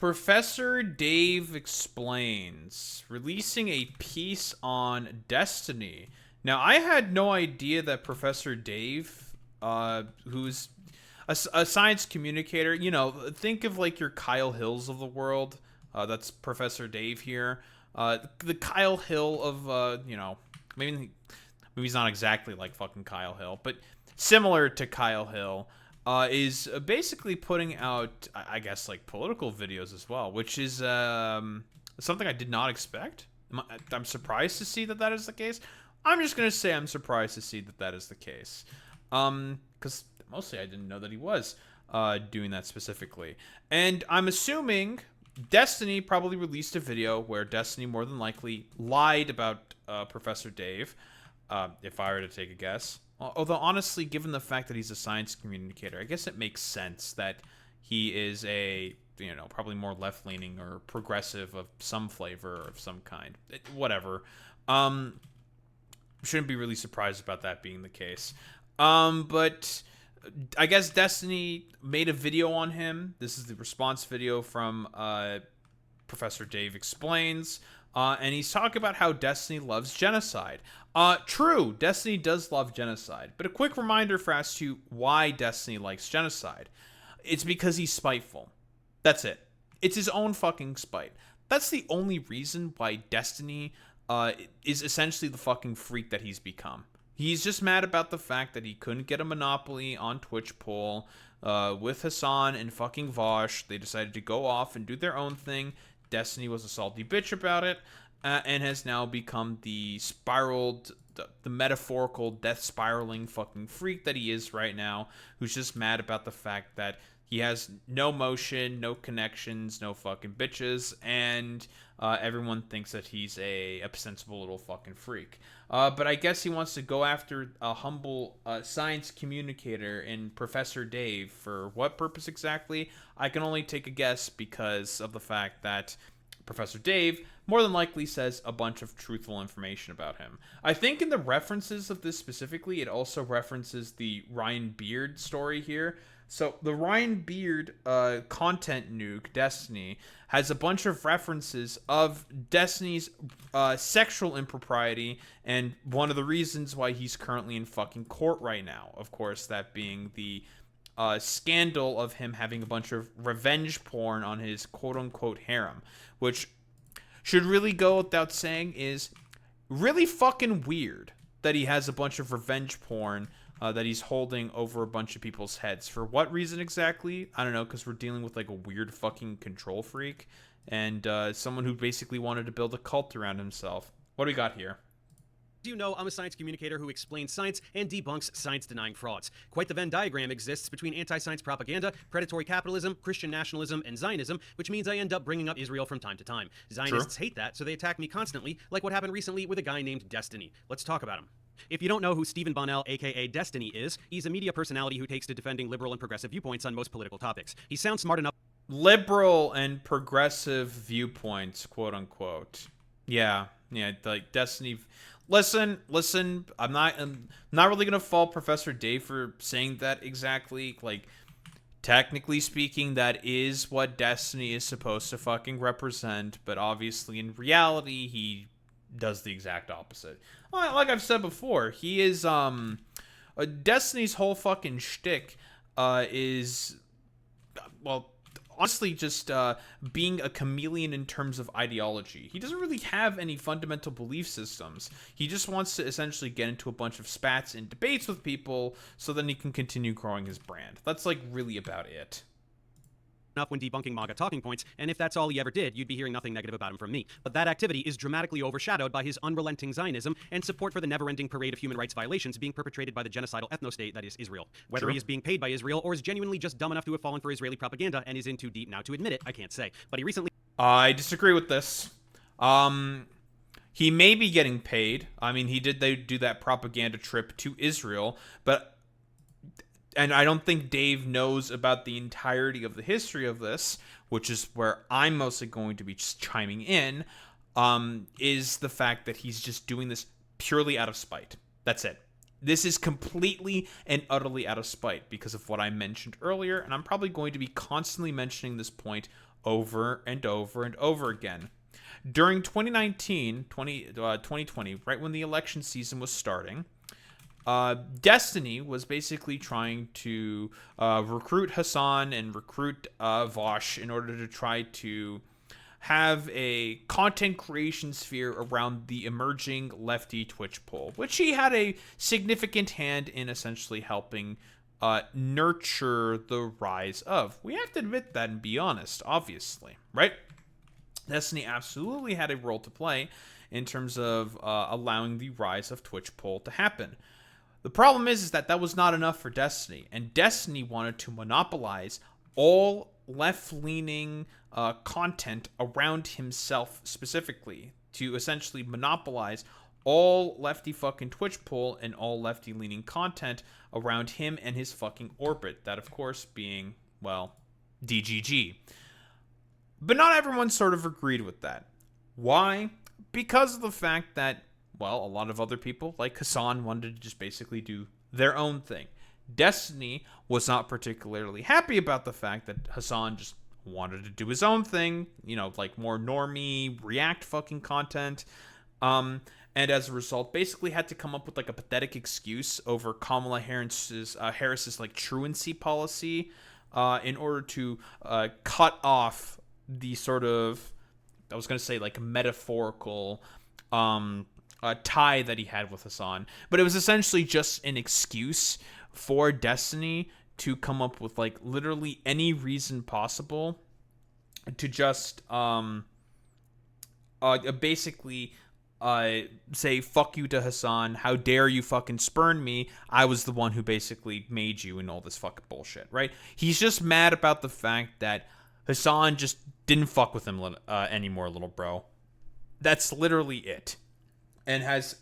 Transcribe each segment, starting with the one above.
Professor Dave Explains, releasing a piece on Destiny. Now, I had no idea that Professor Dave, who's a science communicator, think of like your Kyle Hills of the world. That's Professor Dave here. The Kyle Hill of, maybe he's not exactly like fucking Kyle Hill, but similar to Kyle Hill. Is basically putting out, I guess, like political videos as well, which is something I did not expect. I'm surprised to see that is the case. I'm just gonna say I'm surprised to see that is the case, because mostly I didn't know that he was doing that specifically, and I'm assuming Destiny probably released a video where Destiny more than likely lied about Professor Dave, if I were to take a guess. Although, honestly, given the fact that he's a science communicator, I guess it makes sense that he is a, probably more left-leaning or progressive of some flavor or of some kind. Whatever. Shouldn't be really surprised about that being the case. But I guess Destiny made a video on him. This is the response video from Professor Dave Explains. And he's talking about how Destiny loves genocide. True, Destiny does love genocide, but a quick reminder for us to why Destiny likes genocide. It's because he's spiteful. That's it. It's his own fucking spite. That's the only reason why Destiny is essentially the fucking freak that he's become. He's just mad about the fact that he couldn't get a monopoly on Twitch poll with Hassan and fucking Vaush. They decided to go off and do their own thing. Destiny was a salty bitch about it, and has now become the metaphorical death spiraling fucking freak that he is right now, who's just mad about the fact that he has no motion, no connections, no fucking bitches, and everyone thinks that he's a sensible little fucking freak. But I guess he wants to go after a humble science communicator in Professor Dave. For what purpose exactly? I can only take a guess because of the fact that Professor Dave more than likely says a bunch of truthful information about him. I think in the references of this specifically, it also references the Ryan Beard story here. So the Ryan Beard content nuke, Destiny, has a bunch of references of Destiny's sexual impropriety, and one of the reasons why he's currently in fucking court right now. Of course, that being the scandal of him having a bunch of revenge porn on his quote-unquote harem, which should really go without saying is really fucking weird that he has a bunch of revenge porn that he's holding over a bunch of people's heads. For what reason exactly? I don't know, because we're dealing with like a weird fucking control freak and someone who basically wanted to build a cult around himself. What do we got here? Do you know I'm a science communicator who explains science and debunks science-denying frauds? Quite the Venn diagram exists between anti-science propaganda, predatory capitalism, Christian nationalism, and Zionism, which means I end up bringing up Israel from time to time. Zionists hate that, so they attack me constantly, like what happened recently with a guy named Destiny. Let's talk about him. If you don't know who Stephen Bonnell, aka Destiny, is, he's a media personality who takes to defending liberal and progressive viewpoints on most political topics. He sounds smart enough. Liberal and progressive viewpoints, quote unquote. Yeah, like Destiny. Listen, I'm not really gonna fault Professor Dave for saying that exactly. Like, technically speaking, that is what Destiny is supposed to fucking represent, but obviously in reality, he does the exact opposite. Like I've said before, he is Destiny's whole fucking shtick is, well, honestly just being a chameleon in terms of ideology. He doesn't really have any fundamental belief systems. He just wants to essentially get into a bunch of spats and debates with people so then he can continue growing his brand. That's like really about it. Enough when debunking MAGA talking points, and if that's all he ever did, you'd be hearing nothing negative about him from me. But that activity is dramatically overshadowed by his unrelenting Zionism and support for the never-ending parade of human rights violations being perpetrated by the genocidal ethno-state that is Israel. Whether he is being paid by Israel or is genuinely just dumb enough to have fallen for Israeli propaganda and is in too deep now to admit it, I can't say. But he recently... I disagree with this. He may be getting paid. I mean, they do that propaganda trip to Israel, but... And I don't think Dave knows about the entirety of the history of this, which is where I'm mostly going to be just chiming in, is the fact that he's just doing this purely out of spite. That's it. This is completely and utterly out of spite because of what I mentioned earlier, and I'm probably going to be constantly mentioning this point over and over and over again. During 2020, right when the election season was starting, Destiny was basically trying to recruit Hassan and recruit Vaush in order to try to have a content creation sphere around the emerging lefty Twitch poll, which he had a significant hand in essentially helping nurture the rise of. We have to admit that and be honest, obviously, right? Destiny absolutely had a role to play in terms of allowing the rise of Twitch poll to happen. The problem is that was not enough for Destiny, and Destiny wanted to monopolize all left-leaning content around himself specifically, to essentially monopolize all lefty fucking Twitch poll and all lefty leaning content around him and his fucking orbit. That, of course, being, well, DGG. But not everyone sort of agreed with that. Why? Because of the fact that, well, a lot of other people, like Hassan, wanted to just basically do their own thing. Destiny was not particularly happy about the fact that Hassan just wanted to do his own thing, you know, like more normie, React fucking content. And as a result, basically had to come up with like a pathetic excuse over Kamala Harris's like truancy policy in order to cut off the sort of, I was going to say like metaphorical tie that he had with Hassan. But it was essentially just an excuse for Destiny to come up with like literally any reason possible to just basically say fuck you to Hassan, how dare you fucking spurn me, I was the one who basically made you, and all this fucking bullshit, right? He's just mad about the fact that Hassan just didn't fuck with him anymore, little bro. That's literally it. And has,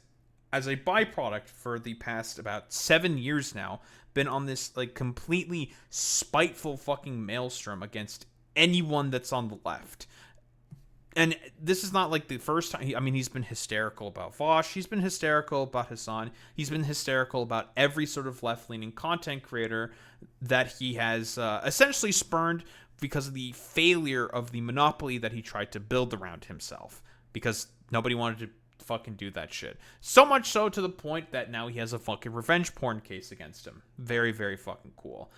as a byproduct for the past about 7 years now, been on this like completely spiteful fucking maelstrom against anyone that's on the left. And this is not like the first time. I mean, he's been hysterical about Vaush. He's been hysterical about Hassan. He's been hysterical about every sort of left-leaning content creator that he has essentially spurned because of the failure of the monopoly that he tried to build around himself. Because nobody wanted to fucking do that shit. So much so to the point that now he has a fucking revenge porn case against him. Very, very fucking cool.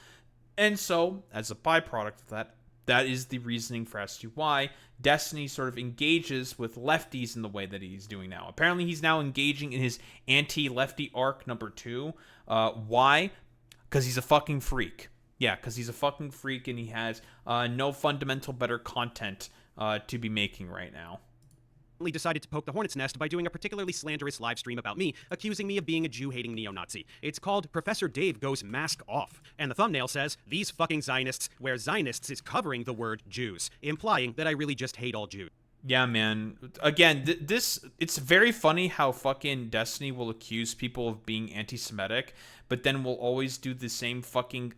And so, as a byproduct of that, that is the reasoning for as to why Destiny sort of engages with lefties in the way that he's doing now. Apparently, he's now engaging in his anti-lefty arc number 2. Why? Because he's a fucking freak. Yeah, because he's a fucking freak and he has no fundamental better content to be making right now. Decided to poke the hornet's nest by doing a particularly slanderous live stream about me, accusing me of being a Jew-hating neo-Nazi. It's called Professor Dave Goes Mask Off, and the thumbnail says, "These fucking Zionists," where Zionists is covering the word Jews, implying that I really just hate all Jews. Yeah, man. Again, it's very funny how fucking Destiny will accuse people of being anti-Semitic, but then will always do the same fucking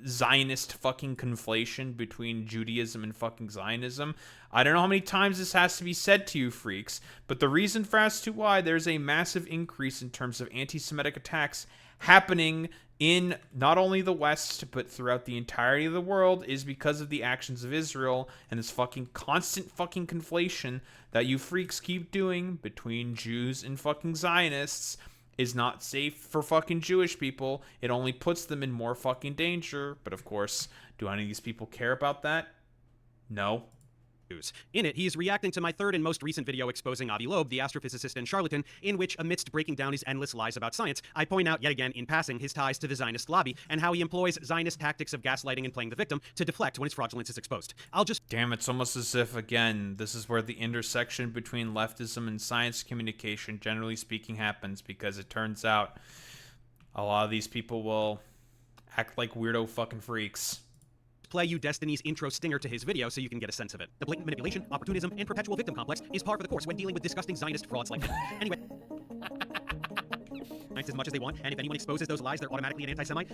Zionist fucking conflation between Judaism and fucking Zionism. I don't know how many times this has to be said to you freaks, but the reason for as to why there's a massive increase in terms of anti-Semitic attacks happening in not only the West, but throughout the entirety of the world, is because of the actions of Israel and this fucking constant fucking conflation that you freaks keep doing between Jews and fucking Zionists is not safe for fucking Jewish people. It only puts them in more fucking danger. But of course, do any of these people care about that? No. In it, he is reacting to my third and most recent video exposing Avi Loeb, the astrophysicist and charlatan, in which, amidst breaking down his endless lies about science, I point out yet again in passing his ties to the Zionist lobby and how he employs Zionist tactics of gaslighting and playing the victim to deflect when his fraudulence is exposed. Damn, it's almost as if, again, this is where the intersection between leftism and science communication, generally speaking, happens, because it turns out a lot of these people will act like weirdo fucking freaks. Play you Destiny's intro stinger to his video so you can get a sense of it. The blatant manipulation, opportunism, and perpetual victim complex is par for the course when dealing with disgusting Zionist frauds like that. Anyway, as much as they want, and if anyone exposes those lies, they're automatically an anti-Semite.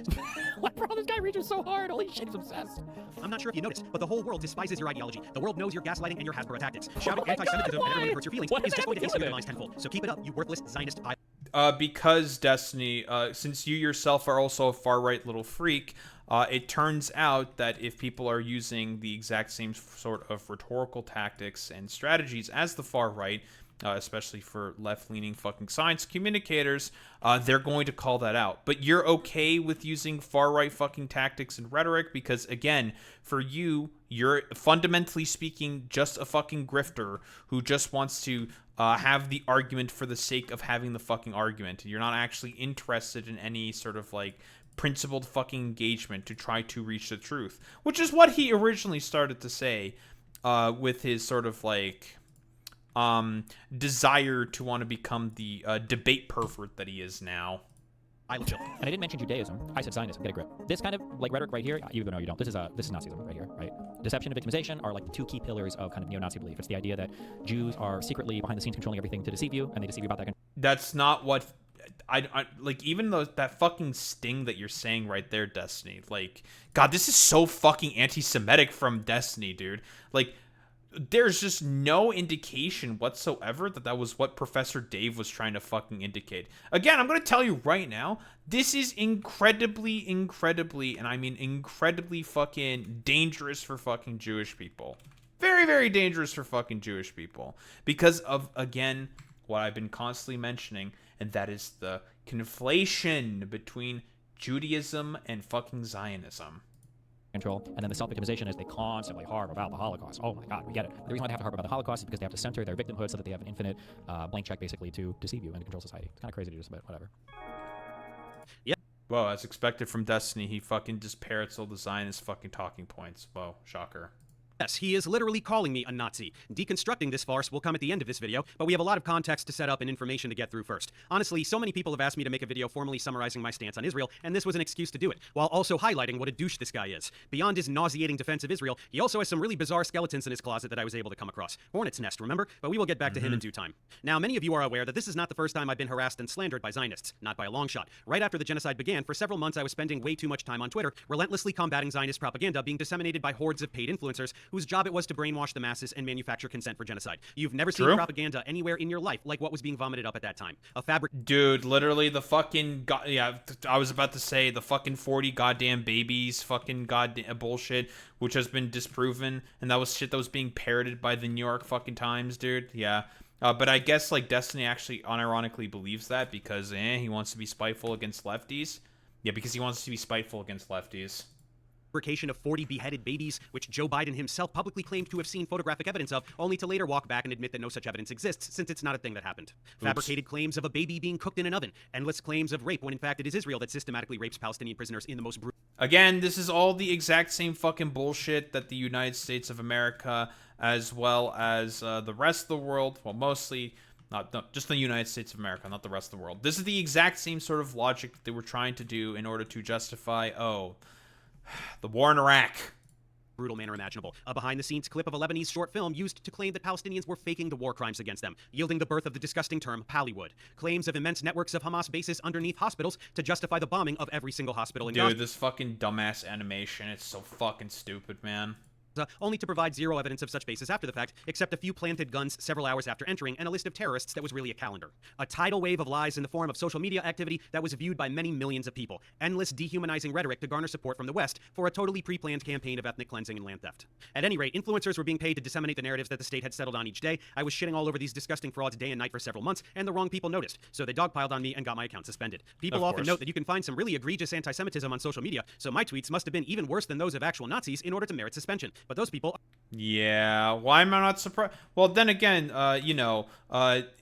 What, bro? This guy reaches so hard. Holy shit, he's obsessed. I'm not sure if you noticed, but the whole world despises your ideology. The world knows your gaslighting and your Hasbro tactics. Shouting anti-Semitism and everyone hurts your feelings is just going to instantly minimize tenfold. So keep it up, you worthless Zionist. Because Destiny, since you yourself are also a far-right little freak, it turns out that if people are using the exact same sort of rhetorical tactics and strategies as the far right, especially for left-leaning fucking science communicators, they're going to call that out. But you're okay with using far-right fucking tactics and rhetoric because, again, for you, you're fundamentally speaking just a fucking grifter who just wants to have the argument for the sake of having the fucking argument. You're not actually interested in any sort of, like, principled fucking engagement to try to reach the truth, which is what he originally started to say with his sort of, like, desire to want to become the debate pervert that he is now. I chill. And I didn't mention Judaism. I said Zionism. Get a grip. This kind of like rhetoric right here, even though you don't. This is Nazism right here, right? Deception and victimization are like the two key pillars of kind of neo-Nazi belief. It's the idea that Jews are secretly behind the scenes controlling everything to deceive you, and they deceive you about that. That's not what I like. Even though that fucking sting that you're saying right there, Destiny. Like, God, this is so fucking anti-Semitic from Destiny, dude. Like, there's just no indication whatsoever that that was what Professor Dave was trying to fucking indicate. Again, I'm going to tell you right now, this is incredibly, and I mean incredibly fucking dangerous for fucking Jewish people. Very, very dangerous for fucking Jewish people. Because of, again, what I've been constantly mentioning, and that is the conflation between Judaism and fucking Zionism. Control, and then the self-victimization is they constantly harp about the Holocaust. Oh my God, we get it. The reason why they have to harp about the Holocaust is because they have to center their victimhood so that they have an infinite blank check basically to deceive you and to control society. It's kind of crazy to do this, but whatever. Yeah. Well, as expected from Destiny, he fucking just parrots all the Zionist fucking talking points. Whoa, shocker. Yes, he is literally calling me a Nazi. Deconstructing this farce will come at the end of this video, but we have a lot of context to set up and information to get through first. Honestly, so many people have asked me to make a video formally summarizing my stance on Israel, and this was an excuse to do it, while also highlighting what a douche this guy is. Beyond his nauseating defense of Israel, he also has some really bizarre skeletons in his closet that I was able to come across. Hornet's nest, remember? But we will get back to him in due time. Now, many of you are aware that this is not the first time I've been harassed and slandered by Zionists, not by a long shot. Right after the genocide began, for several months I was spending way too much time on Twitter, relentlessly combating Zionist propaganda being disseminated by hordes of paid influencers whose job it was to brainwash the masses and manufacture consent for genocide. You've never seen propaganda anywhere in your life like what was being vomited up at that time. A fabric... Dude, literally the fucking... I was about to say the fucking 40 goddamn babies fucking goddamn bullshit, which has been disproven, and that was shit that was being parroted by the New York fucking Times, dude. Yeah. But I guess, like, Destiny actually unironically believes that because, he wants to be spiteful against lefties. Yeah, because he wants to be spiteful against lefties. Fabrication of 40 beheaded babies, which Joe Biden himself publicly claimed to have seen photographic evidence of, only to later walk back and admit that no such evidence exists, since it's not a thing that happened. Oops. Fabricated claims of a baby being cooked in an oven. Endless claims of rape, when in fact it is Israel that systematically rapes Palestinian prisoners in the most brutal... Again, this is all the exact same fucking bullshit that the United States of America, as well as the rest of the world, well, mostly... just the United States of America, not the rest of the world. This is the exact same sort of logic that they were trying to do in order to justify, the war in Iraq. Brutal manner imaginable. A behind-the-scenes clip of a Lebanese short film used to claim that Palestinians were faking the war crimes against them, yielding the birth of the disgusting term Pallywood. Claims of immense networks of Hamas bases underneath hospitals to justify the bombing of every single hospital in Gaza. Dude, this fucking dumbass animation, it's so fucking stupid, man. Only to provide zero evidence of such bases after the fact, except a few planted guns several hours after entering and a list of terrorists that was really a calendar. A tidal wave of lies in the form of social media activity that was viewed by many millions of people. Endless dehumanizing rhetoric to garner support from the West for a totally pre-planned campaign of ethnic cleansing and land theft. At any rate, influencers were being paid to disseminate the narratives that the state had settled on each day. I was shitting all over these disgusting frauds day and night for several months, and the wrong people noticed, so they dogpiled on me and got my account suspended. People often note that you can find some really egregious anti-Semitism on social media, so my tweets must have been even worse than those of actual Nazis in order to merit suspension. But those people... Yeah, why am I not surprised? Well, then again,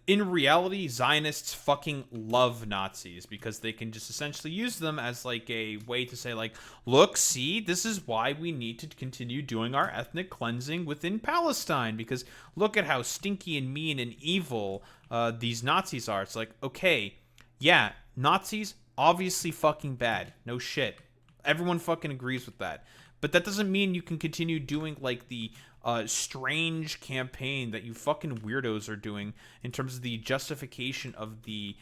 in reality, Zionists fucking love Nazis because they can just essentially use them as, like, a way to say, like, look, see, this is why we need to continue doing our ethnic cleansing within Palestine because look at how stinky and mean and evil these Nazis are. It's like, okay, yeah, Nazis, obviously fucking bad. No shit. Everyone fucking agrees with that. But that doesn't mean you can continue doing, like, the strange campaign that you fucking weirdos are doing in terms of the justification of the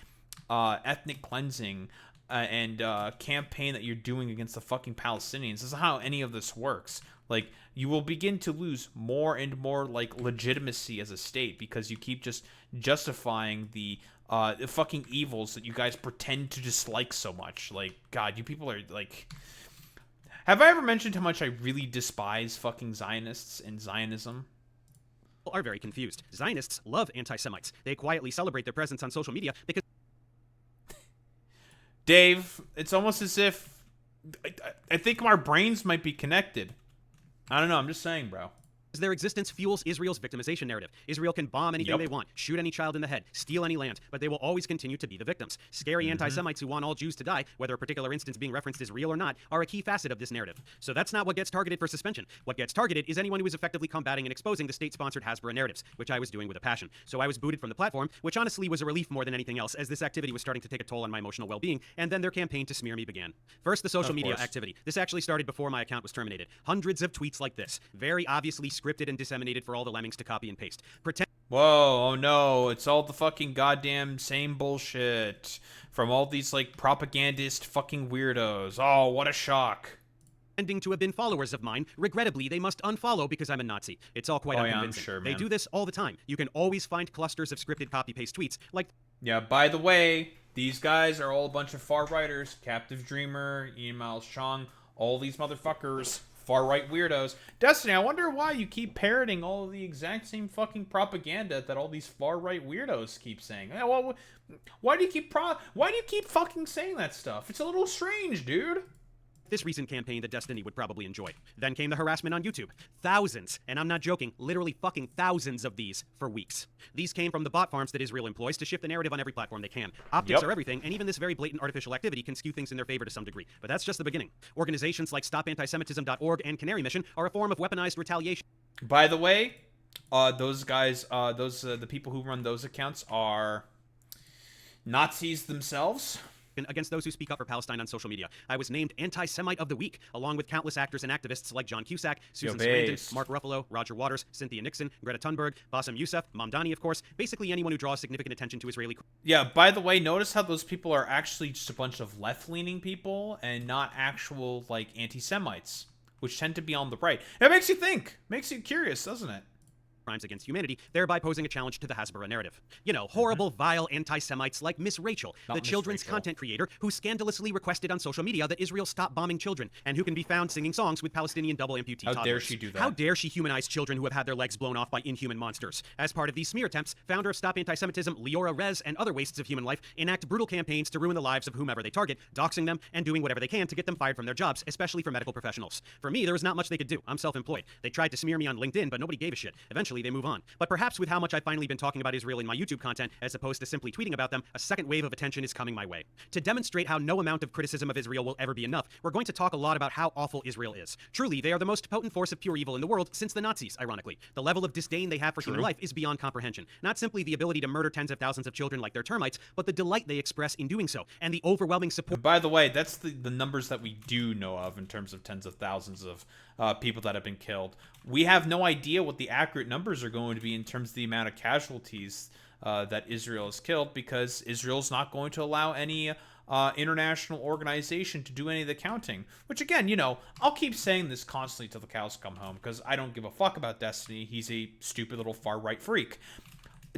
ethnic cleansing and campaign that you're doing against the fucking Palestinians. This is how any of this works. Like, you will begin to lose more and more, like, legitimacy as a state because you keep just justifying the the fucking evils that you guys pretend to dislike so much. Like, God, you people are like... Have I ever mentioned how much I really despise fucking Zionists and Zionism? Are very confused. Zionists love anti-Semites. They quietly celebrate their presence on social media because... Dave, it's almost as if... I think our brains might be connected. I don't know, I'm just saying, bro. Their existence fuels Israel's victimization narrative. Israel can bomb anything they want, shoot any child in the head, steal any land, but they will always continue to be the victims. Scary anti-Semites who want all Jews to die, whether a particular instance being referenced is real or not, are a key facet of this narrative. So that's not what gets targeted for suspension. What gets targeted is anyone who is effectively combating and exposing the state-sponsored Hasbara narratives, which I was doing with a passion. So I was booted from the platform, which honestly was a relief more than anything else, as this activity was starting to take a toll on my emotional well-being, and then their campaign to smear me began. First, the social media activity. This actually started before my account was terminated. Hundreds of tweets like this, very obviously scripted and disseminated for all the lemmings to copy and paste. Whoa, oh no, it's all the fucking goddamn same bullshit from all these, like, propagandist fucking weirdos. Oh, what a shock. Pretending to have been followers of mine. Regrettably, they must unfollow because I'm a Nazi. It's all quite unconvincing. I'm sure, man. They do this all the time. You can always find clusters of scripted copy-paste tweets like... Yeah, by the way, these guys are all a bunch of far-righters. Captive Dreamer, Ian Miles Chong, all these motherfuckers. Far-right weirdos. Destiny, I wonder why you keep parroting all of the exact same fucking propaganda that all these far-right weirdos keep saying. Well, why do you keep fucking saying that stuff? It's a little strange, dude. This recent campaign that Destiny would probably enjoy. Then came the harassment on YouTube. Thousands, and I'm not joking, literally fucking thousands of these for weeks. These came from the bot farms that Israel employs to shift the narrative on every platform they can. Optics are everything, and even this very blatant artificial activity can skew things in their favor to some degree. But that's just the beginning. Organizations like StopAntisemitism.org and Canary Mission are a form of weaponized retaliation. By the way, those guys, the people who run those accounts are Nazis themselves. Against those who speak up for Palestine on social media. I was named Anti-Semite of the Week, along with countless actors and activists like John Cusack, Susan Sarandon, Mark Ruffalo, Roger Waters, Cynthia Nixon, Greta Thunberg, Bassem Youssef, Mamdani, of course, basically anyone who draws significant attention to Israeli... Yeah, by the way, notice how those people are actually just a bunch of left-leaning people and not actual, like, anti-Semites, which tend to be on the right. It makes you think. Makes you curious, doesn't it? Crimes against humanity, thereby posing a challenge to the Hasbara narrative. You know, horrible, vile anti-Semites like Miss Rachel, the children's content creator who scandalously requested on social media that Israel stop bombing children, and who can be found singing songs with Palestinian double amputee toddlers. How dare she do that? How dare she humanize children who have had their legs blown off by inhuman monsters? As part of these smear attempts, founder of Stop Anti-Semitism, Leora Rez, and other wastes of human life enact brutal campaigns to ruin the lives of whomever they target, doxing them, and doing whatever they can to get them fired from their jobs, especially for medical professionals. For me, there was not much they could do. I'm self-employed. They tried to smear me on LinkedIn, but nobody gave a shit. Eventually, they move on. But perhaps with how much I've finally been talking about Israel in my YouTube content, as opposed to simply tweeting about them, a second wave of attention is coming my way. To demonstrate how no amount of criticism of Israel will ever be enough, we're going to talk a lot about how awful Israel is. Truly, they are the most potent force of pure evil in the world since the Nazis, ironically. The level of disdain they have for human life is beyond comprehension. Not simply the ability to murder tens of thousands of children like they're termites, but the delight they express in doing so, and the overwhelming support... By the way, that's the numbers that we do know of in terms of tens of thousands of people that have been killed. We have no idea what the accurate numbers are going to be in terms of the amount of casualties that Israel has killed, because Israel's not going to allow any international organization to do any of the counting. Which, again, you know, I'll keep saying this constantly till the cows come home, because I don't give a fuck about Destiny. He's a stupid little far-right freak.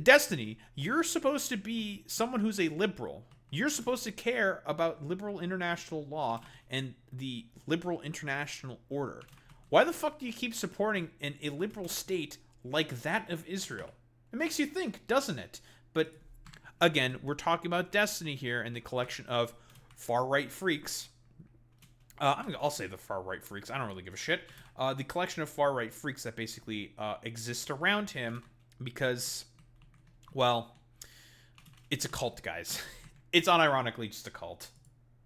Destiny, you're supposed to be someone who's a liberal. You're supposed to care about liberal international law and the liberal international order. Why the fuck do you keep supporting an illiberal state like that of Israel? It makes you think, doesn't it? But again, we're talking about Destiny here and the collection of far-right freaks. I'll say the far-right freaks. I don't really give a shit. The collection of far-right freaks that basically exist around him because, well, it's a cult, guys. It's unironically just a cult.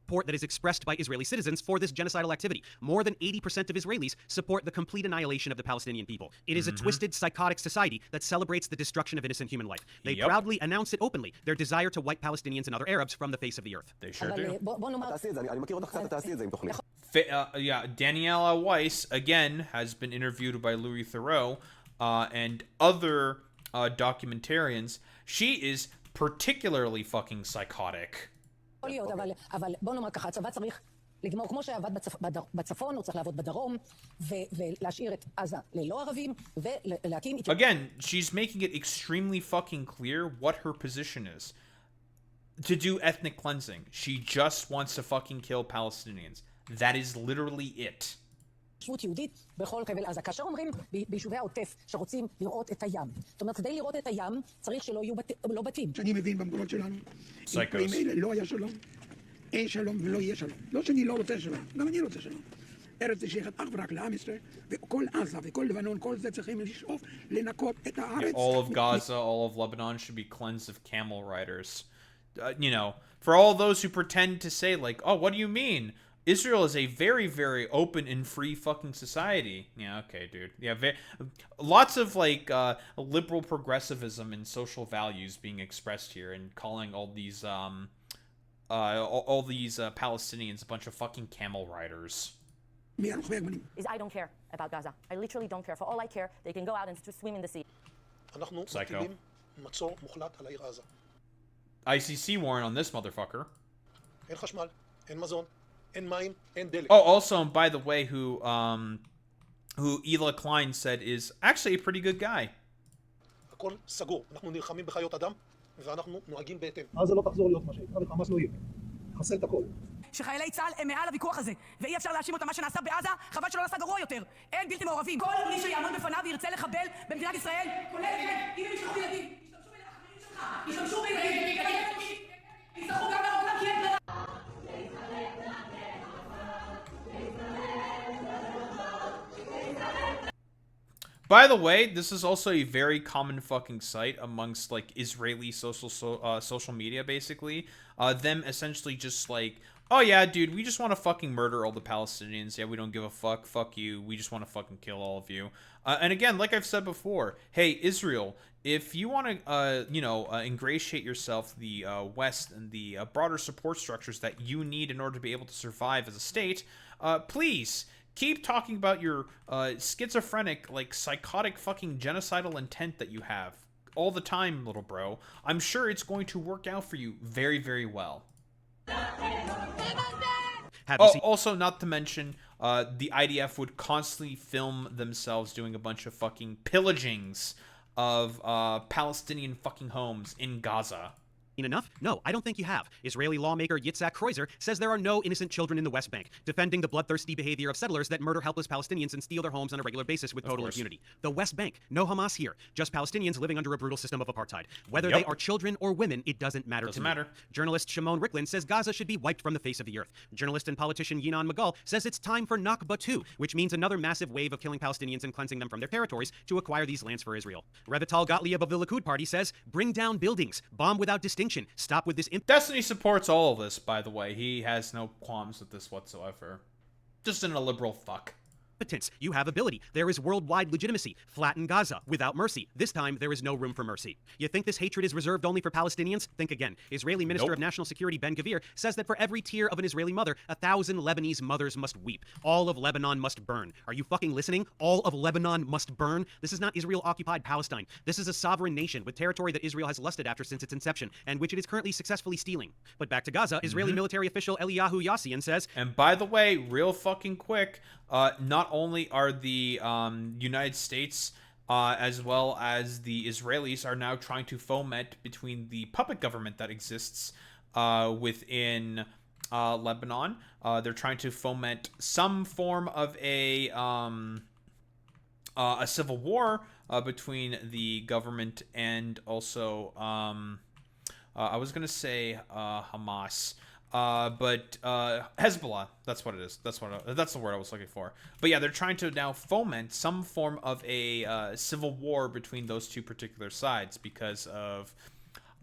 Support that is expressed by Israeli citizens for this genocidal activity. More than 80% of Israelis support the complete annihilation of the Palestinian people. It is a twisted, psychotic society that celebrates the destruction of innocent human life. They proudly announce it openly, their desire to wipe Palestinians and other Arabs from the face of the earth. They sure do. Yeah, Daniela Weiss, again, has been interviewed by Louis Theroux and other documentarians. She is particularly fucking psychotic. אבל בוא נאמר ככה, הצבא צריך לגמור כמו שעבד בצפון, הוא צריך לעבוד בדרום, ולהשאיר את עזה ללא ערבים, ולהקים... Again, she's making it extremely fucking clear what her position is. to do ethnic cleansing. She just wants to fucking kill Palestinians. That is literally it. התיישבות יהודית בכל חבל עזה. כאשר אומרים ביישובי העוטף שרוצים לראות את הים. זאת אומרת, כדי לראות את הים צריך שלא יהיו לא בתים. שאני מבין במקומות שלנו, עם פרעים אלה לא היה שלום, אין שלום ולא יהיה שלום. לא שאני לא רוצה שלום, גם אני רוצה שלום. ארץ זה שייכת אך ורק לעם ישראל, וכל עזה וכל לבנון, כל זה צריכים לשאוף לנקות את הארץ. All of Gaza, all of Lebanon should be cleansed of camel riders. You know, for all those who pretend to say, like, oh, what do you mean? Israel is a very, very open and free fucking society. Yeah, okay, dude. Yeah, lots of, like, liberal progressivism and social values being expressed here, and calling all these Palestinians a bunch of fucking camel riders. Is I don't care about Gaza. I literally don't care. For all I care, they can go out and swim in the sea. ICC warrant on this motherfucker. אין חשמל, אין מזון, אין מים, אין דלק. Oh, also, and by the way, who Ela Klein said is actually a pretty good guy. הכל סגור. אנחנו נלחמים בחיות אדם, ואנחנו נוהגים בהתאם. עזה לא תחזור להיות מה שהייתה, וחמאס לא יהיה. חסל את הכל. שחיילי צה"ל הם מעל הוויכוח הזה, ואי אפשר להאשים אותם מה שנעשה בעזה, חבל שלא נעשה גרוע יותר. אין בלתי מעורבים. כל מי שיעמוד בפניו וירצה לחבל במדינת ישראל, כולל לכם, אם הם ישלחו ילדים, ישתמשו בילדים, יצטרכו גם להרוג אותם כי אין ברירה. By the way, this is also a very common fucking sight amongst, like, Israeli social media, basically. Them essentially just like, oh yeah, dude, we just want to fucking murder all the Palestinians. Yeah, we don't give a fuck. Fuck you. We just want to fucking kill all of you. And again, like I've said before, hey, Israel, if you want to, ingratiate yourself the West and the broader support structures that you need in order to be able to survive as a state, please keep talking about your schizophrenic, like, psychotic fucking genocidal intent that you have all the time, little bro. I'm sure it's going to work out for you very, very well. Also, not to mention, the IDF would constantly film themselves doing a bunch of fucking pillagings of Palestinian fucking homes in Gaza. Enough? No, I don't think you have. Israeli lawmaker Yitzhak Kreuzer says there are no innocent children in the West Bank, defending the bloodthirsty behavior of settlers that murder helpless Palestinians and steal their homes on a regular basis with total impunity. The West Bank, no Hamas here, just Palestinians living under a brutal system of apartheid. Whether they are children or women, it doesn't matter to me. Journalist Shimon Ricklin says Gaza should be wiped from the face of the earth. Journalist and politician Yinan Magal says it's time for Nakba 2, which means another massive wave of killing Palestinians and cleansing them from their territories to acquire these lands for Israel. Revital Gottlieb of the Likud party says, bring down buildings, bomb without distinction, stop with this... Destiny supports all of this, by the way. He has no qualms with this whatsoever. Just in a liberal fuck. You have ability. There is worldwide legitimacy. Flatten Gaza without mercy. This time, there is no room for mercy. You think this hatred is reserved only for Palestinians? Think again. Israeli Minister of National Security Ben Gvir says that for every tear of an Israeli mother, 1,000 Lebanese mothers must weep. All of Lebanon must burn. Are you fucking listening? All of Lebanon must burn? This is not Israel-occupied Palestine. This is a sovereign nation with territory that Israel has lusted after since its inception, and which it is currently successfully stealing. But back to Gaza, Israeli military official Eliyahu Yassian says... And by the way, real fucking quick, not only are the United States as well as the Israelis are now trying to foment between the puppet government that exists within Lebanon. They're trying to foment some form of a civil war between the government and also I was gonna say Hamas. But Hezbollah, that's what it is. That's the word I was looking for. But yeah, they're trying to now foment some form of a civil war between those two particular sides because of,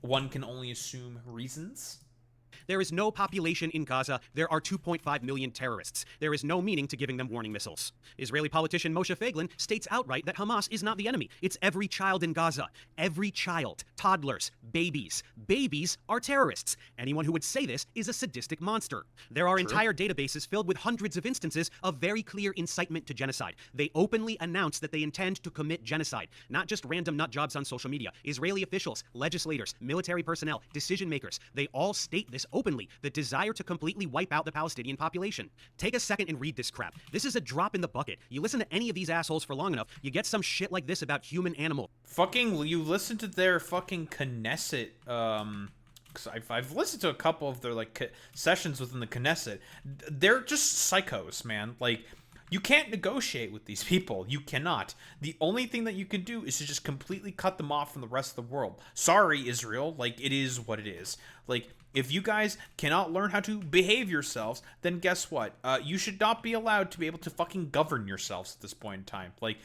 one can only assume, reasons. There is no population in Gaza. There are 2.5 million terrorists. There is no meaning to giving them warning missiles. Israeli politician Moshe Feiglin states outright that Hamas is not the enemy. It's every child in Gaza. Every child. Toddlers. Babies. Babies are terrorists. Anyone who would say this is a sadistic monster. There are entire databases filled with hundreds of instances of very clear incitement to genocide. They openly announce that they intend to commit genocide. Not just random nut jobs on social media. Israeli officials, legislators, military personnel, decision makers, they all state this openly, the desire to completely wipe out the Palestinian population. Take a second and read this crap. This is a drop in the bucket. You listen to any of these assholes for long enough, you get some shit like this about human animal. You listen to their fucking Knesset because I've listened to a couple of their like sessions within the Knesset. They're just psychos, man. Like, you can't negotiate with these people. You cannot. The only thing that you can do is to just completely cut them off from the rest of the world. Sorry, Israel. Like, it is what it is. Like, if you guys cannot learn how to behave yourselves, then guess what? You should not be allowed to be able to fucking govern yourselves at this point in time. Like,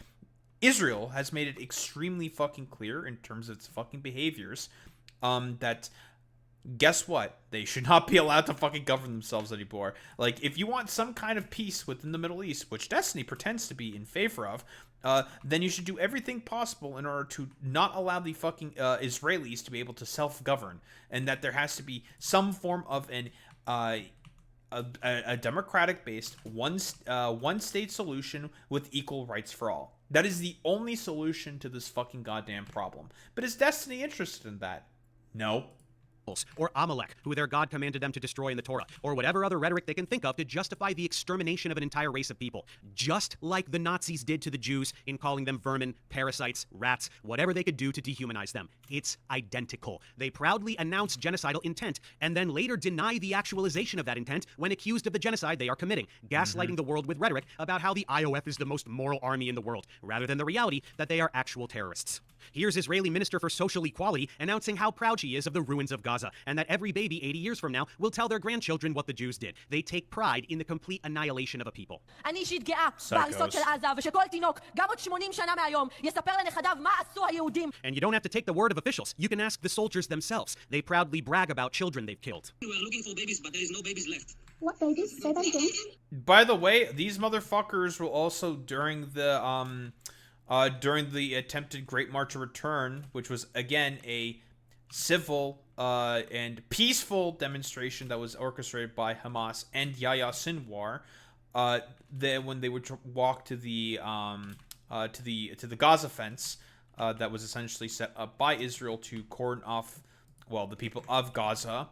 Israel has made it extremely fucking clear in terms of its fucking behaviors that guess what? They should not be allowed to fucking govern themselves anymore. Like, if you want some kind of peace within the Middle East, which Destiny pretends to be in favor of, then you should do everything possible in order to not allow the fucking Israelis to be able to self-govern, and that there has to be some form of a democratic-based one-state solution with equal rights for all. That is the only solution to this fucking goddamn problem. But is Destiny interested in that? No. Or Amalek, who their God commanded them to destroy in the Torah, or whatever other rhetoric they can think of to justify the extermination of an entire race of people, just like the Nazis did to the Jews in calling them vermin, parasites, rats, whatever they could do to dehumanize them. It's identical. They proudly announce genocidal intent, and then later deny the actualization of that intent when accused of the genocide they are committing, gaslighting the world with rhetoric about how the IOF is the most moral army in the world, rather than the reality that they are actual terrorists. Here's Israeli Minister for Social Equality announcing how proud she is of the ruins of Gaza, and that every baby 80 years from now will tell their grandchildren what the Jews did. They take pride in the complete annihilation of a people. אני אישית גאה בהריסות של עזה, ושכל תינוק, גם עוד 80 שנה מהיום, יספר לנכדיו מה עשו היהודים. And you don't have to take the word of officials. You can ask the soldiers themselves. They proudly brag about children they've killed. We were looking for babies, but there is no babies left. What babies? Say that again. By the way, these motherfuckers will also during the attempted Great March of Return, which was again a civil and peaceful demonstration that was orchestrated by Hamas and Yahya Sinwar, when they would walk to the Gaza fence that was essentially set up by Israel to cordon off, well, the people of Gaza,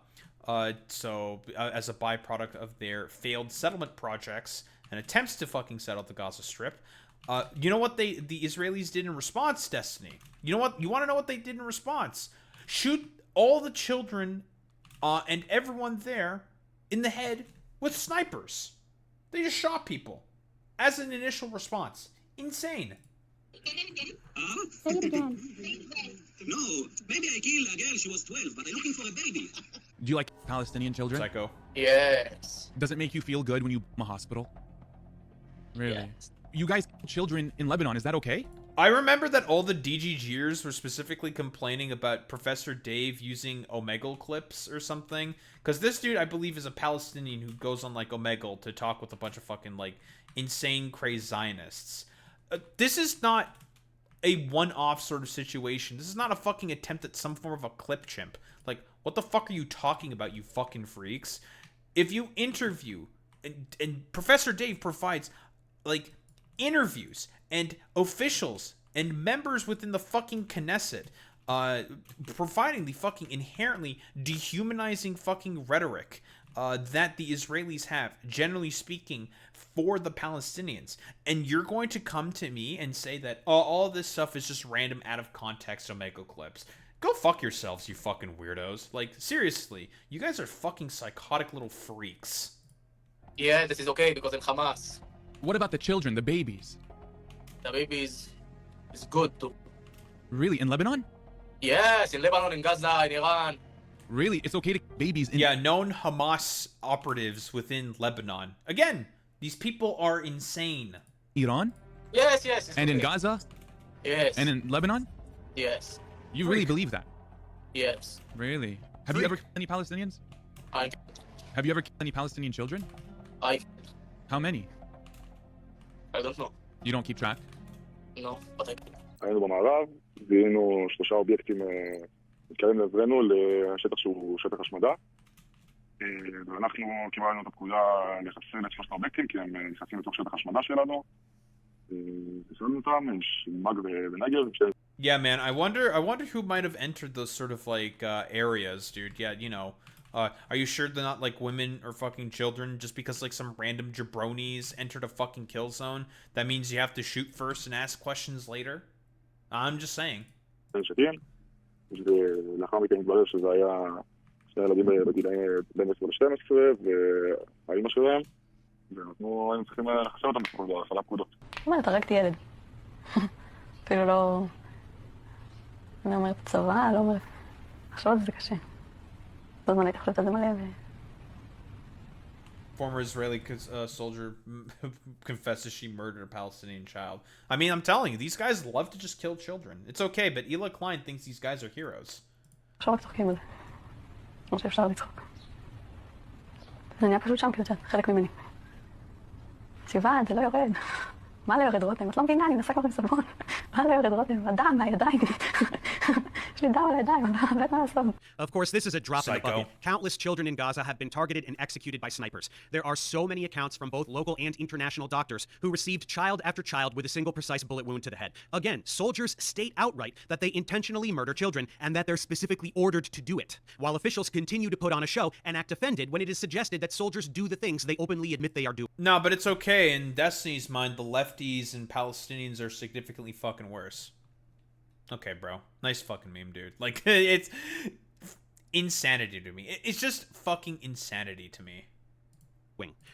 as a byproduct of their failed settlement projects and attempts to fucking settle the Gaza Strip. You know what the Israelis did in response, Destiny? You know what? You want to know what they did in response? Shoot all the children and everyone there in the head with snipers. They just shot people as an initial response. Insane. Say it again. No, maybe I killed a girl, she was 12, but I'm looking for a baby. Do you like Palestinian children? Psycho. Yes. Does it make you feel good when you bomb a hospital? Really? Yes. You guys kill children in Lebanon, is that okay? I remember that all the DGGers were specifically complaining about Professor Dave using Omegle clips or something. Because this dude, I believe, is a Palestinian who goes on, like, Omegle to talk with a bunch of fucking, like, insane, crazy Zionists. This is not a one-off sort of situation. This is not a fucking attempt at some form of a clip chimp. Like, what the fuck are you talking about, you fucking freaks? If you interview, and Professor Dave provides, like, interviews and officials and members within the fucking Knesset, providing the fucking inherently dehumanizing fucking rhetoric that the Israelis have, generally speaking, for the Palestinians. And you're going to come to me and say that all of this stuff is just random, out of context Omega clips. Go fuck yourselves, you fucking weirdos. Like, seriously, you guys are fucking psychotic little freaks. Yeah, this is okay because in Hamas. What about the children, the babies? The babies is good too. Really? In Lebanon? Yes, in Lebanon, in Gaza, in Iran. Really? It's okay to kill babies in... Yeah, known Hamas operatives within Lebanon. Again, these people are insane. Iran? Yes, yes. And okay. in Gaza? Yes. And in Lebanon? Yes. You really believe that? Yes. Really? Have you ever killed any Palestinians? Have you ever killed any Palestinian children? How many? I don't know. You don't keep track? No, but I... היינו במערב, זיהינו 3 אובייקטים מתקרבים לעברנו לשטח שהוא שטח השמדה. ואנחנו קיבלנו את הפקודה לחסל את 3 האובייקטים, כי הם נכנסים לתוך שטח השמדה שלנו. חיסלנו אותם, יש מג ונגב. Yeah, man, I wonder who might have entered those sort of, like, areas, dude. Yeah, you know. Are you sure they're not, like, women or fucking children just because, like, some random jabronis entered a fucking kill zone? That means you have to shoot first and ask questions later? I'm just saying. ולאחר מכן התברר שזה היה שני ילדים בגילאים בין 10 ל-12, והאימא שלהם, ואנחנו היינו צריכים לחסל אותם בסופו של דבר, הפעלת פקודות. מה, הרגתי ילד. אפילו לא... אני אומרת צבא, לא אומרת... עכשיו זה קשה. זאת אומרת, הייתי חושבת על זה מלא ו... Former Israeli soldier confesses she murdered a Palestinian child. I mean, I'm telling you, these guys love to just kill children. It's okay, but Eli Klein thinks these guys are heroes. עכשיו רק צוחקים על זה. כמו שאפשר לצחוק. זה נהיה פשוט שם, כאילו, חלק ממני. סיוון, זה לא יורד. מה לא יורד רותם? את לא מבינה, אני מנסה כבר עם סבון. מה לא יורד רותם? הדם מהידיים. יש לי דם על הידיים, אני לא יודעת מה לעשות. Of course, this is a drop in the bucket. Countless children in Gaza have been targeted and executed by snipers. There are so many accounts from both local and international doctors who received child after child with a single precise bullet wound to the head. Again, soldiers state outright that they intentionally murder children and that they're specifically ordered to do it, while officials continue to put on a show and act offended when it is suggested that soldiers do the things they openly admit they are doing. No, but it's okay. In Destiny's mind, the lefties and Palestinians are significantly fucking worse. Okay, bro. Nice fucking meme, dude. Like, it's insanity to me. It's just fucking insanity to me.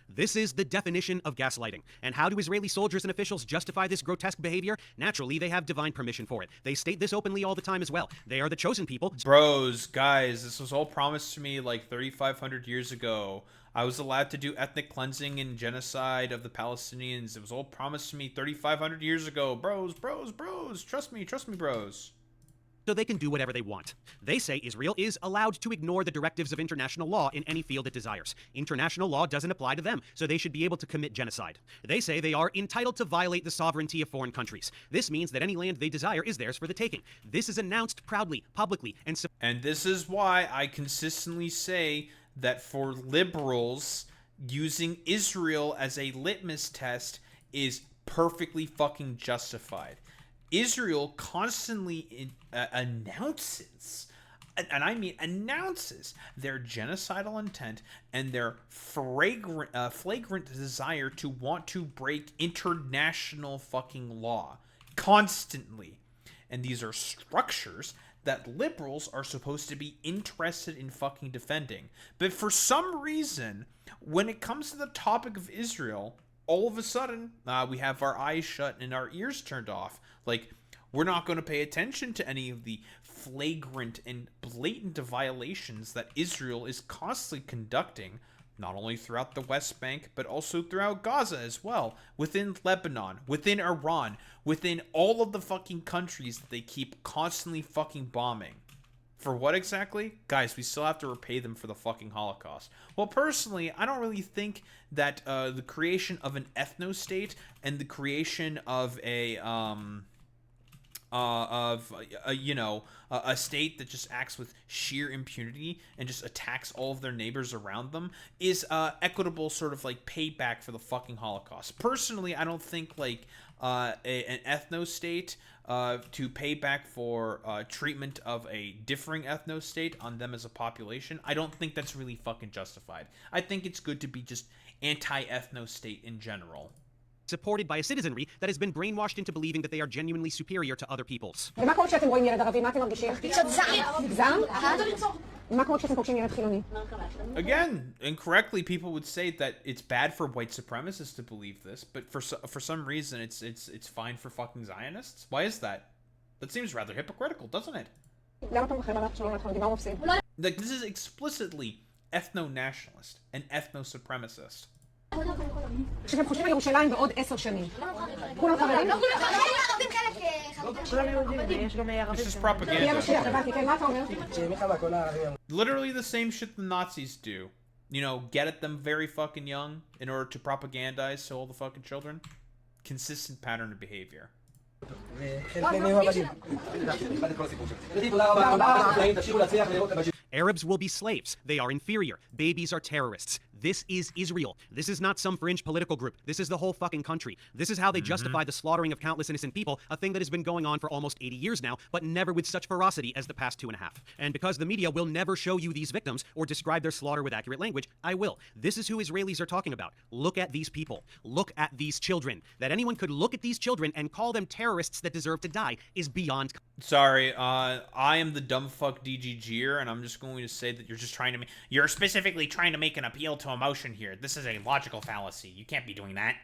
This is the definition of gaslighting. And how do Israeli soldiers and officials justify this grotesque behavior? Naturally, they have divine permission for it. They state this openly all the time as well. They are the chosen people. Bros, guys, this was all promised to me like 3,500 years ago. I was allowed to do ethnic cleansing and genocide of the Palestinians. It was all promised to me 3,500 years ago. Bros, bros, bros. Trust me, bros. So they can do whatever they want. They say Israel is allowed to ignore the directives of international law in any field it desires. International law doesn't apply to them, so they should be able to commit genocide. They say they are entitled to violate the sovereignty of foreign countries. This means that any land they desire is theirs for the taking. This is announced proudly, publicly, and this is why I consistently say that for liberals, using Israel as a litmus test is perfectly fucking justified. Israel constantly announces, and I mean announces, their genocidal intent and their flagrant desire to want to break international fucking law constantly. And these are structures that liberals are supposed to be interested in fucking defending. But for some reason, when it comes to the topic of Israel, all of a sudden, we have our eyes shut and our ears turned off. Like, we're not going to pay attention to any of the flagrant and blatant violations that Israel is constantly conducting, not only throughout the West Bank, but also throughout Gaza as well, within Lebanon, within Iran, within all of the fucking countries that they keep constantly fucking bombing. For what exactly? Guys, we still have to repay them for the fucking Holocaust. Well, personally, I don't really think that the creation of an ethno-state and the creation of a state that just acts with sheer impunity and just attacks all of their neighbors around them is equitable sort of like payback for the fucking Holocaust. Personally, I don't think like an ethno-state to pay back for treatment of a differing ethno-state on them as a population, I don't think that's really fucking justified. I think it's good to be just anti-ethno-state in general. Supported by a citizenry that has been brainwashed into believing that they are genuinely superior to other peoples. ומה קורה כשאתם רואים ילד ערבי? מה אתם מרגישים? זעם? מה קורה כשאתם פוגשים ילד חילוני? Again, incorrectly, people would say that it's bad for white supremacists to believe this, but for some reason, it's fine for fucking Zionists. Why is that? That seems rather hypocritical, doesn't it? Like, this is explicitly ethno-nationalist and ethno-supremacist. כשאתם חושבים על ירושלים בעוד 10 שנים. כולם חברים? It's just propaganda. Literally the same shit the Nazis do. You know, get at them very fucking young in order to propagandize to all the fucking children. Consistent pattern of behavior. Arabs will be slaves. They are inferior. Babies are terrorists. This is Israel. This is not some fringe political group. This is the whole fucking country. This is how they justify the slaughtering of countless innocent people, a thing that has been going on for almost 80 years now, but never with such ferocity as the past 2.5. And because the media will never show you these victims or describe their slaughter with accurate language, I will. This is who Israelis are talking about. Look at these people. Look at these children. That anyone could look at these children and call them terrorists that deserve to die is beyond... Sorry, I am the dumb fuck DGGer, and I'm just going to say that you're specifically trying to make an appeal to emotion here. This is a logical fallacy. You can't be doing that.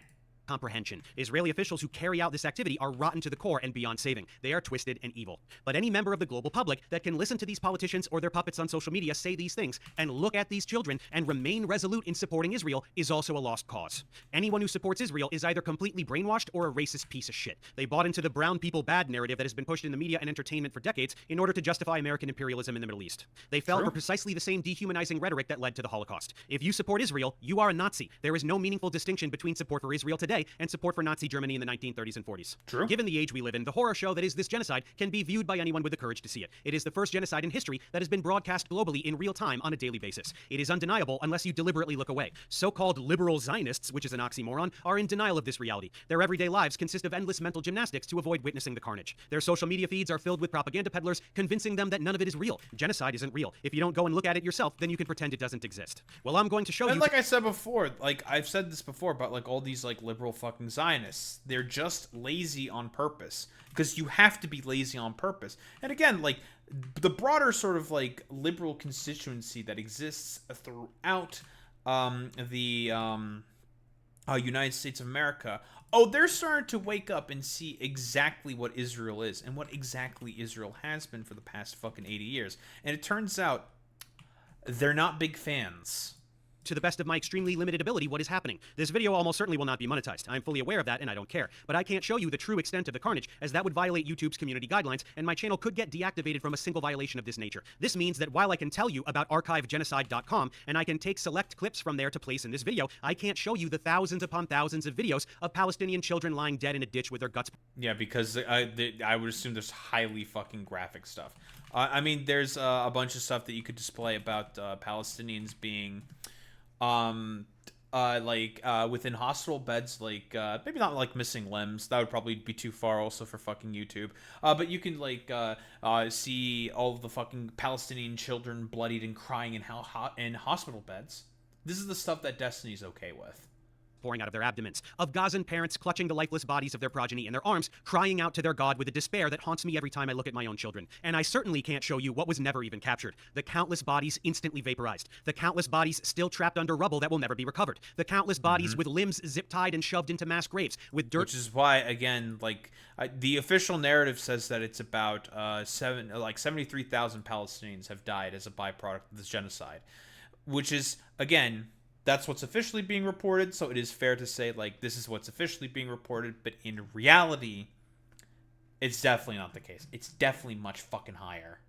Comprehension. Israeli officials who carry out this activity are rotten to the core and beyond saving. They are twisted and evil. But any member of the global public that can listen to these politicians or their puppets on social media say these things and look at these children and remain resolute in supporting Israel is also a lost cause. Anyone who supports Israel is either completely brainwashed or a racist piece of shit. They bought into the brown people bad narrative that has been pushed in the media and entertainment for decades in order to justify American imperialism in the Middle East. They fell for precisely the same dehumanizing rhetoric that led to the Holocaust. If you support Israel, you are a Nazi. There is no meaningful distinction between support for Israel today and support for Nazi Germany in the 1930s and 40s. True. Given the age we live in, the horror show that is this genocide can be viewed by anyone with the courage to see it. It is the first genocide in history that has been broadcast globally in real time on a daily basis. It is undeniable unless you deliberately look away. So-called liberal Zionists, which is an oxymoron, are in denial of this reality. Their everyday lives consist of endless mental gymnastics to avoid witnessing the carnage. Their social media feeds are filled with propaganda peddlers, convincing them that none of it is real. Genocide isn't real. If you don't go and look at it yourself, then you can pretend it doesn't exist. Well, I'm going to show you... And like I said before, like I've said this before about like all these like liberal fucking Zionists. They're just lazy on purpose because you have to be lazy on purpose. And again, like the broader sort of like liberal constituency that exists throughout the United States of America, they're starting to wake up and see exactly what Israel is and what exactly Israel has been for the past fucking 80 years. And it turns out they're not big fans. To the best of my extremely limited ability, what is happening. This video almost certainly will not be monetized. I'm fully aware of that, and I don't care. But I can't show you the true extent of the carnage, as that would violate YouTube's community guidelines, and my channel could get deactivated from a single violation of this nature. This means that while I can tell you about archivegenocide.com, and I can take select clips from there to place in this video, I can't show you the thousands upon thousands of videos of Palestinian children lying dead in a ditch with their guts. Yeah, because I would assume there's highly fucking graphic stuff. I mean, there's a bunch of stuff that you could display about Palestinians being... within hospital beds, like maybe not like missing limbs. That would probably be too far also for fucking YouTube. But you can like see all of the fucking Palestinian children bloodied and crying in hospital beds. This is the stuff that Destiny's okay with. Pouring out of their abdomens, of Gazan parents clutching the lifeless bodies of their progeny in their arms, crying out to their God with a despair that haunts me every time I look at my own children. And I certainly can't show you what was never even captured. The countless bodies instantly vaporized. The countless bodies still trapped under rubble that will never be recovered. The countless bodies with limbs zip-tied and shoved into mass graves, with dirt... Which is why, again, like, the official narrative says that it's about 73,000 Palestinians have died as a byproduct of this genocide. Which is, again... That's what's officially being reported, so it is fair to say, like, this is what's officially being reported, but in reality, it's definitely not the case. It's definitely much fucking higher.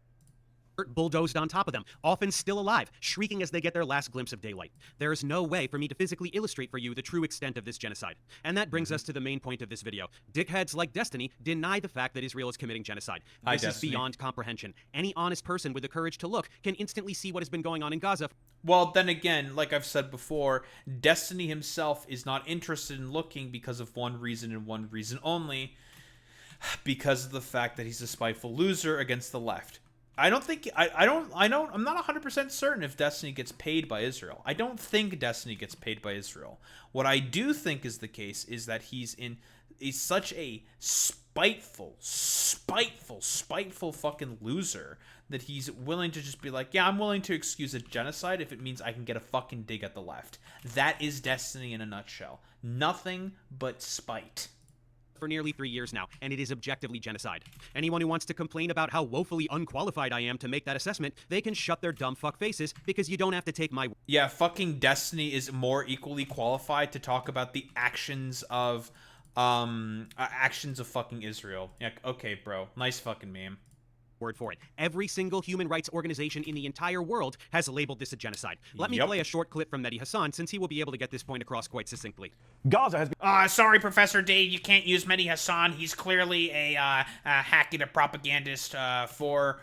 Bulldozed on top of them, often still alive, shrieking as they get their last glimpse of daylight. There is no way for me to physically illustrate for you the true extent of this genocide. And that brings us to the main point of this video. Dickheads like Destiny deny the fact that Israel is committing genocide. This is beyond comprehension. Any honest person with the courage to look can instantly see what has been going on in Gaza. Well, then again, like I've said before, Destiny himself is not interested in looking because of one reason and one reason only, because of the fact that he's a spiteful loser against the left. I'm not 100% certain if Destiny gets paid by Israel. I don't think Destiny gets paid by Israel. What I do think is the case is that he's such a spiteful fucking loser that he's willing to just be like, yeah, I'm willing to excuse a genocide if it means I can get a fucking dig at the left. That is Destiny in a nutshell. Nothing but spite. For nearly 3 years now, and it is objectively genocide. Anyone who wants to complain about how woefully unqualified I am to make that assessment, they can shut their dumb fuck faces, because you don't have to take my... Yeah, fucking Destiny is more equally qualified to talk about the actions of fucking Israel. Yeah, okay, bro. Nice fucking meme. Word for it. Every single human rights organization in the entire world has labeled this a genocide. Let me play a short clip from Mehdi Hassan, since he will be able to get this point across quite succinctly. Gaza has been... sorry, Professor Dave, you can't use Mehdi Hassan. He's clearly a hack and a propagandist for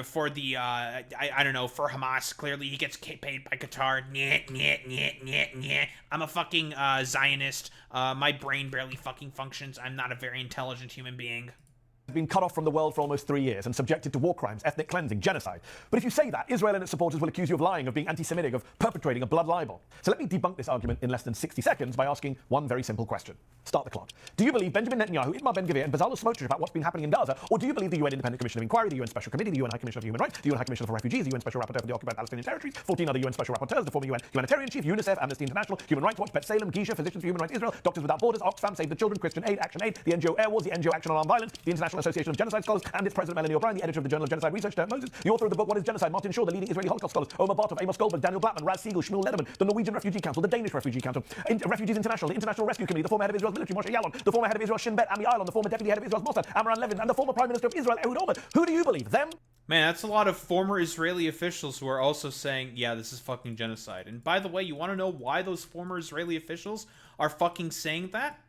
for the I don't know, for Hamas. Clearly he gets paid by Qatar. I'm a fucking Zionist. My brain barely fucking functions. I'm not a very intelligent human being. Been cut off from the world for almost 3 years and subjected to war crimes, ethnic cleansing, genocide. But if you say that, Israel and its supporters will accuse you of lying, of being anti-Semitic, of perpetrating a blood libel. So let me debunk this argument in less than 60 seconds by asking one very simple question. Start the clock. Do you believe Benjamin Netanyahu, Itamar Ben-Gvir, and Bezalel Smotrich about what's been happening in Gaza, or do you believe the UN Independent Commission of Inquiry, the UN Special Committee, the UN High Commission for Human Rights, the UN High Commission for Refugees, the UN Special Rapporteur for the Occupied Palestinian Territories, 14 other UN Special Rapporteurs, the former UN Humanitarian Chief, UNICEF, Amnesty International, Human Rights Watch, Bet Salem, Gisha, Physicians for Human Rights Israel, Doctors Without Borders, Oxfam, Save the Children, Christian Aid, Action Aid, the NGO Air Wars, the NGO Action on Armed Violence, the International Association of Genocide Scholars, and its President Melanie O'Brien, the editor of the Journal of Genocide Research, Dirk Moses, the author of the book What is Genocide, Martin Shaw, the leading Israeli Holocaust scholars, Omar Bartov, Amos Goldberg, Daniel Blattman, Raz Siegel, Shmuel Lederman, the Norwegian Refugee Council, the Danish Refugee Council, Refugees International, the International Rescue Committee, the former head of Israel's military, Moshe Yalon, the former head of Israel's Shin Bet, Ami Ayalon, the former deputy head of Israel's Mossad, Amran Levin, and the former Prime Minister of Israel, Ehud Olmert. Who do you believe, them? Man, that's a lot of former Israeli officials who are also saying, yeah, this is fucking genocide. And by the way, you want to know why those former Israeli officials are fucking saying that?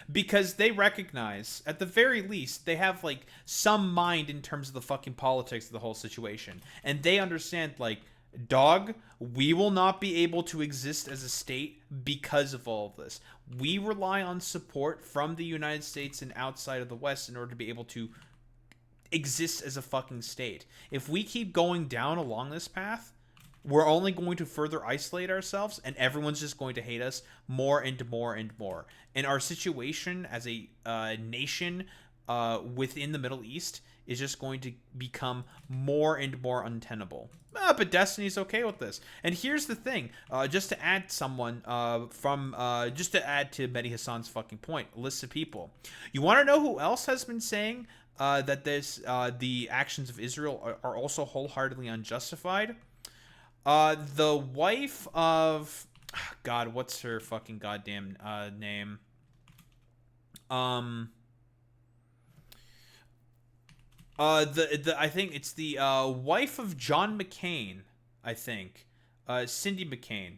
Because they recognize, at the very least, they have, like, some mind in terms of the fucking politics of the whole situation. And they understand, like, dog, we will not be able to exist as a state because of all of this. We rely on support from the United States and outside of the West in order to be able to exist as a fucking state. If we keep going down along this path, we're only going to further isolate ourselves, and everyone's just going to hate us more and more and more. And our situation as a nation within the Middle East is just going to become more and more untenable. But Destiny's okay with this. And here's the thing, just to add someone just to add to Mehdi Hassan's fucking point, a list of people. You want to know who else has been saying that the actions of Israel are also wholeheartedly unjustified? The wife of God, what's her fucking goddamn name? I think it's the wife of John McCain. I think Cindy McCain.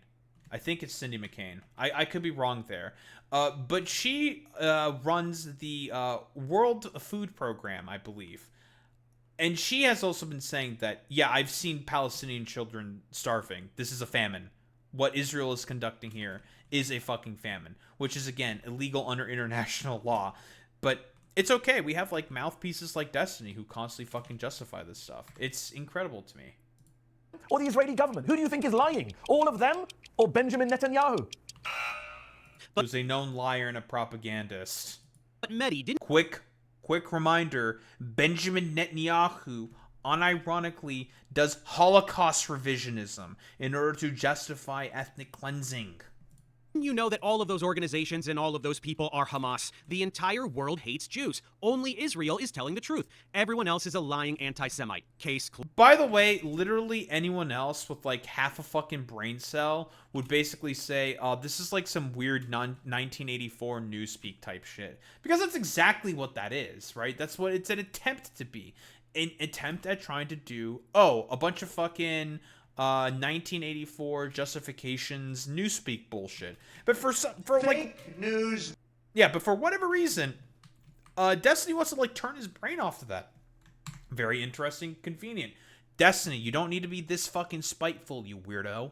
I think it's Cindy McCain. I could be wrong there. But she runs the World Food Program, I believe. And she has also been saying that, yeah, I've seen Palestinian children starving. This is a famine. What Israel is conducting here is a fucking famine, which is, again, illegal under international law. But it's okay. We have, like, mouthpieces like Destiny who constantly fucking justify this stuff. It's incredible to me. Or the Israeli government? Who do you think is lying? All of them? Or Benjamin Netanyahu? Who's a known liar and a propagandist. But Mehdi didn't... Quick reminder, Benjamin Netanyahu unironically does Holocaust revisionism in order to justify ethnic cleansing. You know that all of those organizations and all of those people are Hamas. The entire world hates Jews. Only Israel is telling the truth. Everyone else is a lying anti-Semite. Case closed. By the way, literally anyone else with like half a fucking brain cell would basically say, oh, this is like some weird 1984 newspeak type shit. Because that's exactly what that is, right? That's what it's an attempt to be. An attempt at trying to do, a bunch of fucking... 1984 justifications newspeak bullshit. But for like news. Yeah, but for whatever reason, Destiny wants to like turn his brain off to that. Very interesting, convenient. Destiny, you don't need to be this fucking spiteful, you weirdo.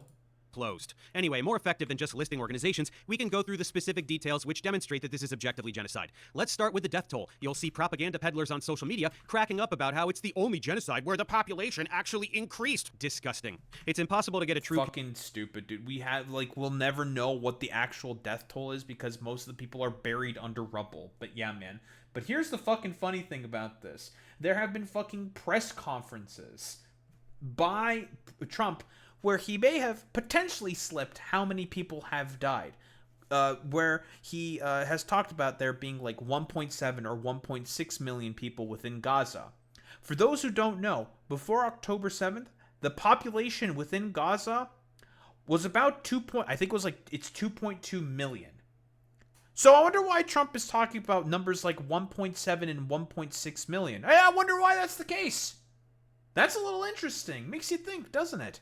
Closed. Anyway, more effective than just listing organizations, we can go through the specific details which demonstrate that this is objectively genocide. Let's start with the death toll. You'll see propaganda peddlers on social media cracking up about how it's the only genocide where the population actually increased. Disgusting. It's impossible to get a true... Fucking stupid, dude. We'll never know what the actual death toll is because most of the people are buried under rubble. But yeah, man. But here's the fucking funny thing about this. There have been fucking press conferences by Trump where he may have potentially slipped how many people have died. Where he has talked about there being like 1.7 or 1.6 million people within Gaza. For those who don't know, before October 7th, the population within Gaza was about 2.2 million. So I wonder why Trump is talking about numbers like 1.7 and 1.6 million. I wonder why that's the case. That's a little interesting. Makes you think, doesn't it?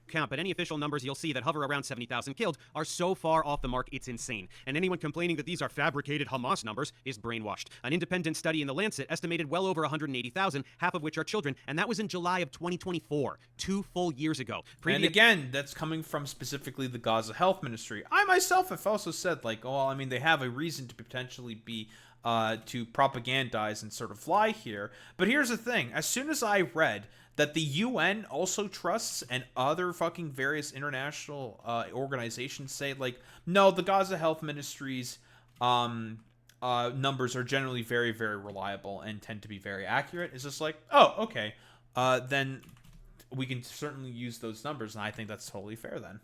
count, but any official numbers you'll see that hover around 70,000 killed are so far off the mark it's insane. And anyone complaining that these are fabricated Hamas numbers is brainwashed. An independent study in The Lancet estimated well over 180,000, half of which are children, and that was in July of 2024, 2 full years ago. And again, that's coming from specifically the Gaza Health Ministry. I myself have also said, like, well, I mean, they have a reason to potentially be to propagandize and sort of lie here. But here's the thing. As soon as I read that the UN also trusts and other fucking various international organizations say, like, no, the Gaza Health Ministry's numbers are generally very, very reliable and tend to be very accurate, it's just like, oh, okay. Then we can certainly use those numbers, and I think that's totally fair then.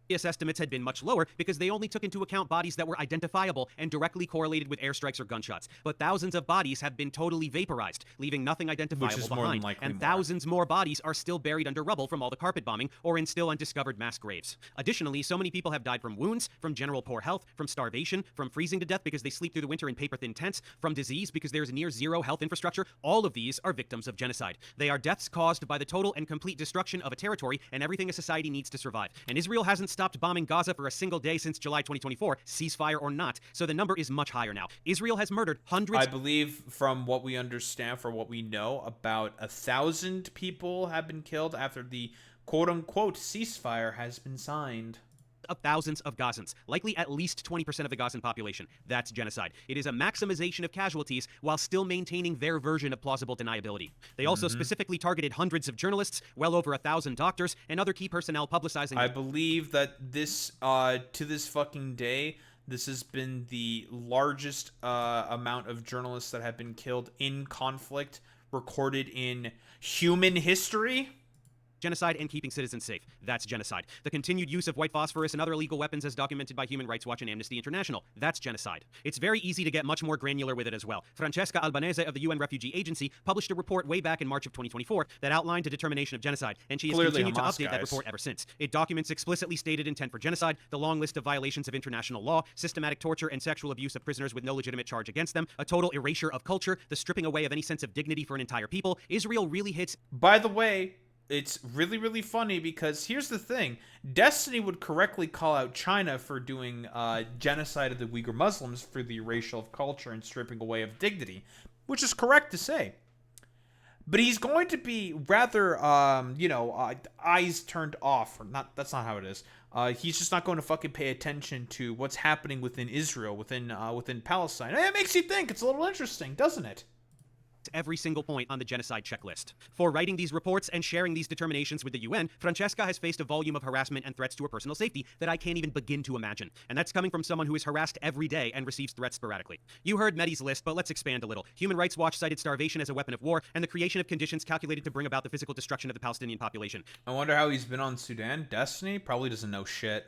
Estimates had been much lower because they only took into account bodies that were identifiable and directly correlated with airstrikes or gunshots. But thousands of bodies have been totally vaporized, leaving nothing identifiable behind. And thousands more bodies are still buried under rubble from all the carpet bombing or in still undiscovered mass graves. Additionally, so many people have died from wounds, from general poor health, from starvation, from freezing to death because they sleep through the winter in paper-thin tents, from disease because there's near zero health infrastructure. All of these are victims of genocide. They are deaths caused by the total and complete destruction of a territory and everything a society needs to survive. And Israel hasn't stopped bombing Gaza for a single day since July 2024, ceasefire or not, so the number is much higher now. Israel has murdered hundreds... I believe, from what we understand, from what we know, about 1,000 people have been killed after the quote-unquote ceasefire has been signed. Of thousands of Gazans, likely at least 20% of the Gazan population. That's genocide. It is a maximization of casualties while still maintaining their version of plausible deniability. They also specifically targeted hundreds of journalists, well over 1,000 doctors, and other key personnel publicizing... I believe that this, to this fucking day, this has been the largest amount of journalists that have been killed in conflict recorded in human history. Genocide and keeping citizens safe. That's genocide. The continued use of white phosphorus and other illegal weapons as documented by Human Rights Watch and Amnesty International. That's genocide. It's very easy to get much more granular with it as well. Francesca Albanese of the UN Refugee Agency published a report way back in March of 2024 that outlined a determination of genocide, and she has continued to update that report ever since. It documents explicitly stated intent for genocide, the long list of violations of international law, systematic torture and sexual abuse of prisoners with no legitimate charge against them, a total erasure of culture, the stripping away of any sense of dignity for an entire people. Israel really hits... By the way, it's really, really funny because here's the thing. Destiny would correctly call out China for doing genocide of the Uyghur Muslims for the erasure of culture and stripping away of dignity, which is correct to say. But he's going to be rather, eyes turned off. Or not. That's not how it is. He's just not going to fucking pay attention to what's happening within Israel, within Palestine. And it makes you think. It's a little interesting, doesn't it? Every single point on the genocide checklist. For writing these reports and sharing these determinations with the UN, Francesca has faced a volume of harassment and threats to her personal safety that I can't even begin to imagine. And that's coming from someone who is harassed every day and receives threats sporadically. You heard Mehdi's list, but let's expand a little. Human Rights Watch cited starvation as a weapon of war and the creation of conditions calculated to bring about the physical destruction of the Palestinian population. I wonder how he's been on Sudan. Destiny probably doesn't know shit.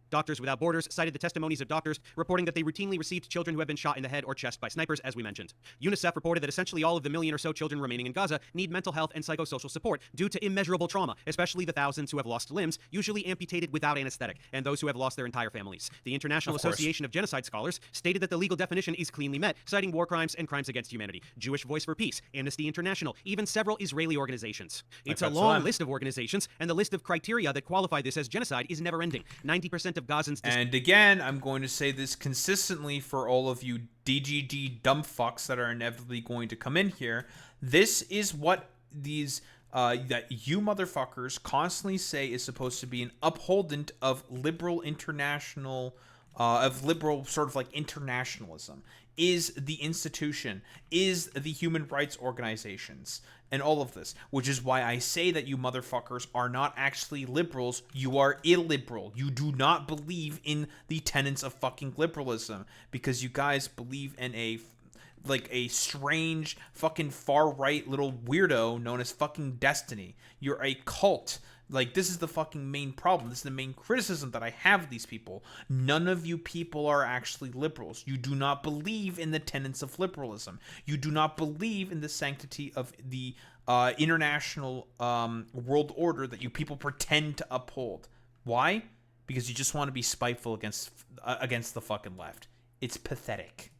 Doctors Without Borders cited the testimonies of doctors reporting that they routinely received children who have been shot in the head or chest by snipers, as we mentioned. UNICEF reported that essentially all of the million or so children remaining in Gaza need mental health and psychosocial support due to immeasurable trauma, especially the thousands who have lost limbs, usually amputated without anesthetic, and those who have lost their entire families. The International Association of Genocide Scholars stated that the legal definition is cleanly met, citing war crimes and crimes against humanity. Jewish Voice for Peace, Amnesty International, even several Israeli organizations. It's a long list of organizations, and the list of criteria that qualify this as genocide is never ending. 90% of Gazans... And again, I'm going to say this consistently for all of you DGD dumb fucks that are inevitably going to come in here. This is what these that you motherfuckers constantly say is supposed to be an upholdant of liberal international, of liberal sort of like internationalism, is the institution, is the human rights organizations, and all of this, which is why I say that you motherfuckers are not actually liberals, you are illiberal. You do not believe in the tenets of fucking liberalism, because you guys believe in a strange fucking far-right little weirdo known as fucking Destiny. You're a cult. Like, this is the fucking main problem. This is the main criticism that I have of these people. None of you people are actually liberals. You do not believe in the tenets of liberalism. You do not believe in the sanctity of the international world order that you people pretend to uphold. Why? Because you just want to be spiteful against the fucking left. It's pathetic.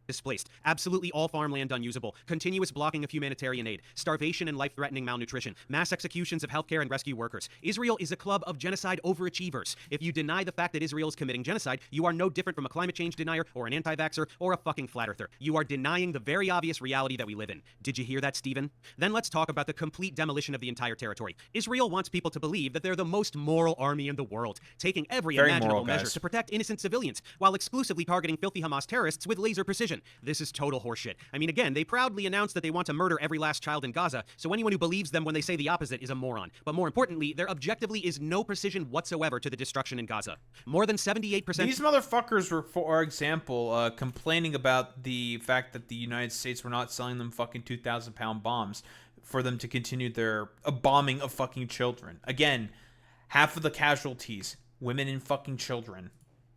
displaced, absolutely all farmland unusable, continuous blocking of humanitarian aid, starvation and life-threatening malnutrition, mass executions of healthcare and rescue workers. Israel is a club of genocide overachievers. If you deny the fact that Israel is committing genocide, you are no different from a climate change denier or an anti-vaxxer or a fucking flat earther. You are denying the very obvious reality that we live in. Did you hear that, Stephen? Then let's talk about the complete demolition of the entire territory. Israel wants people to believe that they're the most moral army in the world, taking every imaginable measure to protect innocent civilians while exclusively targeting filthy Hamas terrorists with laser precision. This is total horseshit. I mean, again, they proudly announced that they want to murder every last child in Gaza, so anyone who believes them when they say the opposite is a moron. But more importantly, there objectively is no precision whatsoever to the destruction in Gaza. More than 78%... These motherfuckers were, for example, complaining about the fact that the United States were not selling them fucking 2,000-pound bombs for them to continue their bombing of fucking children. Again, half of the casualties, women and fucking children.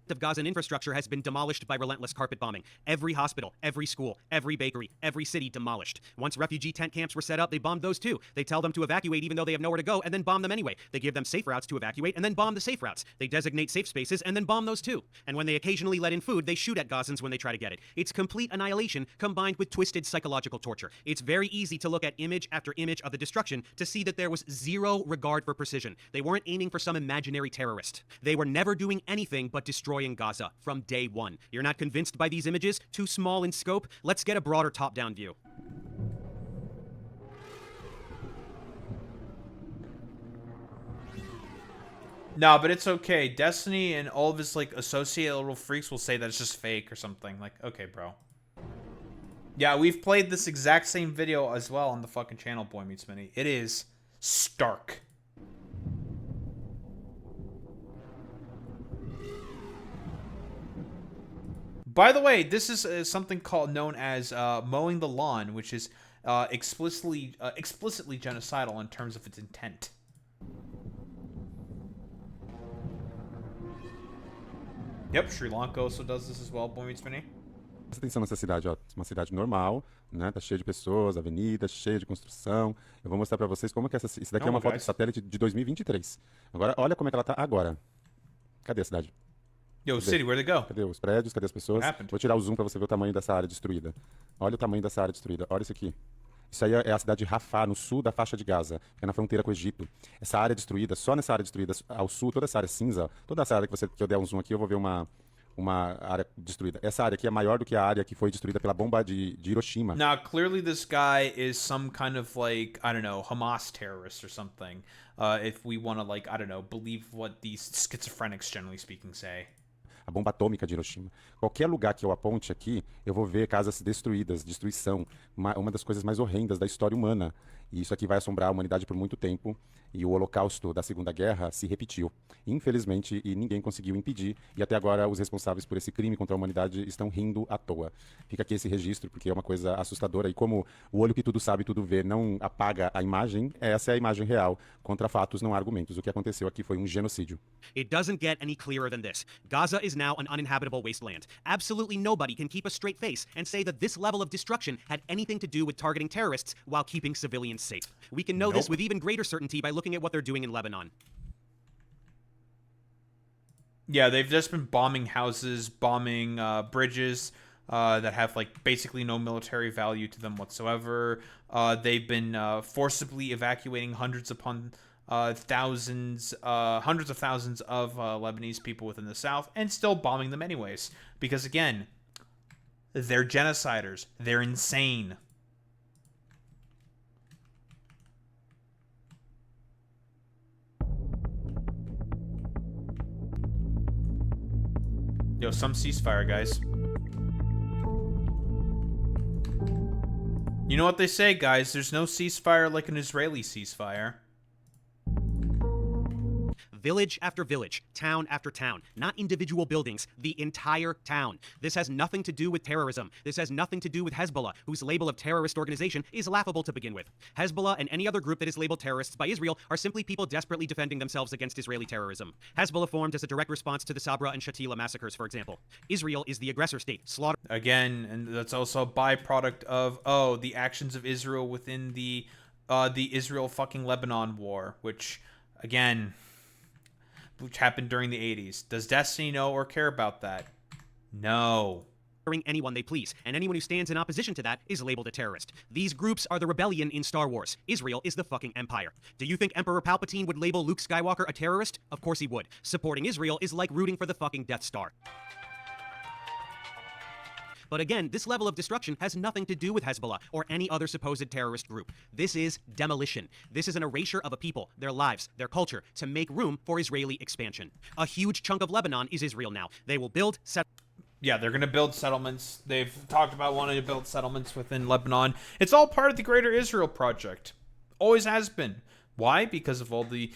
Of Gazan infrastructure has been demolished by relentless carpet bombing. Every hospital, every school, every bakery, every city demolished. Once refugee tent camps were set up, they bombed those too. They tell them to evacuate even though they have nowhere to go, and then bomb them anyway. They give them safe routes to evacuate, and then bomb the safe routes. They designate safe spaces, and then bomb those too. And when they occasionally let in food, they shoot at Gazans when they try to get it. It's complete annihilation combined with twisted psychological torture. It's very easy to look at image after image of the destruction to see that there was zero regard for precision. They weren't aiming for some imaginary terrorist. They were never doing anything but destroying Gaza from day one. You're not convinced by these images? Too small in scope? Let's get a broader top-down view. No, but it's okay. Destiny and all of his, like, associated little freaks will say that it's just fake or something. Like, okay, bro. Yeah, we've played this exact same video as well on the fucking channel, Boy Meets Mini. It is stark. By the way, this is something known as mowing the lawn, which is explicitly genocidal in terms of its intent. Yep, Sri Lanka also does this as well, Boy Meets Mini. Presta atenção nessa cidade, ó. Uma cidade normal, né? Tá cheia de pessoas, avenida, cheia de construção. Eu vou mostrar pra vocês como que isso daqui é uma foto de satélite de 2023. Agora, olha como é que ela tá agora. Cadê a cidade? Yo, city, where'd it go? Cadê os prédios? Cadê as pessoas? Vou tirar o zoom pra você ver o tamanho dessa área destruída. Olha o tamanho dessa área destruída. Olha isso aqui. Isso aí é a cidade de Rafah, no sul da faixa de Gaza, que é na fronteira com o Egito. Essa área destruída, só nessa área destruída ao sul, toda essa área cinza, toda essa área que eu der um zoom aqui, eu vou ver uma área destruída. Essa área aqui é maior do que a área que foi destruída pela bomba de Hiroshima. Now, clearly this guy is some kind of, like, I don't know, Hamas terrorist or something. If we want to, like, I don't know, believe what these schizophrenics, generally speaking, say. A bomba atômica de Hiroshima. Qualquer lugar que eu aponte aqui, eu vou ver casas destruídas, destruição. Uma das coisas mais horrendas da história humana. E isso aqui vai assombrar a humanidade por muito tempo. E o holocausto da Segunda Guerra se repetiu. Infelizmente, e ninguém conseguiu impedir. E até agora, os responsáveis por esse crime contra a humanidade estão rindo à toa. Fica aqui esse registro, porque é uma coisa assustadora. E como o olho que tudo sabe, tudo vê, não apaga a imagem, essa é a imagem real. Contra fatos, não há argumentos. O que aconteceu aqui foi um genocídio. It doesn't get any clearer than this. Gaza is now an uninhabitable wasteland. Absolutely nobody can keep a straight face and say that this level of destruction had anything to do with targeting terrorists while keeping civilians safe. We can know this with even greater certainty by looking at what they're doing in Lebanon. Yeah, they've just been bombing houses, bombing bridges that have, like, basically no military value to them whatsoever. They've been forcibly evacuating hundreds of thousands of Lebanese people within the south, and still bombing them anyways. Because, again, they're genociders. They're insane. Yo, some ceasefire, guys. You know what they say, guys? There's no ceasefire like an Israeli ceasefire. Village after village, town after town, not individual buildings, the entire town. This has nothing to do with terrorism. This has nothing to do with Hezbollah, whose label of terrorist organization is laughable to begin with. Hezbollah and any other group that is labeled terrorists by Israel are simply people desperately defending themselves against Israeli terrorism. Hezbollah formed as a direct response to the Sabra and Shatila massacres, for example. Israel is the aggressor state, Again, and that's also a byproduct of, the actions of Israel within the Israel fucking Lebanon war, which, again, which happened during the 80s. Does Destiny know or care about that? No. anyone they please, and anyone who stands in opposition to that is labeled a terrorist. These groups are the rebellion in Star Wars. Israel is the fucking empire. Do you think Emperor Palpatine would label Luke Skywalker a terrorist? Of course he would. Supporting Israel is like rooting for the fucking Death Star. But again, this level of destruction has nothing to do with Hezbollah or any other supposed terrorist group. This is demolition. This is an erasure of a people, their lives, their culture, to make room for Israeli expansion. A huge chunk of Lebanon is Israel now. They will build, yeah, they're going to build settlements. They've talked about wanting to build settlements within Lebanon. It's all part of the Greater Israel Project. Always has been. Why? Because of all the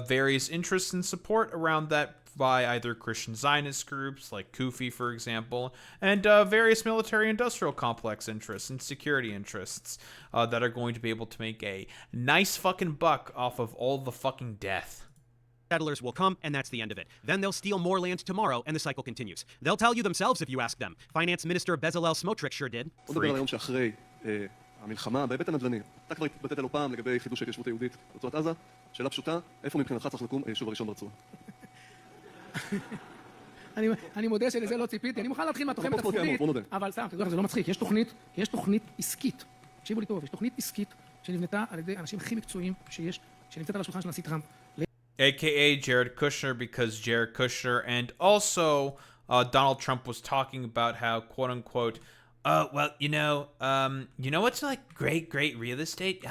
various interests and support around that by either Christian Zionist groups, like Kufi, for example, and various military-industrial complex interests and security interests that are going to be able to make a nice fucking buck off of all the fucking death. Settlers will come, and that's the end of it. Then they'll steal more land tomorrow, and the cycle continues. They'll tell you themselves if you ask them. Finance Minister Bezalel Smotrich sure did. המלחמה בהיבט הנדל"ני. אתה כבר התבטאת לא פעם לגבי חידוש ההתיישבות היהודית ברצועת עזה. שאלה פשוטה, איפה מבחינתך צריך לקום היישוב הראשון ברצועה? אני מודה שלזה לא ציפיתי, אני מוכן להתחיל מהתוכנית הצפונית, אבל סתם, זה לא מצחיק, יש תוכנית עסקית, תקשיבו לי טוב, יש תוכנית עסקית שנבנתה על ידי האנשים הכי מקצועיים שיש, שנמצאת על השולחן של הנשיא טראמפ. AKA Jared Kushner, because Jared Kushner and also Donald Trump was talking about how, quote unquote, well, you know what's like great real estate?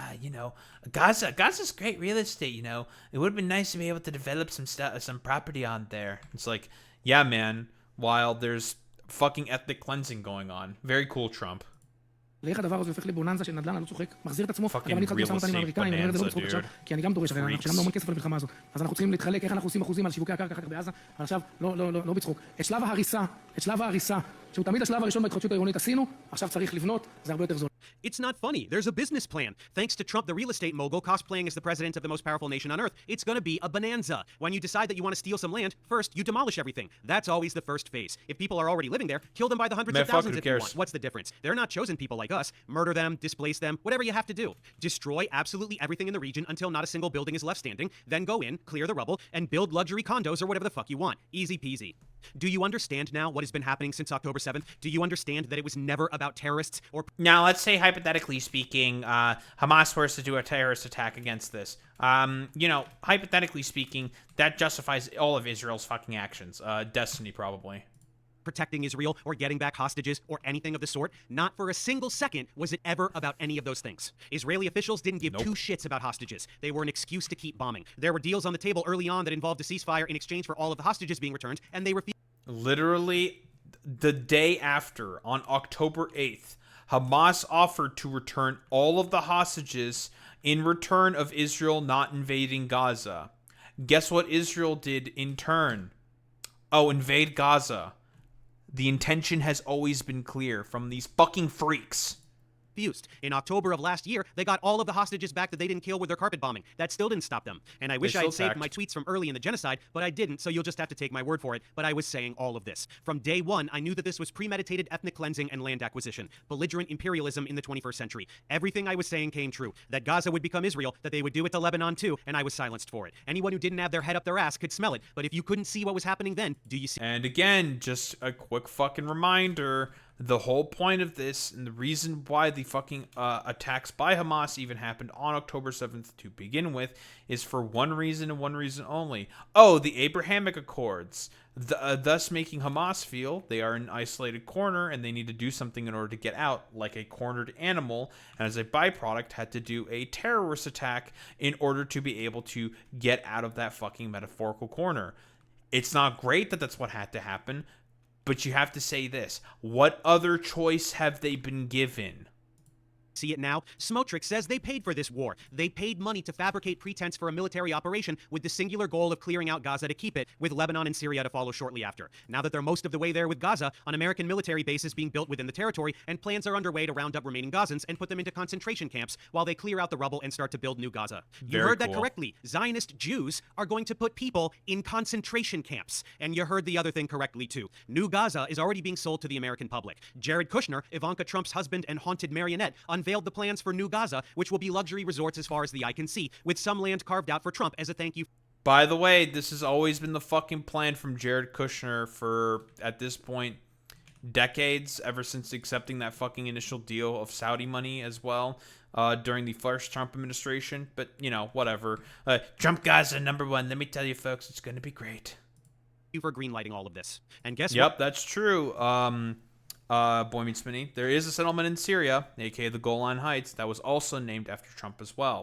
Gaza's great real estate, you know. It would have been nice to be able to develop some property on there. It's like, yeah, man, while there's fucking ethnic cleansing going on. Very cool, Trump. לאיך הדבר הזה הופך לבוננזה של נדל"ן, אני לא צוחק, מחזיר את עצמו, גם אני התחלתי משא ומתן עם האמריקאים, אני אומר את זה לא בצחוק עכשיו, כי אני גם דורש, הרי שילמנו המון כסף על המלחמה הזאת, אז אנחנו צריכים להתחלק, איך אנחנו עושים אחוזים על שיווקי הקרקע אחר כך בעזה, אבל עכשיו, לא בצחוק. את שלב ההריסה, שהוא תמיד השלב הראשון בהתחדשות העירונית עשינו, עכשיו צריך לבנות, זה הרבה יותר זול. It's not funny. There's a business plan. Thanks to Trump, the real estate mogul, cosplaying as the president of the most powerful nation on earth, it's going to be a bonanza. When you decide that you want to steal some land, first, you demolish everything. That's always the first phase. If people are already living there, kill them by the hundreds of thousands if you want. What's the difference? They're not chosen people like us. Murder them, displace them, whatever you have to do. Destroy absolutely everything in the region until not a single building is left standing. Then go in, clear the rubble, and build luxury condos or whatever the fuck you want. Easy peasy. Do you understand now what has been happening since October 7th? Do you understand that it was never about terrorists or... Now, let's say, hypothetically speaking, Hamas were to do a terrorist attack against this. Hypothetically speaking, that justifies all of Israel's fucking actions. Destiny, probably. Protecting Israel or getting back hostages or anything of the sort. Not for a single second was it ever about any of those things. Israeli officials didn't give two shits about hostages. They were an excuse to keep bombing. There were deals on the table early on that involved a ceasefire in exchange for all of the hostages being returned, and they refused. Literally, the day after, on October 8th, Hamas offered to return all of the hostages in return of Israel not invading Gaza. Guess what Israel did in turn? Oh, invade Gaza. The intention has always been clear from these fucking freaks. In October of last year, they got all of the hostages back that they didn't kill with their carpet bombing. That still didn't stop them. And I wish I had saved my tweets from early in the genocide, but I didn't, so you'll just have to take my word for it. But I was saying all of this. From day one, I knew that this was premeditated ethnic cleansing and land acquisition, belligerent imperialism in the 21st century. Everything I was saying came true. That Gaza would become Israel, that they would do it to Lebanon too, and I was silenced for it. Anyone who didn't have their head up their ass could smell it, but if you couldn't see what was happening then, do you see? And again, just a quick fucking reminder, the whole point of this and the reason why the fucking attacks by Hamas even happened on October 7th to begin with is for one reason and one reason only. Oh, the Abrahamic Accords, thus making Hamas feel they are in an isolated corner and they need to do something in order to get out, like a cornered animal, and as a byproduct had to do a terrorist attack in order to be able to get out of that fucking metaphorical corner. It's not great that that's what had to happen, but you have to say this. What other choice have they been given? See it now? Smotrich says they paid for this war. They paid money to fabricate pretense for a military operation with the singular goal of clearing out Gaza to keep it, with Lebanon and Syria to follow shortly after. Now that they're most of the way there with Gaza, an American military base is being built within the territory, and plans are underway to round up remaining Gazans and put them into concentration camps while they clear out the rubble and start to build new Gaza. You heard that correctly. Zionist Jews are going to put people in concentration camps. And you heard the other thing correctly too. New Gaza is already being sold to the American public. Jared Kushner, Ivanka Trump's husband and haunted marionette, unveiled the plans for New Gaza, which will be luxury resorts as far as the eye can see, with some land carved out for Trump as a thank you. By the way, this has always been the fucking plan from Jared Kushner for, at this point, decades, ever since accepting that fucking initial deal of Saudi money as well during the first Trump administration. But, you know, whatever. Trump Gaza #1. Let me tell you, folks, it's going to be great. For greenlighting all of this. And guess what? Yep, that's true. Boy Meets Mini. There is a settlement in Syria, aka the Golan Heights, that was also named after Trump as well.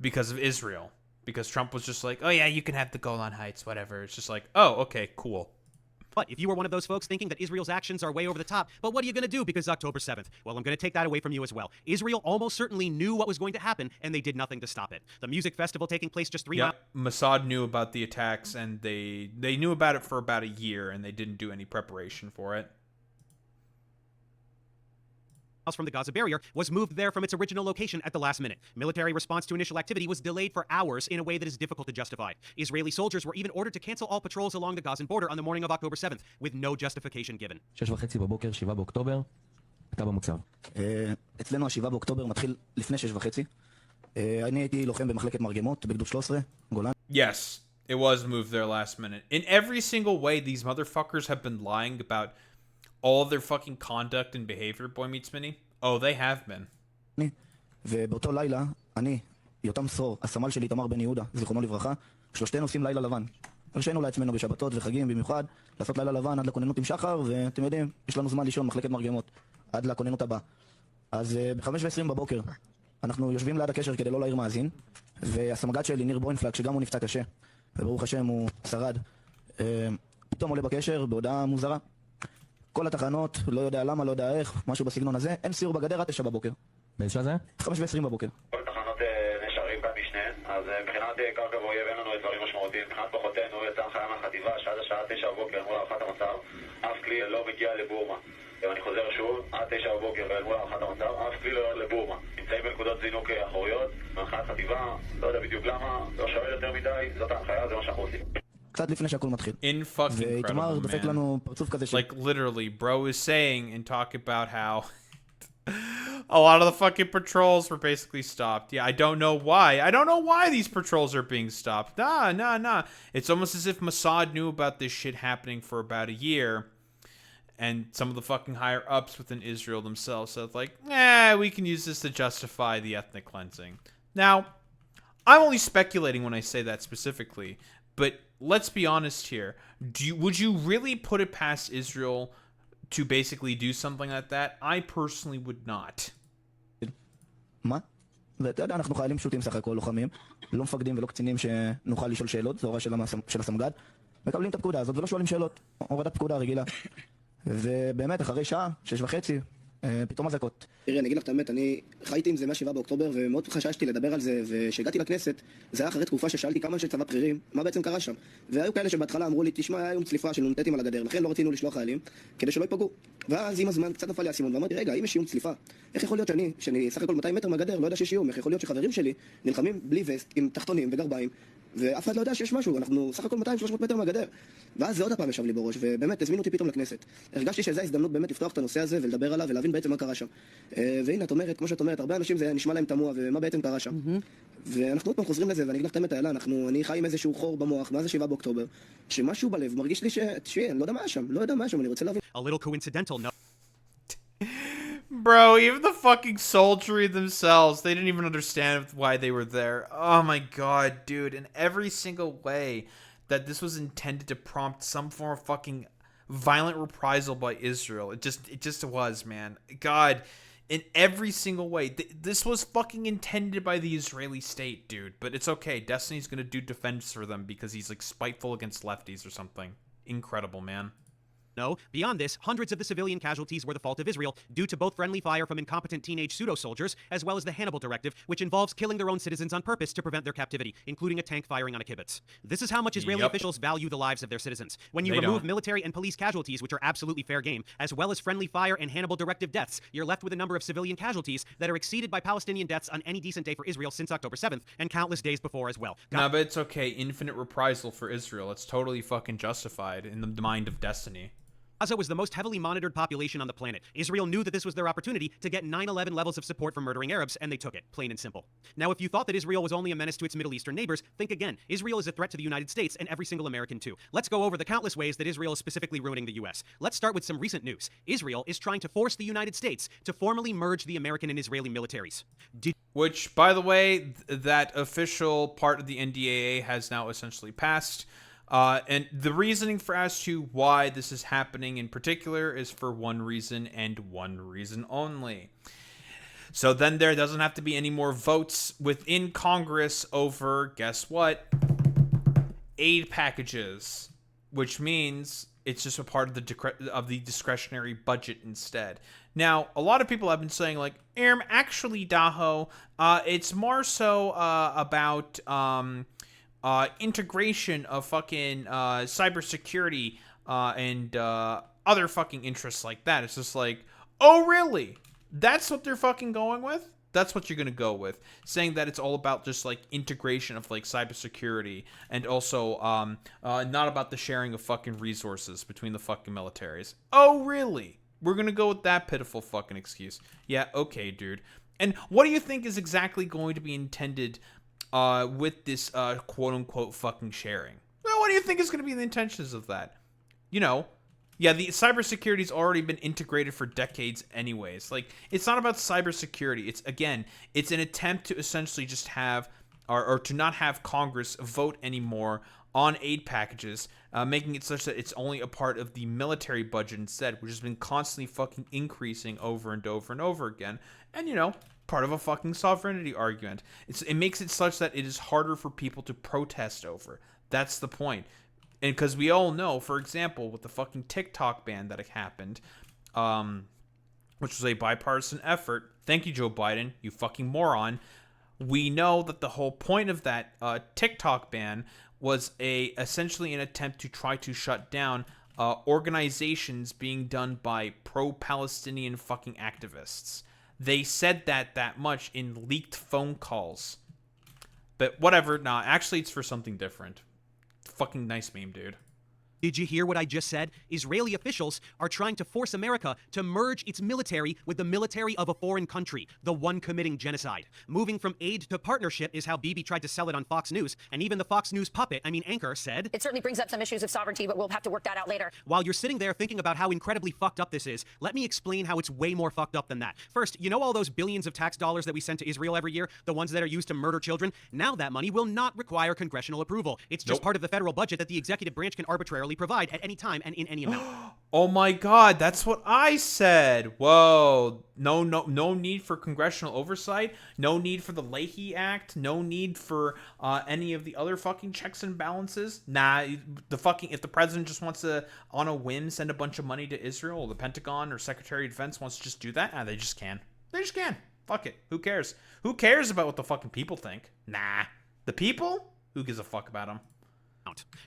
Because of Israel. Because Trump was just like, oh yeah, you can have the Golan Heights, whatever. It's just like, oh, okay, cool. But if you were one of those folks thinking that Israel's actions are way over the top, but what are you going to do because October 7th? Well, I'm going to take that away from you as well. Israel almost certainly knew what was going to happen, and they did nothing to stop it. The music festival taking place just 3 miles. Mossad knew about the attacks, and they knew about it for about a year, and they didn't do any preparation for it. From the Gaza barrier was moved there from its original location at the last minute. Military response to initial activity was delayed for hours in a way that is difficult to justify. Israeli soldiers were even ordered to cancel all patrols along the Gazan border on the morning of October 7th, with no justification given. 6:30 בבוקר, 7 באוקטובר, אתה במוצב. אצלנו ה-7 באוקטובר מתחיל לפני 6:30. אני הייתי לוחם במחלקת מרגמות בגדוד 13, גולן. Yes, it was moved there last minute. In every single way, these motherfuckers have been lying about all of their fucking conduct and behavior, Boy Meets Mini. Oh, they have been. ובאותו לילה, אני, יותם סור, הסמל שלי תמר בן יהודה, זיכרונו לברכה, שלושתנו עושים לילה לבן. הרשינו לעצמנו בשבתות וחגים במיוחד, לעשות לילה לבן עד לכוננות עם שחר, ואתם יודעים, יש לנו זמן לישון מחלקת מרגמות, עד לכוננות הבאה. אז ב-5:20 בבוקר, אנחנו יושבים ליד הקשר כדי לא להעיר מאזין, והסמג"ד שלי, ניר בוינפלק, שגם הוא נפצע קשה, וברוך השם הוא שרד, פתאום עולה בקשר בהודעה מוזרה. כל התחנות, לא יודע למה, לא יודע איך, משהו בסגנון הזה, אין סיור בגדר עד 9 בבוקר. באיזה שעה זה? 5:20 בבוקר. כל התחנות נשארים כאן משנה, אז מבחינת קרקע ואויב אין לנו דברים משמעותיים. מבחינת כוחותינו יצאה הנחיה מהחטיבה שעד השעה 9 בבוקר מול הערכת המצב, אף כלי לא מגיע לבורמה. אני חוזר שוב, עד 9 בבוקר מול הערכת המצב, אף כלי לא יורד לבורמה. נמצאים בנקודות זינוק אחוריות, מהנחיית חטיבה, לא יודע בדיוק למה, לא שואל יותר מדי, זאת ההנחיה, זה מה שאנחנו עושים. קצת לפני שהכל מתחיל. Incredible, דופק לנו פרצוף כזה Like, literally, bro is saying and talk about how a lot of the fucking patrols were basically stopped. Yeah, I don't know why. I don't know why these patrols are being stopped. Nah. It's almost as if Mossad knew about this shit happening for about a year, and some of the fucking higher ups within Israel themselves said, like, we can use this to justify the ethnic cleansing. Now, I'm only speculating when I say that specifically, but let's be honest here. Would you really put it past Israel to basically do something like that? I personally would not. מה? ואתה יודע, אנחנו חיילים פשוטים סך הכל, לוחמים, לא מפקדים ולא קצינים שנוכל לשאול שאלות, זו הוראה של הסמג"ד. מקבלים את הפקודה הזאת ולא שואלים שאלות, הורדת פקודה רגילה. ובאמת, אחרי שעה, 6:30, פתאום אזעקות. תראי, אני אגיד לך את האמת, אני חייתי עם זה מה-7 באוקטובר, ומאוד חששתי לדבר על זה, וכשהגעתי לכנסת, זה היה אחרי תקופה ששאלתי כמה אנשי צבא בכירים, מה בעצם קרה שם. והיו כאלה שבהתחלה אמרו לי, תשמע, היה יום צליפה של נ"טים על הגדר, לכן לא רצינו לשלוח חיילים, כדי שלא ייפגעו. ואז עם הזמן קצת נפל לי האסימון, ואמרתי, רגע, אם יש יום צליפה, איך יכול להיות שאני סך הכל 200 מטר מהגדר, לא יודע שיש איום, איך יכול להיות שחברים שלי נלחמים בלי וסט, עם תחתונים וגרביים, ואף אחד לא יודע שיש משהו, אנחנו סך הכל 200-300 מטר מהגדר. ואז זה עוד הפעם ישב לי בראש, ובאמת הזמינו אותי פתאום לכנסת. הרגשתי שזו ההזדמנות באמת לפתוח את הנושא הזה ולדבר עליו ולהבין בעצם מה קרה שם. והנה, את אומרת, כמו שאת אומרת, הרבה אנשים זה נשמע להם תמוה, ומה בעצם קרה שם. ואנחנו עוד פעם חוזרים לזה, ואני אגיד לך את האמת, אני חי עם איזשהו חור במוח, מאז 7 באוקטובר, שמשהו בלב מרגיש לי אני לא יודע מה היה שם, אני רוצה להבין. A little coincidental, no. Bro, even the fucking soldiery themselves, they didn't even understand why they were there. Oh my god, dude. In every single way that this was intended to prompt some form of fucking violent reprisal by Israel. It just was, man. God, in every single way. This was fucking intended by the Israeli state, dude. But it's okay. Destiny's gonna do defense for them because he's like spiteful against lefties or something. Incredible, man. No, beyond this, hundreds of the civilian casualties were the fault of Israel due to both friendly fire from incompetent teenage pseudo-soldiers as well as the Hannibal Directive, which involves killing their own citizens on purpose to prevent their captivity, including a tank firing on a kibbutz. This is how much Israeli officials value the lives of their citizens. When you remove military and police casualties, which are absolutely fair game, as well as friendly fire and Hannibal Directive deaths, you're left with a number of civilian casualties that are exceeded by Palestinian deaths on any decent day for Israel since October 7th, and countless days before as well. No, but it's okay. Infinite reprisal for Israel. It's totally fucking justified in the mind of Destiny. Gaza was the most heavily monitored population on the planet. Israel knew that this was their opportunity to get 9/11 levels of support from murdering Arabs, and they took it, plain and simple. Now, if you thought that Israel was only a menace to its Middle Eastern neighbors, think again. Israel is a threat to the United States and every single American too. Let's go over the countless ways that Israel is specifically ruining the US. Let's start with some recent news. Israel is trying to force the United States to formally merge the American and Israeli militaries. Which, by the way, that official part of the NDAA has now essentially passed. And the reasoning for as to why this is happening in particular is for one reason and one reason only. So then there doesn't have to be any more votes within Congress over, guess what? Aid packages, which means it's just a part of the discretionary budget instead. Now, a lot of people have been saying, like, actually, Daho, it's more so about integration of fucking cybersecurity and other fucking interests like that. It's just like, oh, really? That's what they're fucking going with? That's what you're going to go with. Saying that it's all about just, like, integration of, like, cybersecurity and also not about the sharing of fucking resources between the fucking militaries. Oh, really? We're going to go with that pitiful fucking excuse. Yeah, okay, dude. And what do you think is exactly going to be intended with this quote-unquote fucking sharing? Well, what do you think is going to be the intentions of that? You know, yeah, the cybersecurity's already been integrated for decades anyways. Like, it's not about cybersecurity. It's, again, it's an attempt to essentially just have, or to not have Congress vote anymore on aid packages, making it such that it's only a part of the military budget instead, which has been constantly fucking increasing over and over and over again. And, you know, part of a fucking sovereignty argument. It makes it such that it is harder for people to protest over. That's the point. And because we all know, for example, with the fucking TikTok ban that happened, which was a bipartisan effort. Thank you, Joe Biden, you fucking moron. We know that the whole point of that TikTok ban was essentially an attempt to try to shut down organizations being done by pro-Palestinian fucking activists. They said that much in leaked phone calls. But whatever, nah, actually it's for something different. Fucking nice meme, dude. Did you hear what I just said? Israeli officials are trying to force America to merge its military with the military of a foreign country, the one committing genocide. Moving from aid to partnership is how Bibi tried to sell it on Fox News, and even the Fox News anchor said, It certainly brings up some issues of sovereignty, but we'll have to work that out later. While you're sitting there thinking about how incredibly fucked up this is, let me explain how it's way more fucked up than that. First, you know all those billions of tax dollars that we send to Israel every year, the ones that are used to murder children? Now that money will not require congressional approval. It's just part of the federal budget that the executive branch can arbitrarily provide at any time and in any amount. Oh my god, that's what I said. Whoa. No need for congressional oversight. No need for the Leahy Act. No need for any of the other fucking checks and balances. Nah, if the president just wants to, on a whim, send a bunch of money to Israel, or the Pentagon or Secretary of Defense wants to just do that, they just can. They just can. Fuck it. Who cares? Who cares about what the fucking people think? Nah. The people? Who gives a fuck about them?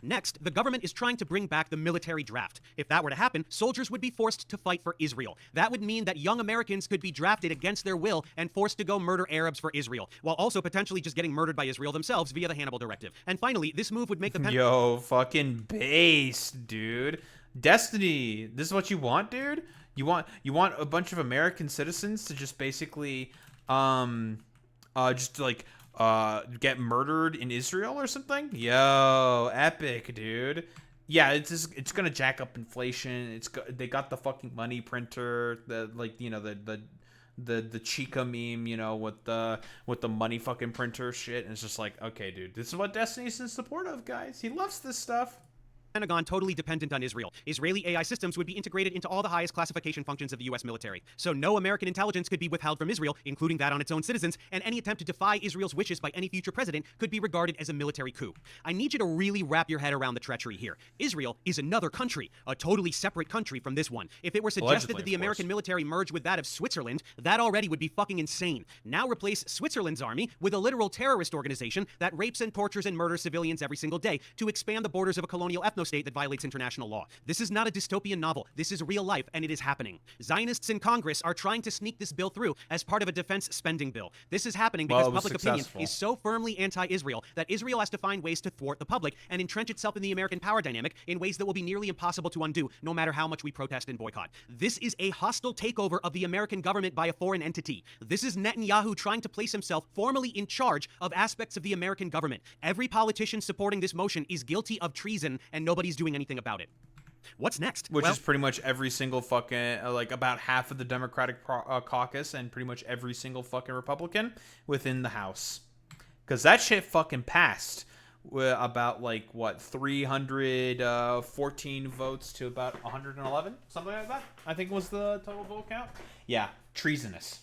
Next, the government is trying to bring back the military draft. If that were to happen, soldiers would be forced to fight for Israel. That would mean that young Americans could be drafted against their will and forced to go murder Arabs for Israel, while also potentially just getting murdered by Israel themselves via the Hannibal Directive. And finally, this move would make the... Yo, fucking base, dude. Destiny, this is what you want, dude? You want a bunch of American citizens to just basically, get murdered in Israel or something? Yo, epic, dude. Yeah, it's gonna jack up inflation. They got the fucking money printer, the Chica meme, you know, with the money fucking printer shit, and it's just like, okay, dude, this is what Destiny's in support of, guys. He loves this stuff. Pentagon totally dependent on Israel. Israeli AI systems would be integrated into all the highest classification functions of the U.S. military. So no American intelligence could be withheld from Israel, including that on its own citizens, and any attempt to defy Israel's wishes by any future president could be regarded as a military coup. I need you to really wrap your head around the treachery here. Israel is another country, a totally separate country from this one. If it were suggested that the American military merge with that of Switzerland, that already would be fucking insane. Now replace Switzerland's army with a literal terrorist organization that rapes and tortures and murders civilians every single day to expand the borders of a colonial ethnos ethno-state that violates international law. This is not a dystopian novel. This is real life, and it is happening. Zionists in Congress are trying to sneak this bill through as part of a defense spending bill. This is happening because public opinion is so firmly anti-Israel that Israel has to find ways to thwart the public and entrench itself in the American power dynamic in ways that will be nearly impossible to undo, no matter how much we protest and boycott. This is a hostile takeover of the American government by a foreign entity. This is Netanyahu trying to place himself formally in charge of aspects of the American government. Every politician supporting this motion is guilty of treason, and nobody's doing anything about it. What's next? Which is pretty much every single fucking, like about half of the Democratic caucus and pretty much every single fucking Republican within the House. Because that shit fucking passed with about, like, what, 314 votes to about 111? Something like that? I think was the total vote count. Yeah, treasonous.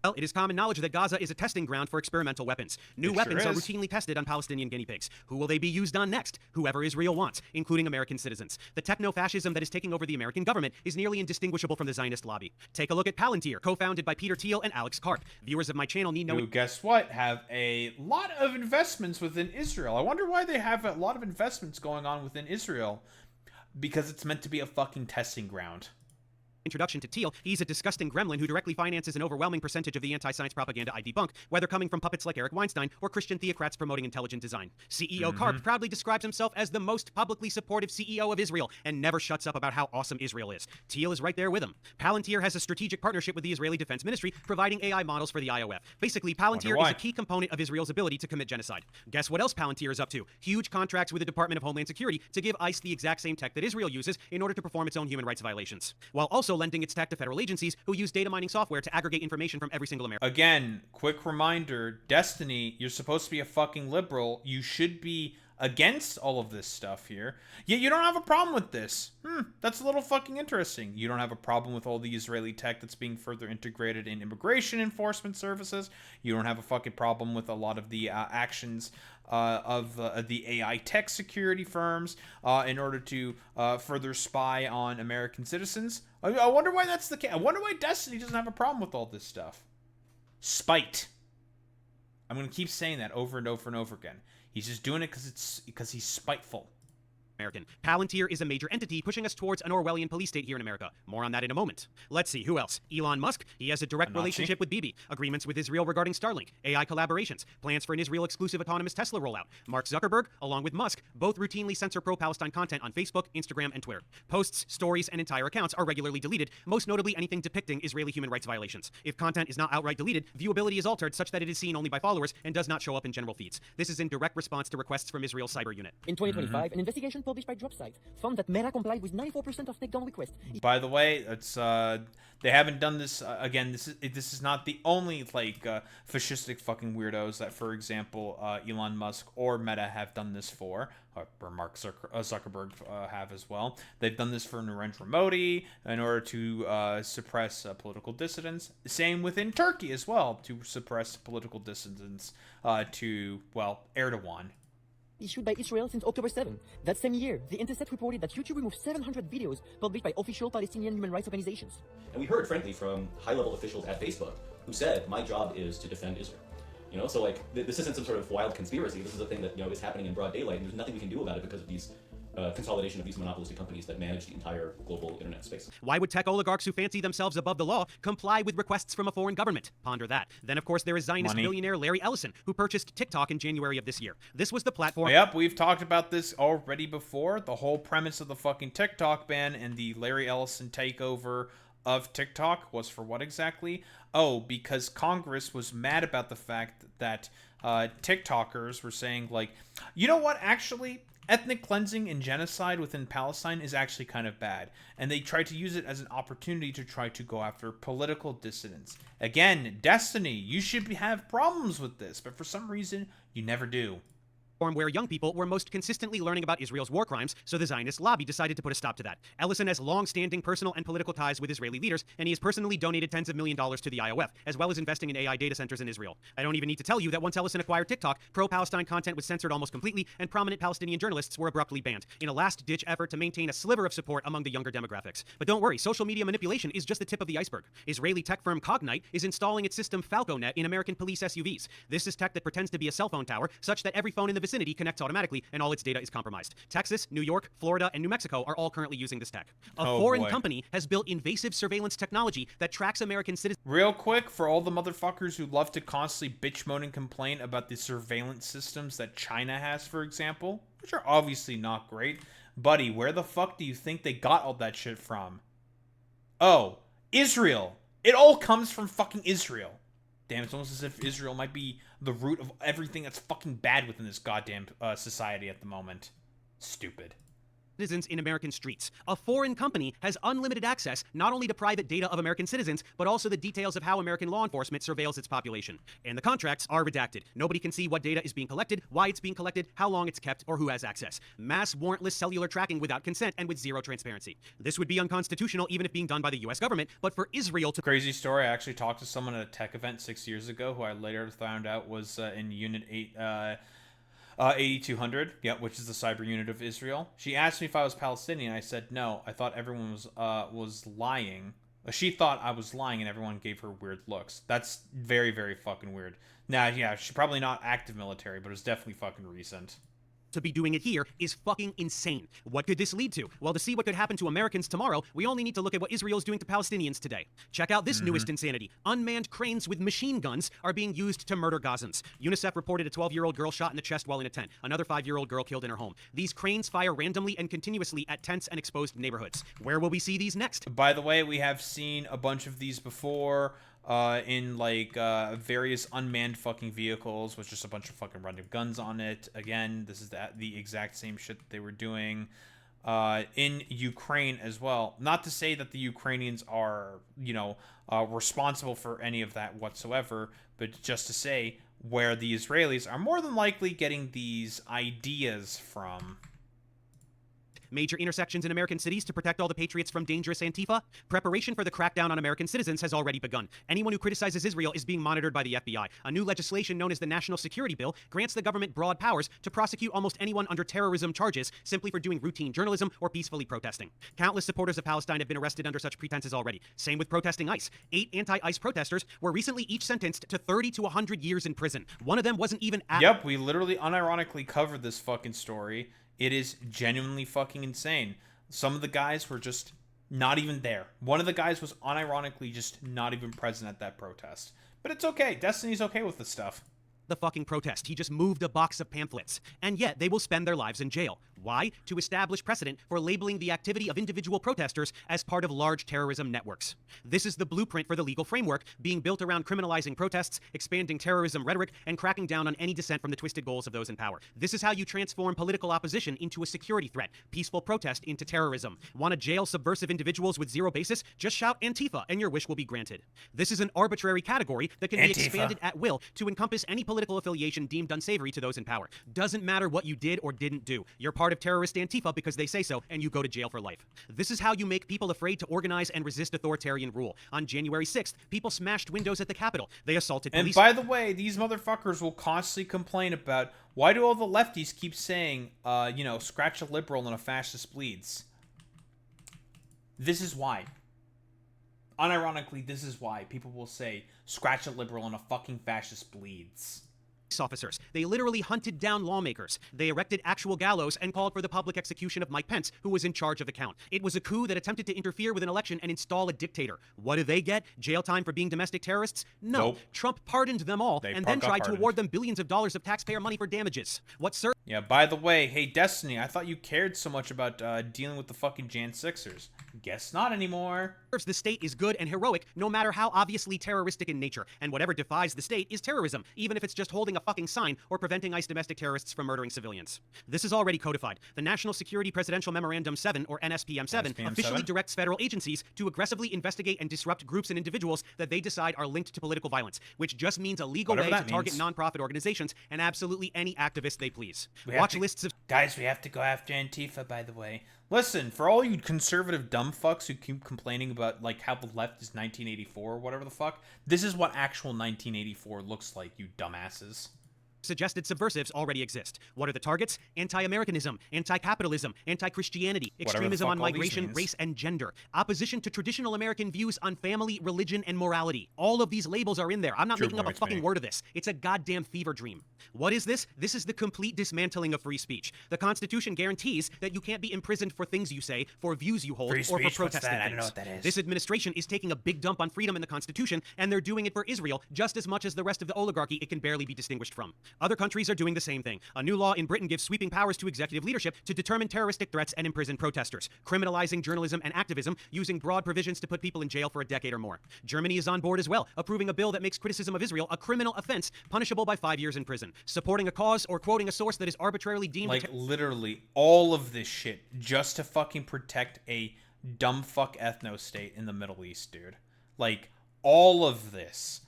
Well, it is common knowledge that Gaza is a testing ground for experimental weapons. New weapons are routinely tested on Palestinian guinea pigs. Who will they be used on next? Whoever Israel wants, including American citizens. The techno-fascism that is taking over the American government is nearly indistinguishable from the Zionist lobby. Take a look at Palantir, co-founded by Peter Thiel and Alex Karp. Viewers of my channel need know... Who, guess what? Have a lot of investments within Israel. I wonder why they have a lot of investments going on within Israel. Because it's meant to be a fucking testing ground. Introduction to Thiel, he's a disgusting gremlin who directly finances an overwhelming percentage of the anti-science propaganda I debunk, whether coming from puppets like Eric Weinstein or Christian theocrats promoting intelligent design. CEO Karp proudly describes himself as the most publicly supportive CEO of Israel and never shuts up about how awesome Israel is. Thiel is right there with him. Palantir has a strategic partnership with the Israeli Defense Ministry, providing AI models for the IOF. Basically, Palantir is a key component of Israel's ability to commit genocide. Guess what else Palantir is up to? Huge contracts with the Department of Homeland Security to give ICE the exact same tech that Israel uses in order to perform its own human rights violations, while also lending its tech to federal agencies who use data mining software to aggregate information from every single American. Again, quick reminder, Destiny, you're supposed to be a fucking liberal. You should be against all of this stuff here. Yet you don't have a problem with this. That's a little fucking interesting. You don't have a problem with all the Israeli tech that's being further integrated in immigration enforcement services. You don't have a fucking problem with a lot of the actions of the AI tech security firms in order to further spy on American citizens. I wonder why that's the case. I wonder why Destiny doesn't have a problem with all this stuff. Spite. I'm going to keep saying that over and over and over again. He's just doing it because he's spiteful. American. Palantir is a major entity pushing us towards an Orwellian police state here in America. More on that in a moment. Let's see, who else? Elon Musk. He has a direct relationship with Bibi. Agreements with Israel regarding Starlink. AI collaborations. Plans for an Israel-exclusive autonomous Tesla rollout. Mark Zuckerberg, along with Musk, both routinely censor pro-Palestine content on Facebook, Instagram, and Twitter. Posts, stories, and entire accounts are regularly deleted, most notably anything depicting Israeli human rights violations. If content is not outright deleted, viewability is altered such that it is seen only by followers and does not show up in general feeds. This is in direct response to requests from Israel's cyber unit. In 2025, an investigation published by Dropsite found that Meta complied with 94% of takedown requests. By the way, it's they haven't done this again. This is not the only like fascistic fucking weirdos that, for example, Elon Musk or Meta have done this for, or Mark Zuckerberg have as well. They've done this for Narendra Modi in order to suppress political dissidents. Same within Turkey as well, to suppress political dissidents to, well, Erdogan. Issued by Israel since October 7. That same year, The Intercept reported that YouTube removed 700 videos published by official Palestinian human rights organizations. And we heard, frankly, from high-level officials at Facebook who said, my job is to defend Israel. You know, so like, this isn't some sort of wild conspiracy. This is a thing that, you know, is happening in broad daylight, and there's nothing we can do about it because of these consolidation of these monopolistic companies that manage the entire global internet space. Why would tech oligarchs who fancy themselves above the law comply with requests from a foreign government? Ponder that. Then, of course, there is Zionist billionaire Larry Ellison, who purchased TikTok in January of this year. This was the platform... Yep, we've talked about this already before. The whole premise of the fucking TikTok ban and the Larry Ellison takeover of TikTok was for what exactly? Oh, because Congress was mad about the fact that TikTokers were saying, like, you know what, actually... ethnic cleansing and genocide within Palestine is actually kind of bad, and they tried to use it as an opportunity to try to go after political dissidents. Again, Destiny, you should have problems with this, but for some reason, you never do. Where young people were most consistently learning about Israel's war crimes, so the Zionist lobby decided to put a stop to that. Ellison has long-standing personal and political ties with Israeli leaders, and he has personally donated tens of millions of dollars to the IOF, as well as investing in AI data centers in Israel. I don't even need to tell you that once Ellison acquired TikTok, pro-Palestine content was censored almost completely, and prominent Palestinian journalists were abruptly banned, in a last-ditch effort to maintain a sliver of support among the younger demographics. But don't worry, social media manipulation is just the tip of the iceberg. Israeli tech firm Cognite is installing its system FalcoNet in American police SUVs. This is tech that pretends to be a cell phone tower, such that every phone in the vicinity connects automatically and all its data is compromised. Texas, New York, Florida, and New Mexico are all currently using this tech. A foreign company has built invasive surveillance technology that tracks American citizens. Real quick, for all the motherfuckers who love to constantly bitch, moan, and complain about the surveillance systems that China has, for example, which are obviously not great, buddy, where the fuck do you think they got all that shit from? Oh, Israel. It all comes from fucking Israel. Damn, it's almost as if Israel might be the root of everything that's fucking bad within this goddamn society at the moment. Stupid. Citizens in American streets. A foreign company has unlimited access not only to private data of American citizens, but also the details of how American law enforcement surveils its population. And the contracts are redacted. Nobody can see what data is being collected, why it's being collected, how long it's kept, or who has access. Mass warrantless cellular tracking without consent and with zero transparency. This would be unconstitutional even if being done by the US government, but for Israel to— Crazy story, I actually talked to someone at a tech event 6 years ago who I later found out was in Unit 8200, which is the cyber unit of Israel. She asked me if I was Palestinian. I said no. I thought everyone was lying. She thought I was lying, and everyone gave her weird looks. That's very, very fucking weird. Now, yeah, she's probably not active military, but it was definitely fucking recent. To be doing it here is fucking insane. What could this lead to? Well, to see what could happen to Americans tomorrow, we only need to look at what Israel is doing to Palestinians today. Check out this newest insanity. Unmanned cranes with machine guns are being used to murder Gazans. UNICEF reported a 12-year-old girl shot in the chest while in a tent. Another 5-year-old girl killed in her home. These cranes fire randomly and continuously at tents and exposed neighborhoods. Where will we see these next? By the way, we have seen a bunch of these before. In like various unmanned fucking vehicles with just a bunch of fucking random guns on it. Again, this is the exact same shit that they were doing in Ukraine as well. Not to say that the Ukrainians are, responsible for any of that whatsoever, but just to say where the Israelis are more than likely getting these ideas from. Major intersections in American cities to protect all the patriots from dangerous Antifa? Preparation for the crackdown on American citizens has already begun. Anyone who criticizes Israel is being monitored by the FBI. A new legislation known as the National Security Bill grants the government broad powers to prosecute almost anyone under terrorism charges simply for doing routine journalism or peacefully protesting. Countless supporters of Palestine have been arrested under such pretenses already. Same with protesting ICE. 8 anti-ICE protesters were recently each sentenced to 30 to 100 years in prison. One of them wasn't even at— Yep, we literally unironically covered this fucking story. It is genuinely fucking insane. Some of the guys were just not even there. One of the guys was unironically just not even present at that protest. But it's okay. Destiny's okay with this stuff. The fucking protest. He just moved a box of pamphlets. And yet they will spend their lives in jail. Why? To establish precedent for labeling the activity of individual protesters as part of large terrorism networks. This is the blueprint for the legal framework being built around criminalizing protests, expanding terrorism rhetoric, and cracking down on any dissent from the twisted goals of those in power. This is how you transform political opposition into a security threat, peaceful protest into terrorism. Want to jail subversive individuals with zero basis? Just shout Antifa and your wish will be granted. This is an arbitrary category that can be expanded at will to encompass any political affiliation deemed unsavory to those in power. Doesn't matter what you did or didn't do. You're part of terrorist Antifa because they say so, and you go to jail for life. This is how you make people afraid to organize and resist authoritarian rule. On January 6th, people smashed windows at the Capitol. They assaulted police. And by the way, these motherfuckers will constantly complain about why do all the lefties keep saying, scratch a liberal and a fascist bleeds. This is why. Unironically, this is why people will say, scratch a liberal and a fucking fascist bleeds. Officers. They literally hunted down lawmakers. They erected actual gallows and called for the public execution of Mike Pence, who was in charge of the count. It was a coup that attempted to interfere with an election and install a dictator. What do they get? Jail time for being domestic terrorists? No. Nope. Trump pardoned them all and then tried to award them billions of dollars of taxpayer money for damages. What, sir? Yeah, by the way, hey, Destiny, I thought you cared so much about dealing with the fucking Jan Sixers. Guess not anymore. The state is good and heroic, no matter how obviously terroristic in nature, and whatever defies the state is terrorism, even if it's just holding a fucking sign or preventing ICE domestic terrorists from murdering civilians. This is already codified. The National Security Presidential Memorandum 7, or NSPM-7, officially directs federal agencies to aggressively investigate and disrupt groups and individuals that they decide are linked to political violence, which just means a legal way to target nonprofit organizations and absolutely any activist they please. Watch lists of— Guys, we have to go after Antifa, by the way. Listen, for all you conservative dumb fucks who keep complaining about, like, how the left is 1984 or whatever the fuck, this is what actual 1984 looks like, you dumbasses. Suggested subversives already exist. What are the targets? Anti-Americanism, anti-capitalism, anti-Christianity, extremism on migration, race, and gender, opposition to traditional American views on family, religion, and morality. All of these labels are in there. I'm not making up a fucking word of this. It's a goddamn fever dream. What is this? This is the complete dismantling of free speech. The Constitution guarantees that you can't be imprisoned for things you say, for views you hold, or for protesting things. I don't know what that is. This administration is taking a big dump on freedom in the Constitution, and they're doing it for Israel just as much as the rest of the oligarchy it can barely be distinguished from. Other countries are doing the same thing. A new law in Britain gives sweeping powers to executive leadership to determine terroristic threats and imprison protesters, criminalizing journalism and activism, using broad provisions to put people in jail for a decade or more. Germany is on board as well, approving a bill that makes criticism of Israel a criminal offense punishable by 5 years in prison, supporting a cause or quoting a source that is arbitrarily deemed like literally all of this shit just to fucking protect a dumb fuck ethno state in the Middle East, dude. Like all of this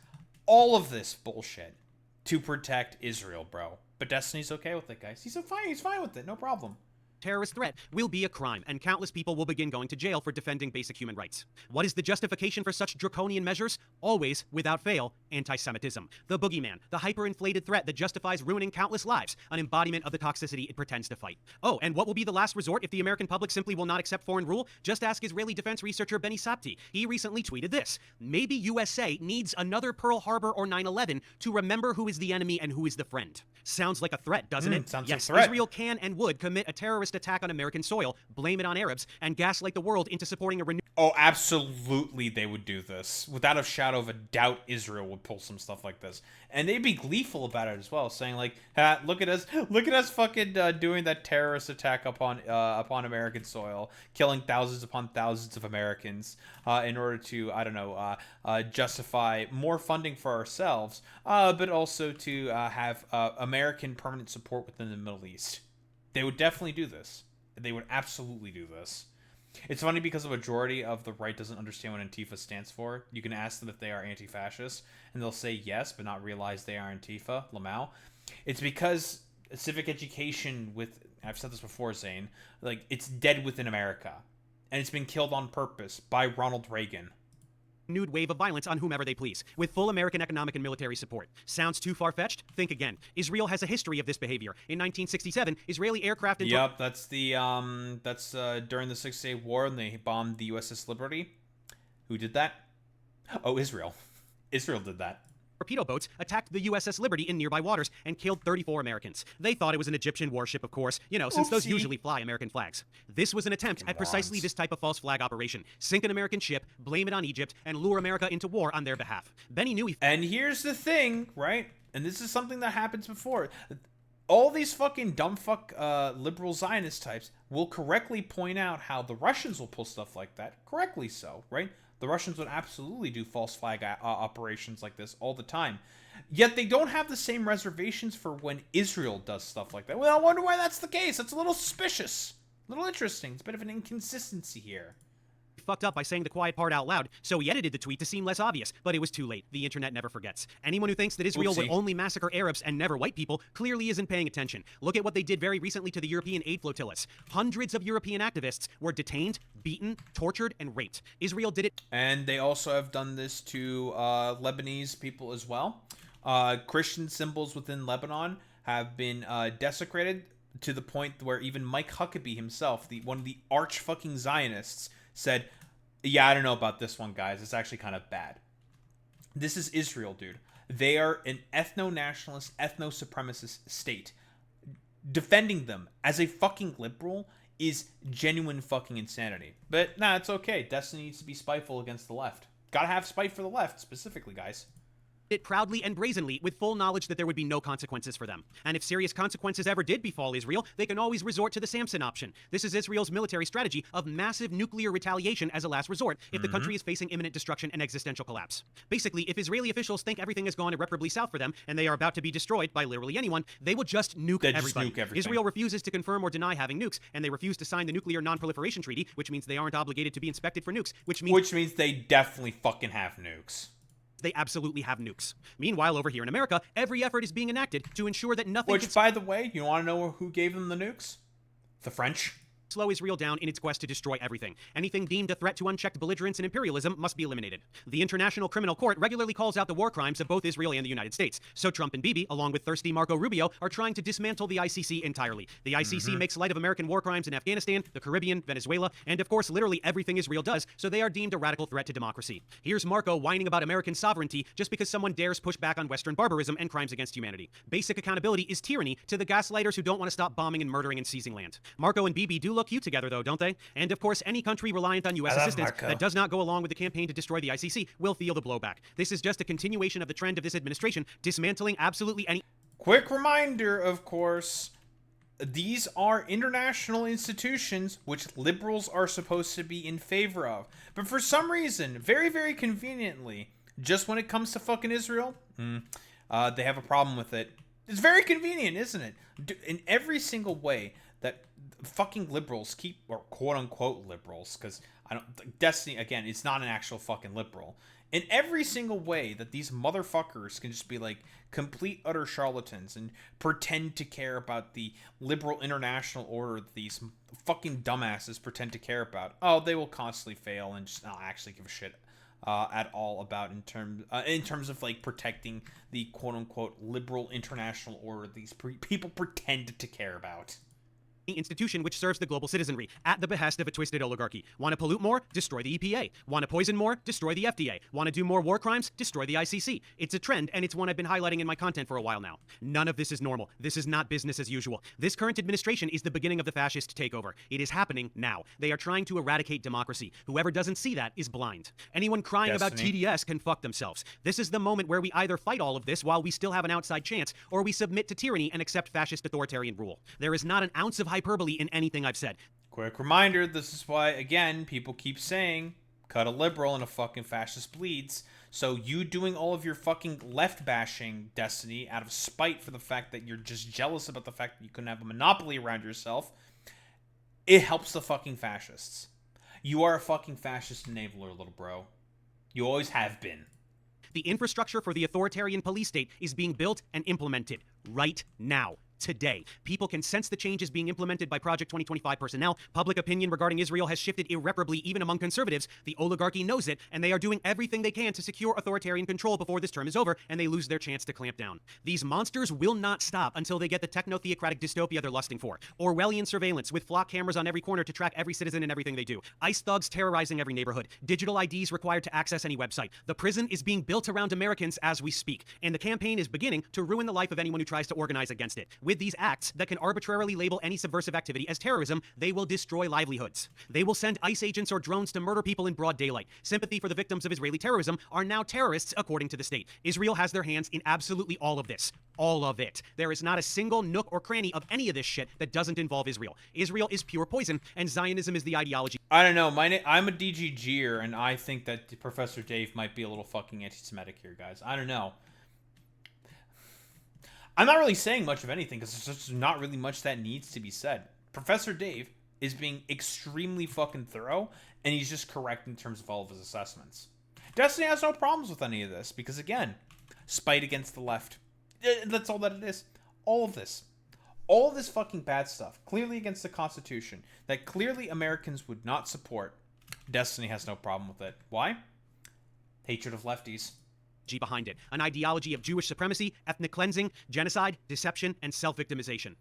bullshit to protect Israel, bro. But Destiny's okay with it, guys. He's fine with it, no problem. Terrorist threat will be a crime, and countless people will begin going to jail for defending basic human rights. What is the justification for such draconian measures? Always, without fail, anti-Semitism. The boogeyman, the hyperinflated threat that justifies ruining countless lives, an embodiment of the toxicity it pretends to fight. Oh, and what will be the last resort if the American public simply will not accept foreign rule? Just ask Israeli defense researcher Benny Sapti. He recently tweeted this: maybe USA needs another Pearl Harbor or 9/11 to remember who is the enemy and who is the friend. Sounds like a threat, doesn't it? Sounds yes, like a threat. Israel can and would commit a terrorist attack on American soil, blame it on Arabs, and gaslight the world into supporting a renewed... Oh, absolutely they would do this. Without a shadow of a doubt, Israel would pull some stuff like this. And they'd be gleeful about it as well, saying like, look at us fucking doing that terrorist attack upon American soil, killing thousands upon thousands of Americans in order to, I don't know, justify more funding for ourselves, but also to have American permanent support within the Middle East. They would definitely do this. They would absolutely do this. It's funny because the majority of the right doesn't understand what Antifa stands for. You can ask them if they are anti-fascist, and they'll say yes, but not realize they are Antifa, Lamau. It's because civic education I've said this before, Zane, like, it's dead within America. And it's been killed on purpose by Ronald Reagan. Renewed wave of violence on whomever they please, with full American economic and military support. Sounds too far-fetched? Think again. Israel has a history of this behavior. In 1967, Israeli aircraft... Yep, that's the, during the Six-Day War, and they bombed the USS Liberty. Who did that? Oh, Israel. Israel did that. Torpedo boats attacked the USS Liberty in nearby waters and killed 34 Americans. They thought it was an Egyptian warship, of course, since those usually fly American flags. This was an attempt at precisely this type of false flag operation. Sink an American ship, blame it on Egypt, and lure America into war on their behalf. Benny knew And here's the thing, right? And this is something that happens before. All these fucking dumb fuck liberal Zionist types will correctly point out how the Russians will pull stuff like that. Correctly so, right? The Russians would absolutely do false flag operations like this all the time. Yet they don't have the same reservations for when Israel does stuff like that. Well, I wonder why that's the case. That's a little suspicious. A little interesting. It's a bit of an inconsistency here. Fucked up by saying the quiet part out loud, so he edited the tweet to seem less obvious, but it was too late. The internet never forgets. Anyone who thinks that Israel would only massacre Arabs and never white people clearly isn't paying attention. Look at what they did very recently to the European aid flotillas. Hundreds of European activists were detained, beaten, tortured, and raped. Israel did it. And they also have done this to Lebanese people as well. Christian symbols within Lebanon have been desecrated to the point where even Mike Huckabee himself, one of the arch fucking Zionists, said, yeah, I don't know about this one, guys. It's actually kind of bad. This is Israel, dude. They are an ethno-nationalist, ethno-supremacist state. Defending them as a fucking liberal is genuine fucking insanity. But, nah, it's okay. Destiny needs to be spiteful against the left. Gotta have spite for the left, specifically, guys. It proudly and brazenly with full knowledge that there would be no consequences for them. And if serious consequences ever did befall Israel, they can always resort to the Samson option. This is Israel's military strategy of massive nuclear retaliation as a last resort if the country is facing imminent destruction and existential collapse. Basically, if Israeli officials think everything has gone irreparably south for them and they are about to be destroyed by literally anyone, they will just nuke everybody. Israel refuses to confirm or deny having nukes, and they refuse to sign the Nuclear Non-Proliferation Treaty, which means they aren't obligated to be inspected for nukes, which means they definitely fucking have nukes. They absolutely have nukes. Meanwhile, over here in America, every effort is being enacted to ensure that nothing... Which, by the way, you want to know who gave them the nukes? The French. slow Israel down in its quest to destroy everything. Anything deemed a threat to unchecked belligerence and imperialism must be eliminated. The International Criminal Court regularly calls out the war crimes of both Israel and the United States. So Trump and Bibi, along with thirsty Marco Rubio, are trying to dismantle the ICC entirely. The ICC makes light of American war crimes in Afghanistan, the Caribbean, Venezuela, and of course literally everything Israel does, so they are deemed a radical threat to democracy. Here's Marco whining about American sovereignty just because someone dares push back on Western barbarism and crimes against humanity. Basic accountability is tyranny to the gaslighters who don't want to stop bombing and murdering and seizing land. Marco and Bibi do look cute together though, don't they? And of course, any country reliant on U.S. assistance that does not go along with the campaign to destroy the ICC will feel the blowback. This is just a continuation of the trend of this administration dismantling absolutely any... Quick reminder, of course, these are international institutions which liberals are supposed to be in favor of. But for some reason, very, very conveniently, just when it comes to fucking Israel, they have a problem with it. It's very convenient, isn't it? In every single way that fucking liberals keep, or quote-unquote liberals, because I don't... Destiny, again, it's not an actual fucking liberal. In every single way that these motherfuckers can just be like complete utter charlatans and pretend to care about the liberal international order that these fucking dumbasses pretend to care about. Oh, they will constantly fail and just not actually give a shit at all about in terms of like protecting the quote unquote liberal international order these people pretend to care about. Institution which serves the global citizenry at the behest of a twisted oligarchy. Want to pollute more? Destroy the EPA. Want to poison more? Destroy the FDA. Want to do more war crimes? Destroy the ICC. It's a trend, and it's one I've been highlighting in my content for a while now. None of this is normal. This is not business as usual. This current administration is the beginning of the fascist takeover. It is happening now. They are trying to eradicate democracy. Whoever doesn't see that is blind. Anyone crying about TDS can fuck themselves. This is the moment where we either fight all of this while we still have an outside chance, or we submit to tyranny and accept fascist authoritarian rule. There is not an ounce of hyperbole in anything I've said. Quick reminder, this is why, again, people keep saying, cut a liberal and a fucking fascist bleeds. So you doing all of your fucking left bashing, Destiny, out of spite for the fact that you're just jealous about the fact that you couldn't have a monopoly around yourself, it helps the fucking fascists. You are a fucking fascist enabler, little bro. You always have been. The infrastructure for the authoritarian police state is being built and implemented right now. Today. People can sense the changes being implemented by Project 2025 personnel. Public opinion regarding Israel has shifted irreparably even among conservatives. The oligarchy knows it, and they are doing everything they can to secure authoritarian control before this term is over, and they lose their chance to clamp down. These monsters will not stop until they get the techno-theocratic dystopia they're lusting for. Orwellian surveillance with flock cameras on every corner to track every citizen and everything they do. ICE thugs terrorizing every neighborhood. Digital IDs required to access any website. The prison is being built around Americans as we speak, and the campaign is beginning to ruin the life of anyone who tries to organize against it. With these acts that can arbitrarily label any subversive activity as terrorism, they will destroy livelihoods. They will send ICE agents or drones to murder people in broad daylight. Sympathy for the victims of Israeli terrorism are now terrorists, according to the state. Israel has their hands in absolutely all of this. All of it. There is not a single nook or cranny of any of this shit that doesn't involve Israel. Israel is pure poison, and Zionism is the ideology. I don't know. I'm a DGGer, and I think that Professor Dave might be a little fucking anti-Semitic here, guys. I don't know. I'm not really saying much of anything because there's just not really much that needs to be said. Professor Dave is being extremely fucking thorough, and he's just correct in terms of all of his assessments. Destiny has no problems with any of this because, again, spite against the left. That's all that it is. All of this fucking bad stuff, clearly against the Constitution, that clearly Americans would not support. Destiny has no problem with it. Why? Hatred of lefties. Behind it, an ideology of Jewish supremacy, ethnic cleansing, genocide, deception, and self-victimization.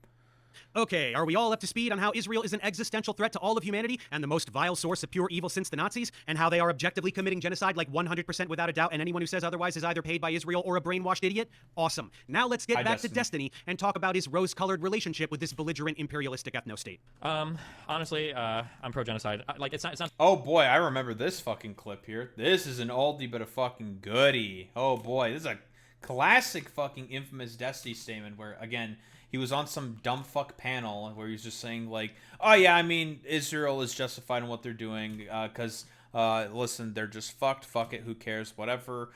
Okay, are we all up to speed on how Israel is an existential threat to all of humanity and the most vile source of pure evil since the Nazis, and how they are objectively committing genocide like 100% without a doubt, and anyone who says otherwise is either paid by Israel or a brainwashed idiot? Awesome. Now let's get back to Destiny and talk about his rose-colored relationship with this belligerent imperialistic ethno-state. Honestly, I'm pro-genocide. It's not... Oh boy, I remember this fucking clip here. This is an oldie but a fucking goodie. Oh boy, this is a classic fucking infamous Destiny statement where, again, he was on some dumb fuck panel where he was just saying, like, oh yeah, I mean, Israel is justified in what they're doing because, listen, they're just fucked. Fuck it. Who cares? Whatever.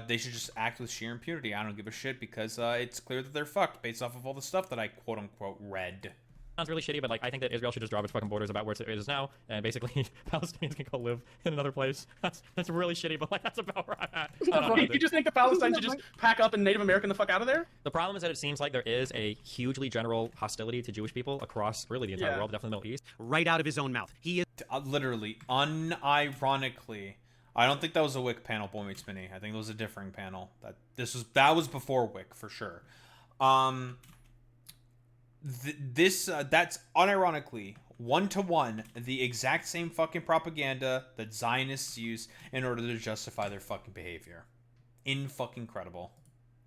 They should just act with sheer impunity. I don't give a shit because it's clear that they're fucked based off of all the stuff that I quote-unquote read. sounds really shitty, but like I think that Israel should just drop its fucking borders about where it is now, and basically Palestinians can go live in another place. That's really shitty, but like that's about where I'm at. I don't know, You just think that Palestine should just pack up and Native American the fuck out of there? The problem is that it seems like there is a hugely general hostility to Jewish people across really the entire world, definitely the Middle East. Right out of his own mouth. He is literally, unironically. I don't think that was a Wick panel, Boy Meets Mini. I think it was a differing panel. That was before Wick for sure. That's unironically 1-to-1 the exact same fucking propaganda that Zionists use in order to justify their fucking behavior. Fucking credible.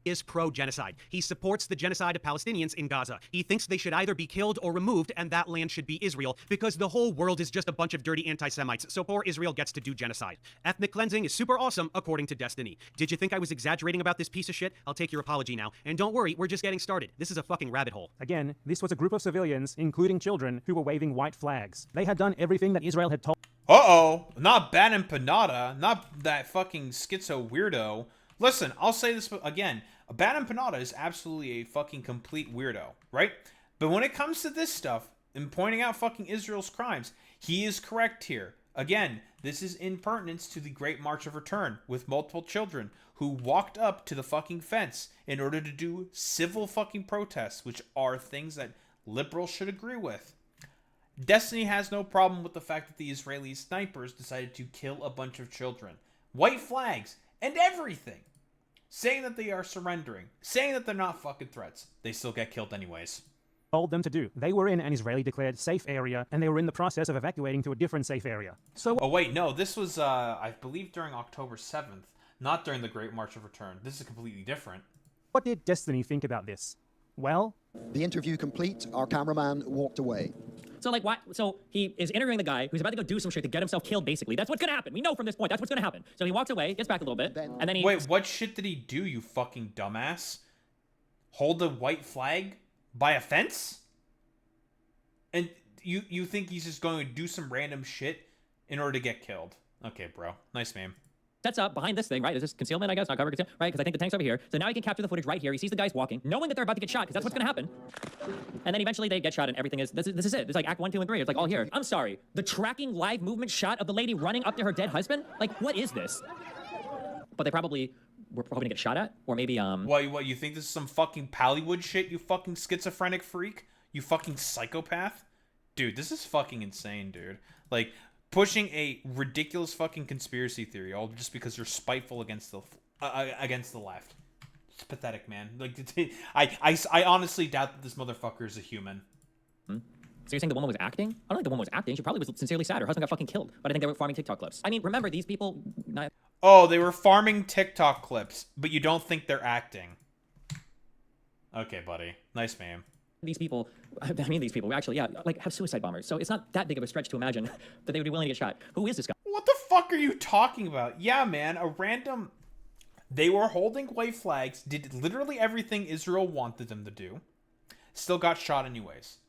Is pro-genocide. He supports the genocide of Palestinians in Gaza. He thinks they should either be killed or removed, and that land should be Israel, because the whole world is just a bunch of dirty anti-Semites, so poor Israel gets to do genocide. Ethnic cleansing is super awesome, according to Destiny. Did you think I was exaggerating about this piece of shit? I'll take your apology now. And don't worry, we're just getting started. This is a fucking rabbit hole. Again, this was a group of civilians, including children, who were waving white flags. They had done everything that Israel had told. Uh-oh, not Bad Empanada, not that fucking schizo weirdo. Listen, I'll say this again. Bad Empanada is absolutely a fucking complete weirdo, right? But when it comes to this stuff and pointing out fucking Israel's crimes, he is correct here. Again, this is in pertinence to the Great March of Return with multiple children who walked up to the fucking fence in order to do civil fucking protests, which are things that liberals should agree with. Destiny has no problem with the fact that the Israeli snipers decided to kill a bunch of children. White flags and everything. Saying that they are surrendering. Saying that they're not fucking threats. They still get killed anyways. Told them to do. They were in an Israeli declared safe area, and they were in the process of evacuating to a different safe area. So. Oh wait, no, this was I believe during October 7th, not during the Great March of Return. This is completely different. What did Destiny think about this? Well, the interview complete, our cameraman walked away. So like why? So he is interviewing the guy who's about to go do some shit to get himself killed. Basically, that's what's gonna happen. We know from this point that's what's gonna happen. So he walks away, gets back a little bit, and then he. Wait, what shit did he do? You fucking dumbass! Hold a white flag by a fence? And you think he's just going to do some random shit in order to get killed? Okay, bro. Nice meme. Sets up behind this thing, right? Is this concealment, I guess? Not cover concealment, right? Because I think the tank's over here. So now he can capture the footage right here. He sees the guys walking, knowing that they're about to get shot, because that's what's going to happen. And then eventually they get shot, and everything is... This is it. It's like Act 1, 2, and 3. It's like all here. I'm sorry. The tracking live movement shot of the lady running up to her dead husband? Like, what is this? But they probably were hoping to get shot at, or maybe, What, you think this is some fucking Pallywood shit, you fucking schizophrenic freak? You fucking psychopath? Dude, this is fucking insane, dude. Like... pushing a ridiculous fucking conspiracy theory all just because you're spiteful against the left. It's pathetic, man. Like, I honestly doubt that this motherfucker is a human. So you're saying the woman was acting? I don't think the woman was acting. She probably was sincerely sad. Her husband got fucking killed. But I think they were farming TikTok clips. I mean, remember, these people... Oh, they were farming TikTok clips, but you don't think they're acting. Okay, buddy. Nice meme. These people actually, yeah, like have suicide bombers. So it's not that big of a stretch to imagine that they would be willing to get shot. Who is this guy? What the fuck are you talking about? Yeah, man, they were holding white flags, did literally everything Israel wanted them to do, still got shot anyways.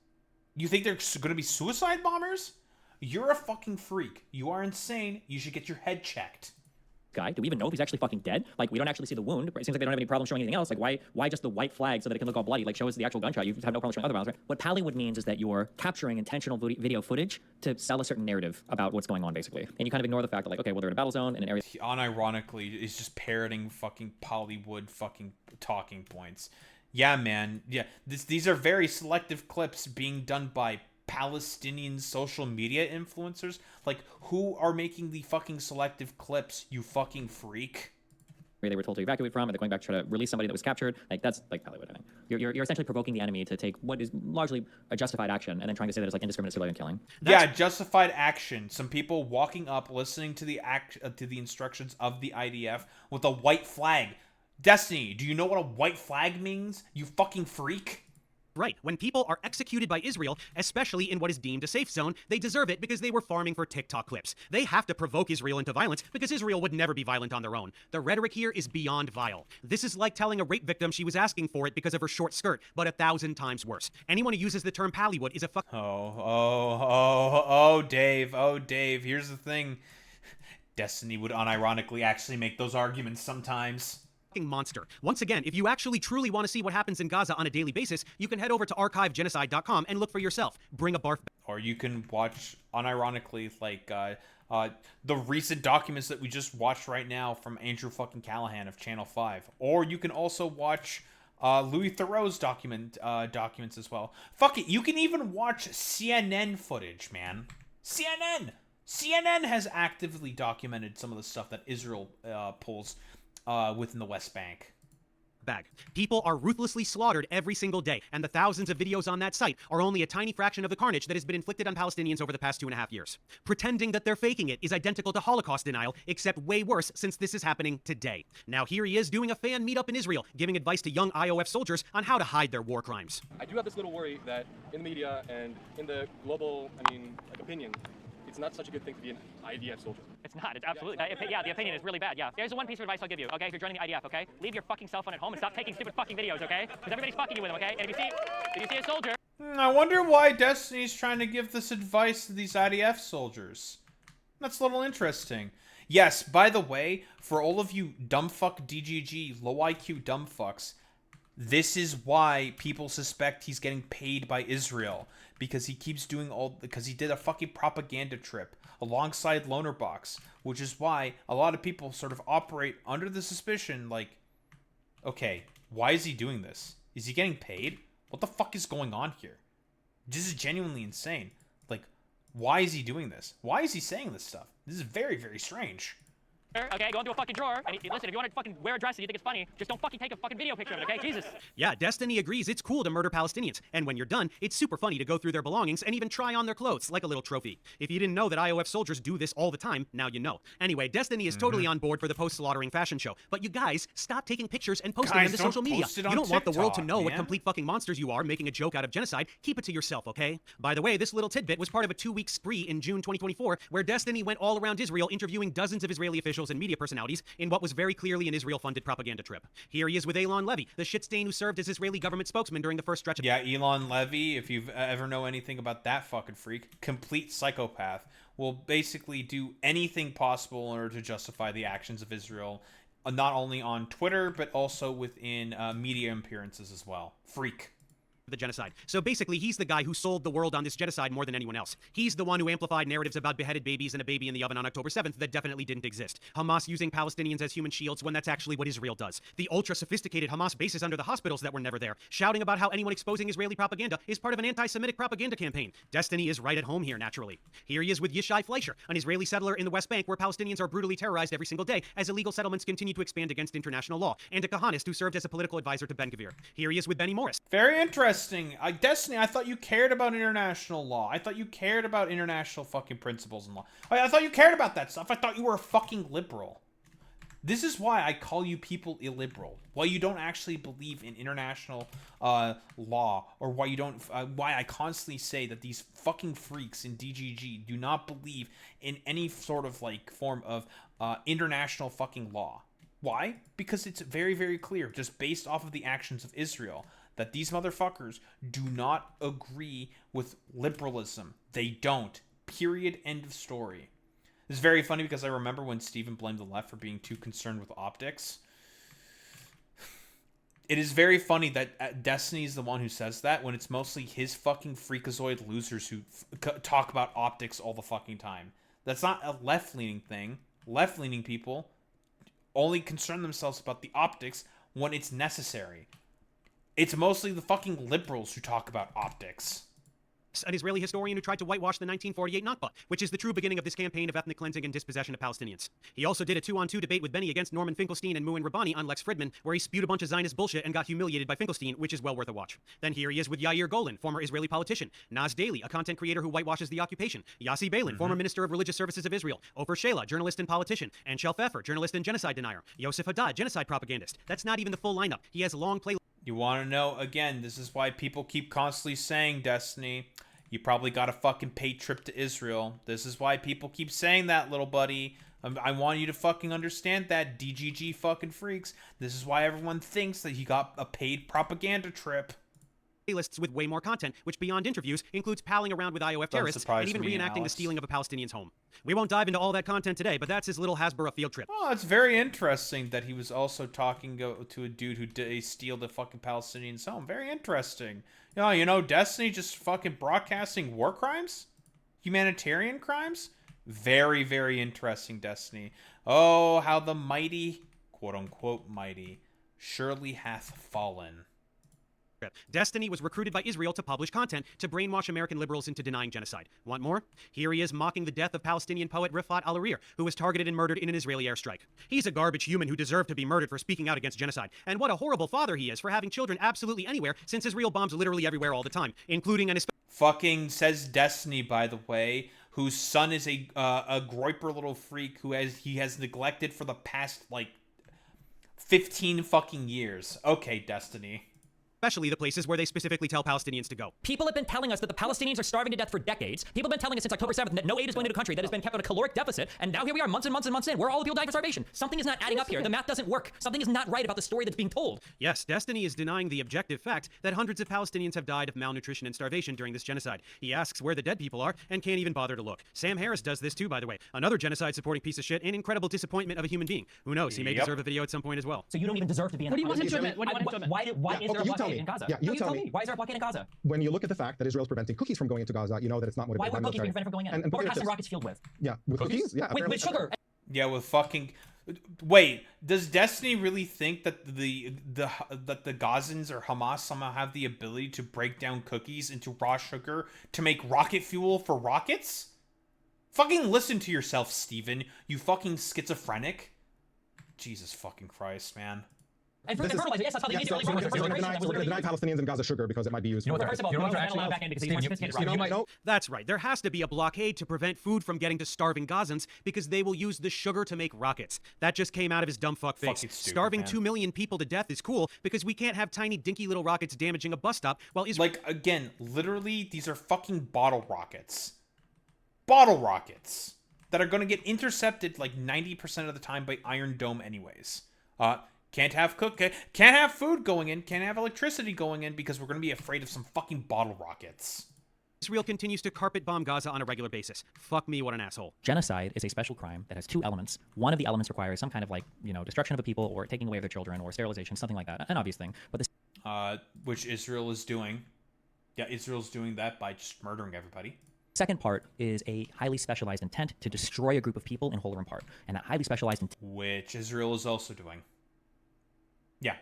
You think they're going to be suicide bombers? You're a fucking freak. You are insane. You should get your head checked. Guy? Do we even know if he's actually fucking dead? Like, we don't actually see the wound. It seems like they don't have any problem showing anything else. Like, why just the white flag so that it can look all bloody? Like, show us the actual gunshot. You have no problem showing other violence, right? What Pallywood means is that you're capturing intentional video footage to sell a certain narrative about what's going on, basically. And you kind of ignore the fact that, like, okay, well, they're in a battle zone in an area... He unironically is just parroting fucking Pallywood fucking talking points. Yeah, man. Yeah, these are very selective clips being done by Palestinian social media influencers. Like, who are making the fucking selective clips, you fucking freak? They were told to evacuate from, and they're going back to try to release somebody that was captured. Like, that's like Hollywood, I think. You're essentially provoking the enemy to take what is largely a justified action, and then trying to say that it's like indiscriminate civilian killing. Yeah, justified action. Some people walking up, listening to the instructions of the IDF with a white flag. Destiny, do you know what a white flag means, you fucking freak? Right. When people are executed by Israel, especially in what is deemed a safe zone, they deserve it because they were farming for TikTok clips. They have to provoke Israel into violence because Israel would never be violent on their own. The rhetoric here is beyond vile. This is like telling a rape victim she was asking for it because of her short skirt, but 1,000 times worse. Anyone who uses the term Pallywood is a fuck... Dave, here's the thing. Destiny would unironically actually make those arguments sometimes. monster. Once again, if you actually truly want to see what happens in Gaza on a daily basis, you can head over to archivegenocide.com and look for yourself. Bring a barf. Or you can watch, unironically, like, the recent documents that we just watched right now from Andrew fucking Callahan of Channel 5. Or you can also watch Louis Theroux's documents as well. Fuck it, you can even watch CNN footage, man. CNN has actively documented some of the stuff that Israel pulls within the West Bank. Bag. People are ruthlessly slaughtered every single day, and the thousands of videos on that site are only a tiny fraction of the carnage that has been inflicted on Palestinians over the past 2.5 years. Pretending that they're faking it is identical to Holocaust denial, except way worse since this is happening today. Now here he is doing a fan meetup in Israel, giving advice to young IOF soldiers on how to hide their war crimes. I do have this little worry that in the media and in the global, opinion, it's not such a good thing to be an IDF soldier. It's not. It's absolutely. Yeah, the opinion is really bad. Yeah. There's one piece of advice I'll give you. Okay, if you're joining the IDF, okay, leave your fucking cell phone at home and stop taking stupid fucking videos. Okay, because everybody's fucking you with them. Okay, and if you see a soldier. I wonder why Destiny's trying to give this advice to these IDF soldiers. That's a little interesting. Yes, by the way, for all of you dumbfuck DGG, low IQ dumbfucks, this is why people suspect he's getting paid by Israel. Because he keeps doing because he did a fucking propaganda trip alongside Lonerbox, which is why a lot of people sort of operate under the suspicion, like, okay, why is he doing this? Is he getting paid? What the fuck is going on here? This is genuinely insane. Like, why is he doing this? Why is he saying this stuff? This is very, very strange. Okay, go into a fucking drawer, and listen, if you want to fucking wear a dress and you think it's funny, just don't fucking take a fucking video picture of it, okay? Jesus. Yeah, Destiny agrees it's cool to murder Palestinians, and when you're done, it's super funny to go through their belongings and even try on their clothes, like a little trophy. If you didn't know that IOF soldiers do this all the time, now you know. Anyway, Destiny is totally on board for the post-slaughtering fashion show, but you guys, stop taking pictures and posting them to social media. You don't want the world to know what complete fucking monsters you are making a joke out of genocide. Keep it to yourself, okay? By the way, this little tidbit was part of a 2-week spree in June 2024, where Destiny went all around Israel interviewing dozens of Israeli officials and media personalities in what was very clearly an Israel-funded propaganda trip. Here he is with Elon Levy, the shit stain who served as Israeli government spokesman during the first stretch of— Yeah, Elon Levy, if you've ever know anything about that fucking freak, complete psychopath, will basically do anything possible in order to justify the actions of Israel, not only on Twitter, but also within media appearances as well. Freak. The genocide. So basically, he's the guy who sold the world on this genocide more than anyone else. He's the one who amplified narratives about beheaded babies and a baby in the oven on October 7th that definitely didn't exist. Hamas using Palestinians as human shields when that's actually what Israel does. The ultra-sophisticated Hamas bases under the hospitals that were never there, shouting about how anyone exposing Israeli propaganda is part of an anti-Semitic propaganda campaign. Destiny is right at home here, naturally. Here he is with Yishai Fleischer, an Israeli settler in the West Bank where Palestinians are brutally terrorized every single day as illegal settlements continue to expand against international law, and a Kahanist who served as a political advisor to Ben-Gvir. Here he is with Benny Morris. Very interesting. Destiny, I thought you cared about international law. I thought you cared about international fucking principles and law. I thought you cared about that stuff. I thought you were a fucking liberal. This is why I call you people illiberal. Why you don't actually believe in international law, or why you don't. Why I constantly say that these fucking freaks in DGG do not believe in any sort of like form of international fucking law. Why? Because it's very, very clear, just based off of the actions of Israel, that these motherfuckers do not agree with liberalism. They don't. Period. End of story. It's very funny because I remember when Stephen blamed the left for being too concerned with optics. It is very funny that Destiny is the one who says that when it's mostly his fucking freakazoid losers who talk about optics all the fucking time. That's not a left-leaning thing. Left-leaning people only concern themselves about the optics when it's necessary. It's mostly the fucking liberals who talk about optics. An Israeli historian who tried to whitewash the 1948 Nakba, which is the true beginning of this campaign of ethnic cleansing and dispossession of Palestinians. He also did a 2-on-2 debate with Benny against Norman Finkelstein and Muin Rabbani on Lex Fridman, where he spewed a bunch of Zionist bullshit and got humiliated by Finkelstein, which is well worth a watch. Then here he is with Yair Golan, former Israeli politician, Naz Daly, a content creator who whitewashes the occupation, Yossi Beilin, former Minister of Religious Services of Israel, Ofer Sheila, journalist and politician, and Shel Pfeffer, journalist and genocide denier, Yosef Haddad, genocide propagandist. That's not even the full lineup. He has long play. You want to know, again, this is why people keep constantly saying, Destiny, you probably got a fucking paid trip to Israel. This is why people keep saying that, little buddy. I want you to fucking understand that, DGG fucking freaks. This is why everyone thinks that he got a paid propaganda trip. playlists with way more content, which beyond interviews includes palling around with IOF terrorists and even reenacting the stealing of a Palestinian's home. We won't dive into all that content today, but that's his little Hasbro field trip. Oh, it's very interesting that he was also talking to a dude who did steal the fucking Palestinian's home. Very interesting. You know, Destiny just fucking broadcasting war crimes? Humanitarian crimes? Very, very interesting, Destiny. Oh, how the mighty, quote-unquote mighty, surely hath fallen. Destiny was recruited by Israel to publish content to brainwash American liberals into denying genocide. Want more? Here he is mocking the death of Palestinian poet Rifat al-Arir, who was targeted and murdered in an Israeli airstrike. He's a garbage human who deserved to be murdered for speaking out against genocide. And what a horrible father he is for having children absolutely anywhere, since Israel bombs literally everywhere all the time, including and especially... Fucking says Destiny, by the way, whose son is a groiper little freak who he has neglected for the past, like, 15 fucking years. Okay, Destiny. Especially the places where they specifically tell Palestinians to go. People have been telling us that the Palestinians are starving to death for decades. People have been telling us since October 7th that no aid is going to a country that has been kept at a caloric deficit, and now here we are months and months and months in, where all the people dying for starvation. Something is not adding up here. The math doesn't work. Something is not right about the story that's being told. Yes, Destiny is denying the objective fact that hundreds of Palestinians have died of malnutrition and starvation during this genocide. He asks where the dead people are and can't even bother to look. Sam Harris does this too, by the way. Another genocide-supporting piece of shit and incredible disappointment of a human being. Who knows? He may deserve a video at some point as well. So you don't even deserve to be in. What do you want him to admit? Why is there a blockade in Gaza? Yeah, you tell me. Why is there a blockade in Gaza? When you look at the fact that Israel's preventing cookies from going into Gaza, you know that it's not motivated by military. Why would cookies be prevented from going in? And what were custom rockets fueled with? Yeah, with cookies? Yeah, with sugar. Yeah, with fucking... Wait, does Destiny really think that the Gazans or Hamas somehow have the ability to break down cookies into raw sugar to make rocket fuel for rockets? Fucking listen to yourself, Steven, you fucking schizophrenic. Jesus fucking Christ, man. And for the fertilizer, yes, that's how they made it. We're going to deny Palestinians in Gaza sugar because it might be used for... First of all, you are allowed back in because he's more sophisticated. That's right. There has to be a blockade to prevent food from getting to starving Gazans because they will use the sugar to make rockets. That just came out of his dumb fuck face. Stupid, starving man. 2 million people to death is cool because we can't have tiny dinky little rockets damaging a bus stop while Israel... Like, again, literally, these are fucking bottle rockets. Bottle rockets that are going to get intercepted like 90% of the time by Iron Dome anyways. Can't have food going in, can't have electricity going in because we're going to be afraid of some fucking bottle rockets. Israel continues to carpet bomb Gaza on a regular basis. Fuck me, what an asshole. Genocide is a special crime that has two elements. One of the elements requires some kind of, like, destruction of a people or taking away their children or sterilization, something like that. An obvious thing. But this... Which Israel is doing. Yeah, Israel's doing that by just murdering everybody. Second part is a highly specialized intent to destroy a group of people in whole or in part. And that highly specialized intent... Which Israel is also doing. Yeah.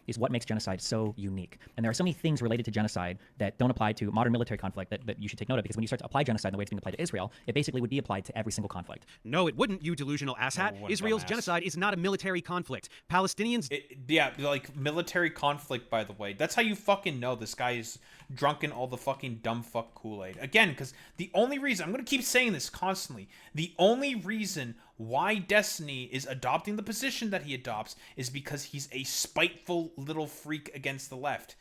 Is what makes genocide so unique. And there are so many things related to genocide that don't apply to modern military conflict that you should take note of, because when you start to apply genocide in the way it's being applied to Israel, it basically would be applied to every single conflict. No, it wouldn't, you delusional asshat. Israel's genocide is not a military conflict. Palestinians... Yeah, like military conflict, by the way. That's how you fucking know this guy is drunk in all the fucking dumb fuck Kool-Aid. Again, because the only reason, I'm going to keep saying this constantly, the only reason why Destiny is adopting the position that he adopts is because he's a spiteful little freak against the left.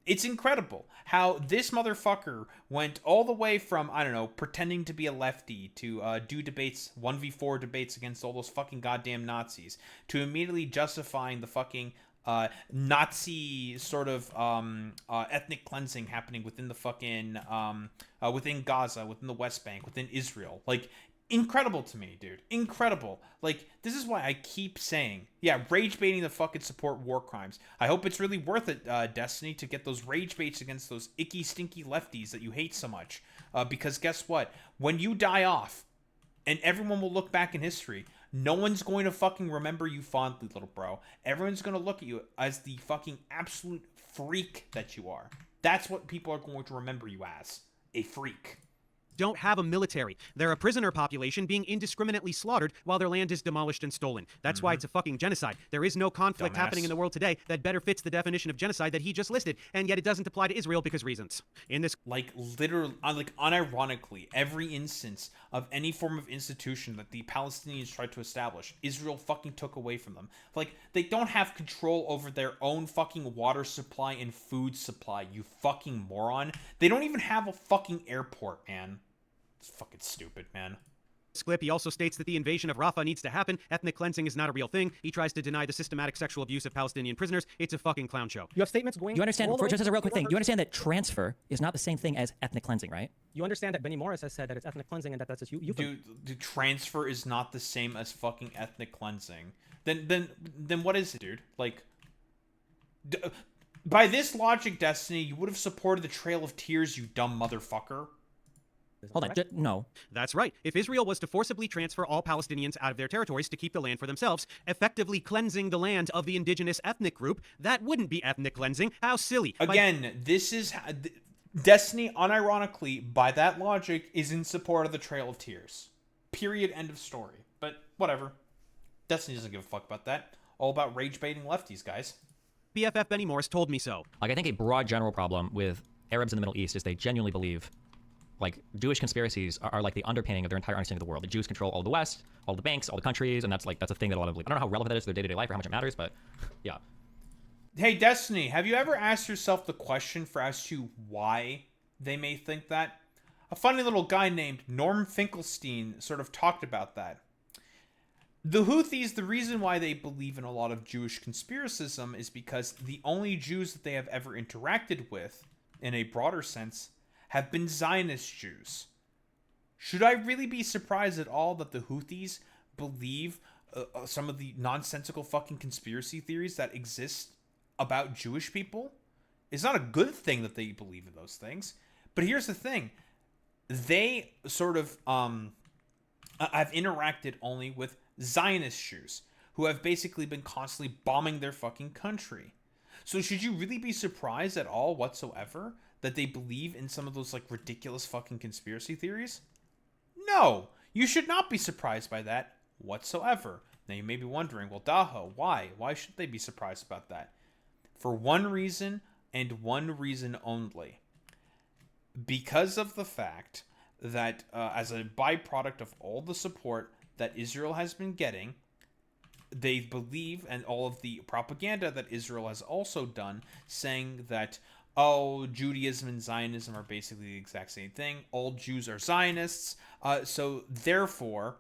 It's incredible how this motherfucker went all the way from, I don't know, pretending to be a lefty to do debates, 1v4 debates against all those fucking goddamn Nazis, to immediately justifying the fucking Nazi sort of ethnic cleansing happening within the fucking, within Gaza, within the West Bank, within Israel. Like, incredible to me, dude. Incredible. Like, this is why I keep saying, yeah, rage baiting the fucking support war crimes. I hope it's really worth it, Destiny, to get those rage baits against those icky, stinky lefties that you hate so much. Because guess what? When you die off, and everyone will look back in history, no one's going to fucking remember you fondly, little bro. Everyone's going to look at you as the fucking absolute freak that you are. That's what people are going to remember you as. A freak. Don't have a military. They're a prisoner population being indiscriminately slaughtered while their land is demolished and stolen. That's why it's a fucking genocide. There is no conflict happening in the world today that better fits the definition of genocide that he just listed, and yet it doesn't apply to Israel because reasons. In this... Like, literally, like, unironically, every instance of any form of institution that the Palestinians tried to establish, Israel fucking took away from them. Like, they don't have control over their own fucking water supply and food supply, you fucking moron. They don't even have a fucking airport, man. It's fucking stupid, man. clip, he also states that the invasion of Rafah needs to happen. Ethnic cleansing is not a real thing. He tries to deny the systematic sexual abuse of Palestinian prisoners. It's a fucking clown show. You have statements going. You understand, all the way just as a real quick thing, to- you understand that transfer is not the same thing as ethnic cleansing, right? You understand that Benny Morris has said that it's ethnic cleansing and that that's a euphemism. Dude, transfer is not the same as fucking ethnic cleansing. Then what is it, dude? Like, by this logic, Destiny, you would have supported the Trail of Tears, you dumb motherfucker. Hold on, no. That's right. If Israel was to forcibly transfer all Palestinians out of their territories to keep the land for themselves, effectively cleansing the land of the indigenous ethnic group, that wouldn't be ethnic cleansing. How silly. Again, this is... Destiny, unironically, by that logic, is in support of the Trail of Tears. Period. End of story. But whatever. Destiny doesn't give a fuck about that. All about rage-baiting lefties, guys. BFF Benny Morris told me so. Like, I think a broad general problem with Arabs in the Middle East is they genuinely believe, like, Jewish conspiracies are like the underpinning of their entire understanding of the world. The Jews control all the West, all the banks, all the countries, and that's a thing that a lot of believe. I don't know how relevant that is to their day-to-day life or how much it matters, but yeah. Hey, Destiny, have you ever asked yourself the question as to why they may think that? A funny little guy named Norm Finkelstein sort of talked about that. The Houthis, the reason why they believe in a lot of Jewish conspiracism is because the only Jews that they have ever interacted with, in a broader sense, have been Zionist Jews. Should I really be surprised at all that the Houthis believe some of the nonsensical fucking conspiracy theories that exist about Jewish people? It's not a good thing that they believe in those things. But here's the thing. They sort of have interacted only with Zionist Jews who have basically been constantly bombing their fucking country. So should you really be surprised at all whatsoever that they believe in some of those like ridiculous fucking conspiracy theories? No, you should not be surprised by that whatsoever. Now you may be wondering, well, Daho, why? Why should they be surprised about that? For one reason and one reason only. Because of the fact that as a byproduct of all the support that Israel has been getting, they believe, and all of the propaganda that Israel has also done, saying that, oh, Judaism and Zionism are basically the exact same thing. All Jews are Zionists. So therefore,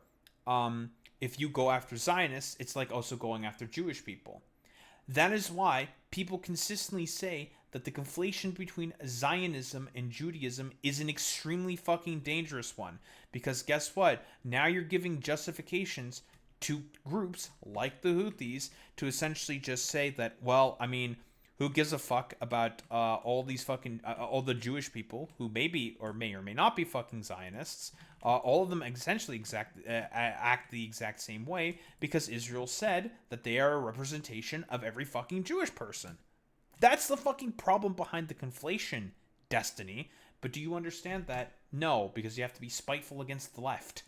if you go after Zionists, it's like also going after Jewish people. That is why people consistently say that the conflation between Zionism and Judaism is an extremely fucking dangerous one. Because guess what? Now you're giving justifications to groups like the Houthis to essentially just say that, well, I mean, who gives a fuck about all these fucking, all the Jewish people who may or may not be fucking Zionists. All of them essentially act the exact same way because Israel said that they are a representation of every fucking Jewish person. That's the fucking problem behind the conflation, Destiny. But do you understand that? No, because you have to be spiteful against the left.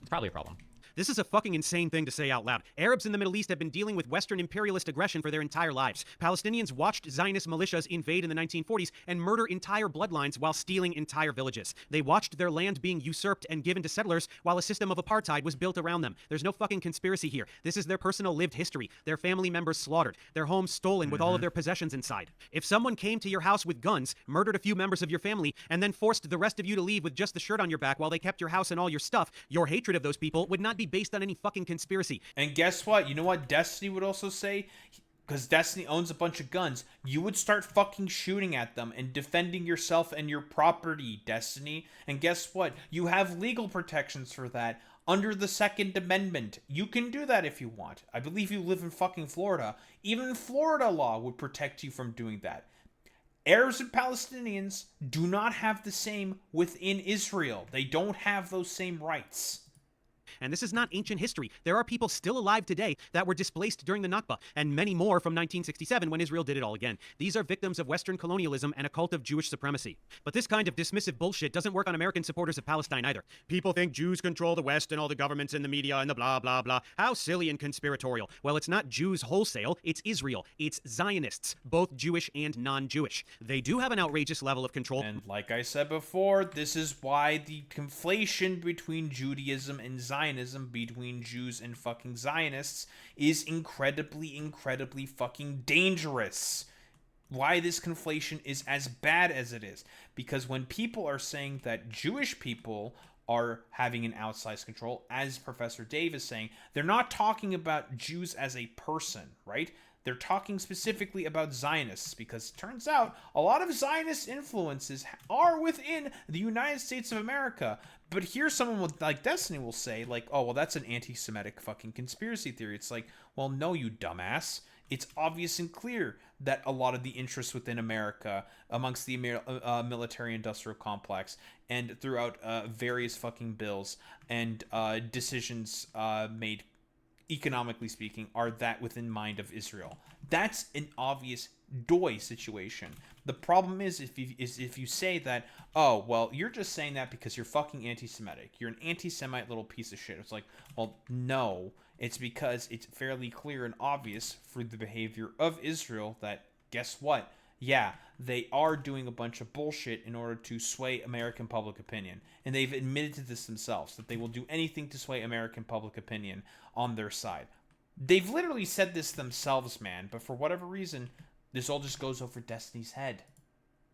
It's probably a problem. This is a fucking insane thing to say out loud. Arabs in the Middle East have been dealing with Western imperialist aggression for their entire lives. Palestinians watched Zionist militias invade in the 1940s and murder entire bloodlines while stealing entire villages. They watched their land being usurped and given to settlers while a system of apartheid was built around them. There's no fucking conspiracy here. This is their personal lived history. Their family members slaughtered. Their homes stolen with all of their possessions inside. If someone came to your house with guns, murdered a few members of your family, and then forced the rest of you to leave with just the shirt on your back while they kept your house and all your stuff, your hatred of those people would not be based on any fucking conspiracy. And guess what? You know what Destiny would also say? Because Destiny owns a bunch of guns. You would start fucking shooting at them and defending yourself and your property, Destiny. And guess what? You have legal protections for that under the Second Amendment. You can do that if you want. I believe you live in fucking Florida. Even Florida law would protect you from doing that. Arabs and Palestinians do not have the same within Israel. They don't have those same rights. And this is not ancient history. There are people still alive today that were displaced during the Nakba, and many more from 1967 when Israel did it all again. These are victims of Western colonialism and a cult of Jewish supremacy. But this kind of dismissive bullshit doesn't work on American supporters of Palestine either. People think Jews control the West and all the governments and the media and the blah, blah, blah. How silly and conspiratorial. Well, it's not Jews wholesale. It's Israel. It's Zionists, both Jewish and non-Jewish. They do have an outrageous level of control. And like I said before, this is why the conflation between Judaism and Zionism, between Jews and fucking Zionists, is incredibly, incredibly fucking dangerous. Why this conflation is as bad as it is. Because when people are saying that Jewish people are having an outsized control. As Professor Dave is saying, they're not talking about Jews as a person, right? They're talking specifically about Zionists, because it turns out a lot of Zionist influences are within the United States of America. But here someone with, like Destiny will say, like, oh, well, that's an anti-Semitic fucking conspiracy theory. It's like, well, no, you dumbass. It's obvious and clear that a lot of the interests within America, amongst the military-industrial complex, and throughout various fucking bills and decisions made, economically speaking, are that within mind of Israel. That's an obvious doy situation. The problem is if you say that, oh, well, you're just saying that because you're fucking anti-Semitic. You're an anti-Semite little piece of shit. It's like, well, no. It's because it's fairly clear and obvious through the behavior of Israel that, guess what? Yeah, they are doing a bunch of bullshit in order to sway American public opinion. And they've admitted to this themselves, that they will do anything to sway American public opinion on their side. They've literally said this themselves, man, but for whatever reason, this all just goes over Destiny's head.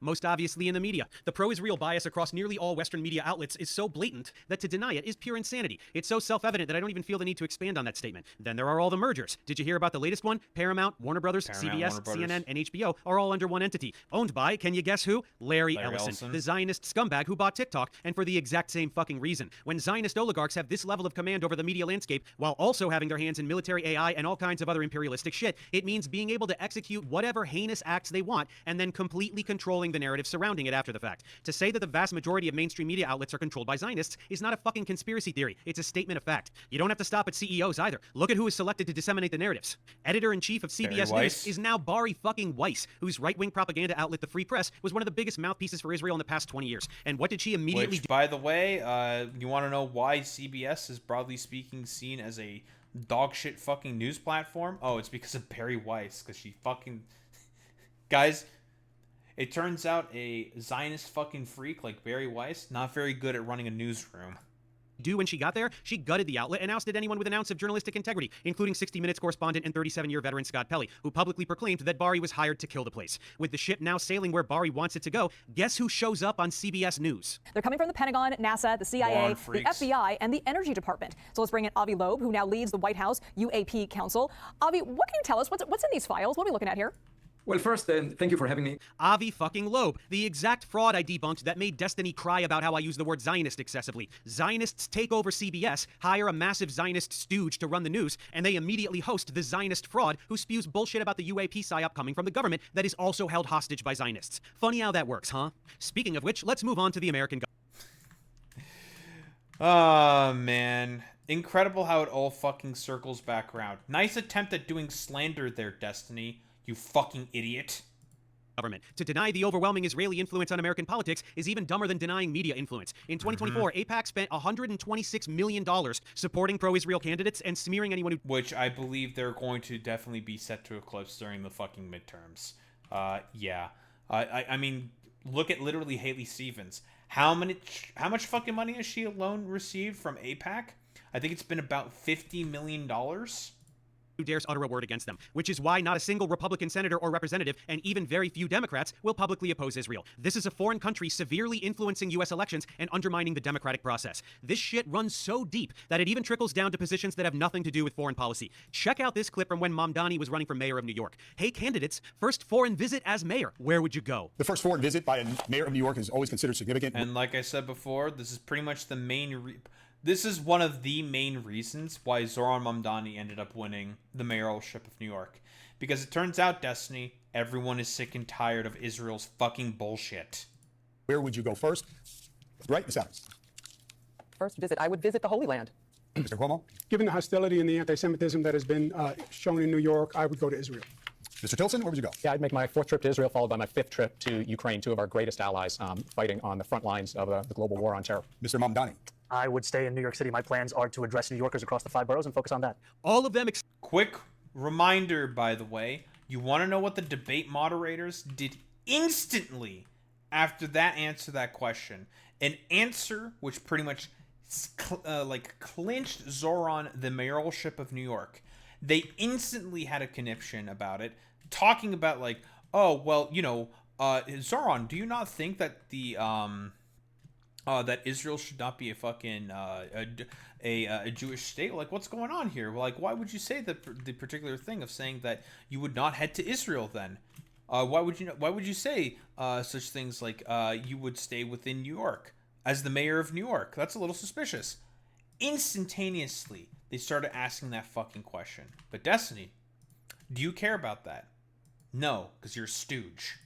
Most obviously in the media. The pro-Israel bias across nearly all Western media outlets is so blatant that to deny it is pure insanity. It's so self-evident that I don't even feel the need to expand on that statement. Then there are all the mergers. Did you hear about the latest one? Paramount, Warner Brothers, CBS, CNN, and HBO are all under one entity. Owned by, can you guess who? Larry Ellison, the Zionist scumbag who bought TikTok, and for the exact same fucking reason. When Zionist oligarchs have this level of command over the media landscape, while also having their hands in military AI and all kinds of other imperialistic shit, it means being able to execute whatever heinous acts they want and then completely controlling the narrative surrounding it after the fact. To say that the vast majority of mainstream media outlets are controlled by Zionists is not a fucking conspiracy theory. It's a statement of fact. You don't have to stop at CEOs either. Look at who is selected to disseminate the narratives. Editor-in-chief of CBS News is now Bari fucking Weiss, whose right-wing propaganda outlet, the Free Press, was one of the biggest mouthpieces for Israel in the past 20 years. And what did she immediately do? By the way, you want to know why CBS is, broadly speaking, seen as a dogshit fucking news platform? Oh, it's because of Bari Weiss, because she fucking... Guys... It turns out a Zionist fucking freak like Bari Weiss, not very good at running a newsroom. When she got there, she gutted the outlet and ousted anyone with an ounce of journalistic integrity, including 60 Minutes correspondent and 37-year veteran Scott Pelley, who publicly proclaimed that Bari was hired to kill the place. With the ship now sailing where Bari wants it to go, guess who shows up on CBS News? They're coming from the Pentagon, NASA, the CIA, the FBI, and the Energy Department. So let's bring in Avi Loeb, who now leads the White House UAP Council. Avi, what can you tell us? What's in these files? What are we looking at here? Well, first, thank you for having me. Avi fucking Loeb, the exact fraud I debunked that made Destiny cry about how I use the word Zionist excessively. Zionists take over CBS, hire a massive Zionist stooge to run the news, and they immediately host the Zionist fraud who spews bullshit about the UAP psyop coming from the government that is also held hostage by Zionists. Funny how that works, huh? Speaking of which, let's move on to the American government. Oh, man. Incredible how it all fucking circles back around. Nice attempt at doing slander there, Destiny. You fucking idiot. Government. To deny the overwhelming Israeli influence on American politics is even dumber than denying media influence. In 2024, AIPAC spent $126 million supporting pro-Israel candidates and smearing anyone who... Which I believe they're going to definitely be set to eclipse during the fucking midterms. Yeah. I mean, look at literally Haley Stevens. How much fucking money has she alone received from AIPAC? I think it's been about $50 million. Who dares utter a word against them, which is why not a single Republican senator or representative, and even very few Democrats, will publicly oppose Israel. This is a foreign country severely influencing U.S. elections and undermining the democratic process. This shit runs so deep that it even trickles down to positions that have nothing to do with foreign policy. Check out this clip from when Mamdani was running for mayor of New York. Hey, candidates, first foreign visit as mayor. Where would you go? The first foreign visit by a mayor of New York is always considered significant. And like I said before, this is pretty much the main... This is one of the main reasons why Zoran Mamdani ended up winning the mayoralship of New York. Because it turns out, Destiny, everyone is sick and tired of Israel's fucking bullshit. Where would you go first? Right, Ms. Adams. First visit, I would visit the Holy Land. Mr. Cuomo? Given the hostility and the anti-Semitism that has been shown in New York, I would go to Israel. Mr. Tilson, where would you go? Yeah, I'd make my 4th trip to Israel, followed by my 5th trip to Ukraine, two of our greatest allies fighting on the front lines of the global war on terror. Mr. Mamdani? I would stay in New York City. My plans are to address New Yorkers across the 5 boroughs and focus on that. All of them... Quick reminder, by the way. You want to know what the debate moderators did instantly after that answer to that question? An answer which pretty much clinched Zoran the mayoralship of New York. They instantly had a conniption about it, talking about like, oh, well, you know, Zoran, do you not think that the that Israel should not be a fucking a Jewish state. Like, what's going on here? Like, why would you say the particular thing of saying that you would not head to Israel then? Why would you say such things like you would stay within New York as the mayor of New York? That's a little suspicious. Instantaneously, they started asking that fucking question. But Destiny, do you care about that? No, because you're a stooge.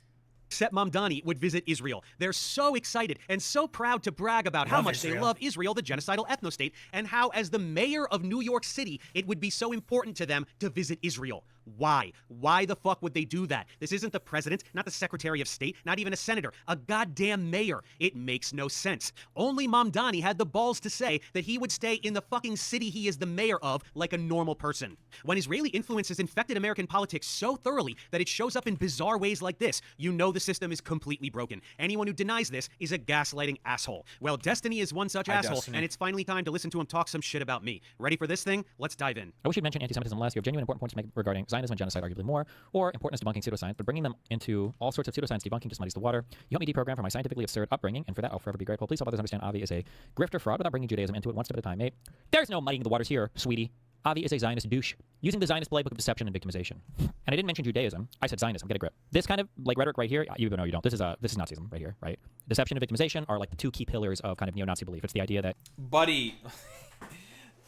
Sep Mamdani would visit Israel. They're so excited and so proud to brag about how much they love Israel, the genocidal ethno-state, and how, as the mayor of New York City, it would be so important to them to visit Israel. Why? Why the fuck would they do that? This isn't the president, not the secretary of state, not even a senator, a goddamn mayor. It makes no sense. Only Mamdani had the balls to say that he would stay in the fucking city he is the mayor of like a normal person. When Israeli influence has infected American politics so thoroughly that it shows up in bizarre ways like this, you know the system is completely broken. Anyone who denies this is a gaslighting asshole. Well, Destiny is one such asshole, and it's finally time to listen to him talk some shit about me. Ready for this thing? Let's dive in. I wish you'd mentioned anti-Semitism less. You have genuine important points to make regarding Zionism and genocide, arguably more, or importance debunking pseudoscience, but bringing them into all sorts of pseudoscience debunking just muddies the water. You help me deprogram from my scientifically absurd upbringing, and for that I'll forever be grateful. Please help others understand Avi is a grifter fraud without bringing Judaism into it one step at a time, mate. There's no muddying the waters here, sweetie. Avi is a Zionist douche, using the Zionist playbook of deception and victimization. And I didn't mention Judaism. I said Zionism. Get a grip. This kind of like rhetoric right here, you know you don't. This is Nazism right here, right? Deception and victimization are like the two key pillars of kind of neo-Nazi belief. It's the idea that... Buddy,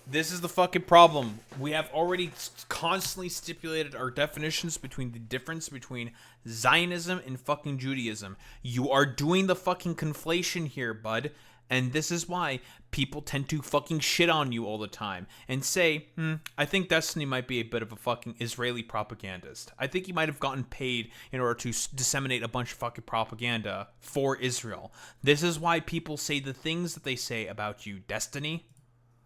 this is the fucking problem. We have already constantly stipulated our definitions between the difference between Zionism and fucking Judaism. You are doing the fucking conflation here, bud. And this is why people tend to fucking shit on you all the time and say, I think Destiny might be a bit of a fucking Israeli propagandist. I think he might have gotten paid in order to disseminate a bunch of fucking propaganda for Israel. This is why people say the things that they say about you, Destiny.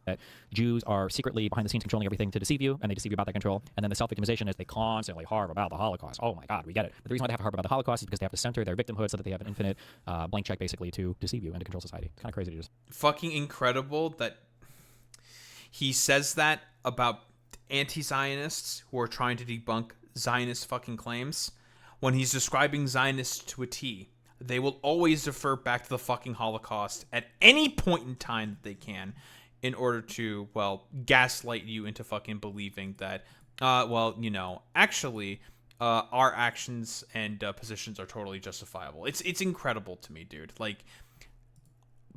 That Jews are secretly behind the scenes controlling everything to deceive you, and they deceive you about that control. And then the self-victimization is they constantly harp about the Holocaust. Oh my God, we get it. But the reason why they have to harp about the Holocaust is because they have to center their victimhood so that they have an infinite blank check basically to deceive you and to control society. It's kind of crazy to just... Fucking incredible that he says that about anti-Zionists who are trying to debunk Zionist fucking claims. When he's describing Zionists to a T, they will always defer back to the fucking Holocaust at any point in time that they can, in order to, well, gaslight you into fucking believing that, well, you know, actually, our actions and positions are totally justifiable. It's incredible to me, dude. Like,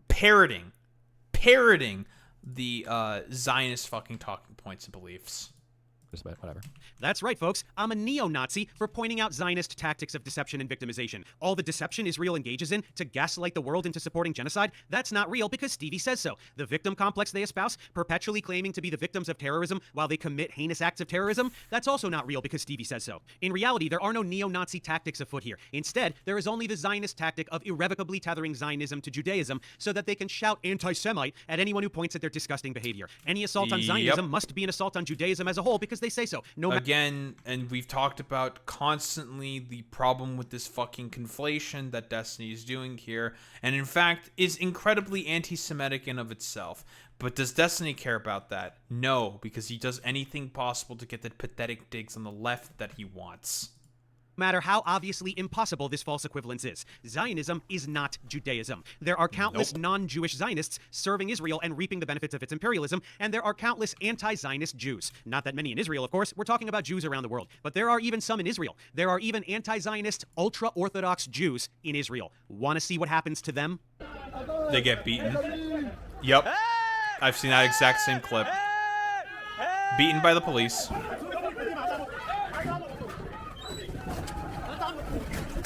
parroting the Zionist fucking talking points and beliefs. Whatever. That's right, folks. I'm a neo-Nazi for pointing out Zionist tactics of deception and victimization. All the deception Israel engages in to gaslight the world into supporting genocide, that's not real because Stevie says so. The victim complex they espouse, perpetually claiming to be the victims of terrorism while they commit heinous acts of terrorism, that's also not real because Stevie says so. In reality, there are no neo-Nazi tactics afoot here. Instead, there is only the Zionist tactic of irrevocably tethering Zionism to Judaism so that they can shout anti-Semite at anyone who points at their disgusting behavior. Any assault on Zionism must be an assault on Judaism as a whole because they say so. Again, and we've talked about constantly the problem with this fucking conflation that Destiny is doing here, and in fact is incredibly anti-Semitic in of itself. But does Destiny care about that? No, because he does anything possible to get the pathetic digs on the left that he wants. Matter how obviously impossible this false equivalence is. Zionism is not Judaism. There are countless non-Jewish Zionists serving Israel and reaping the benefits of its imperialism, and there are countless anti-Zionist Jews. Not that many in Israel, of course. We're talking about Jews around the world. But there are even some in Israel. There are even anti-Zionist, ultra-Orthodox Jews in Israel. Want to see what happens to them? They get beaten. Yep. I've seen that exact same clip. Beaten by the police.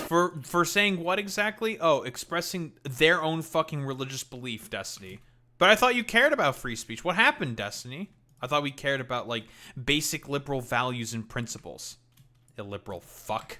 For saying what exactly? Oh, expressing their own fucking religious belief, Destiny. But I thought you cared about free speech. What happened, Destiny? I thought we cared about, like, basic liberal values and principles. Illiberal fuck.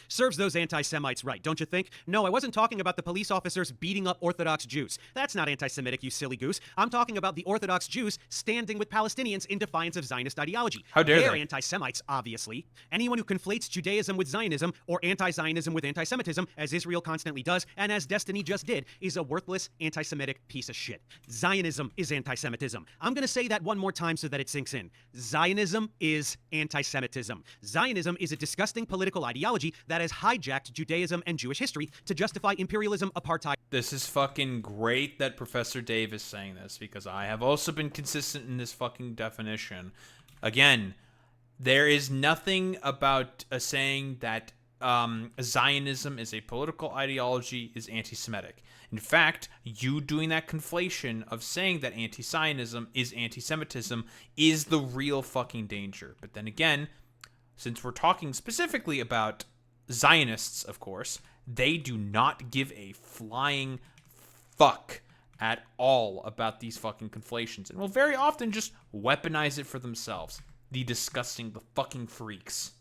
Serves those anti-Semites right, don't you think? No, I wasn't talking about the police officers beating up Orthodox Jews. That's not anti-Semitic, you silly goose. I'm talking about the Orthodox Jews standing with Palestinians in defiance of Zionist ideology. How dare They're they? anti-Semites, obviously. Anyone who conflates Judaism with Zionism or anti-Zionism with anti-Semitism, as Israel constantly does, and as Destiny just did, is a worthless anti-Semitic piece of shit. Zionism is anti-Semitism. I'm gonna say that one more time so that it sinks in. Zionism is anti-Semitism. Zionism is a disgusting political ideology that has hijacked Judaism and Jewish history to justify imperialism, apartheid. This is fucking great that Professor Dave is saying this, because I have also been consistent in this fucking definition. Again, there is nothing about saying that Zionism is a political ideology is anti-Semitic. In fact, you doing that conflation of saying that anti-Zionism is anti-Semitism is the real fucking danger. But then again, since we're talking specifically about Zionists, of course, they do not give a flying fuck at all about these fucking conflations, and will very often just weaponize it for themselves. The fucking freaks.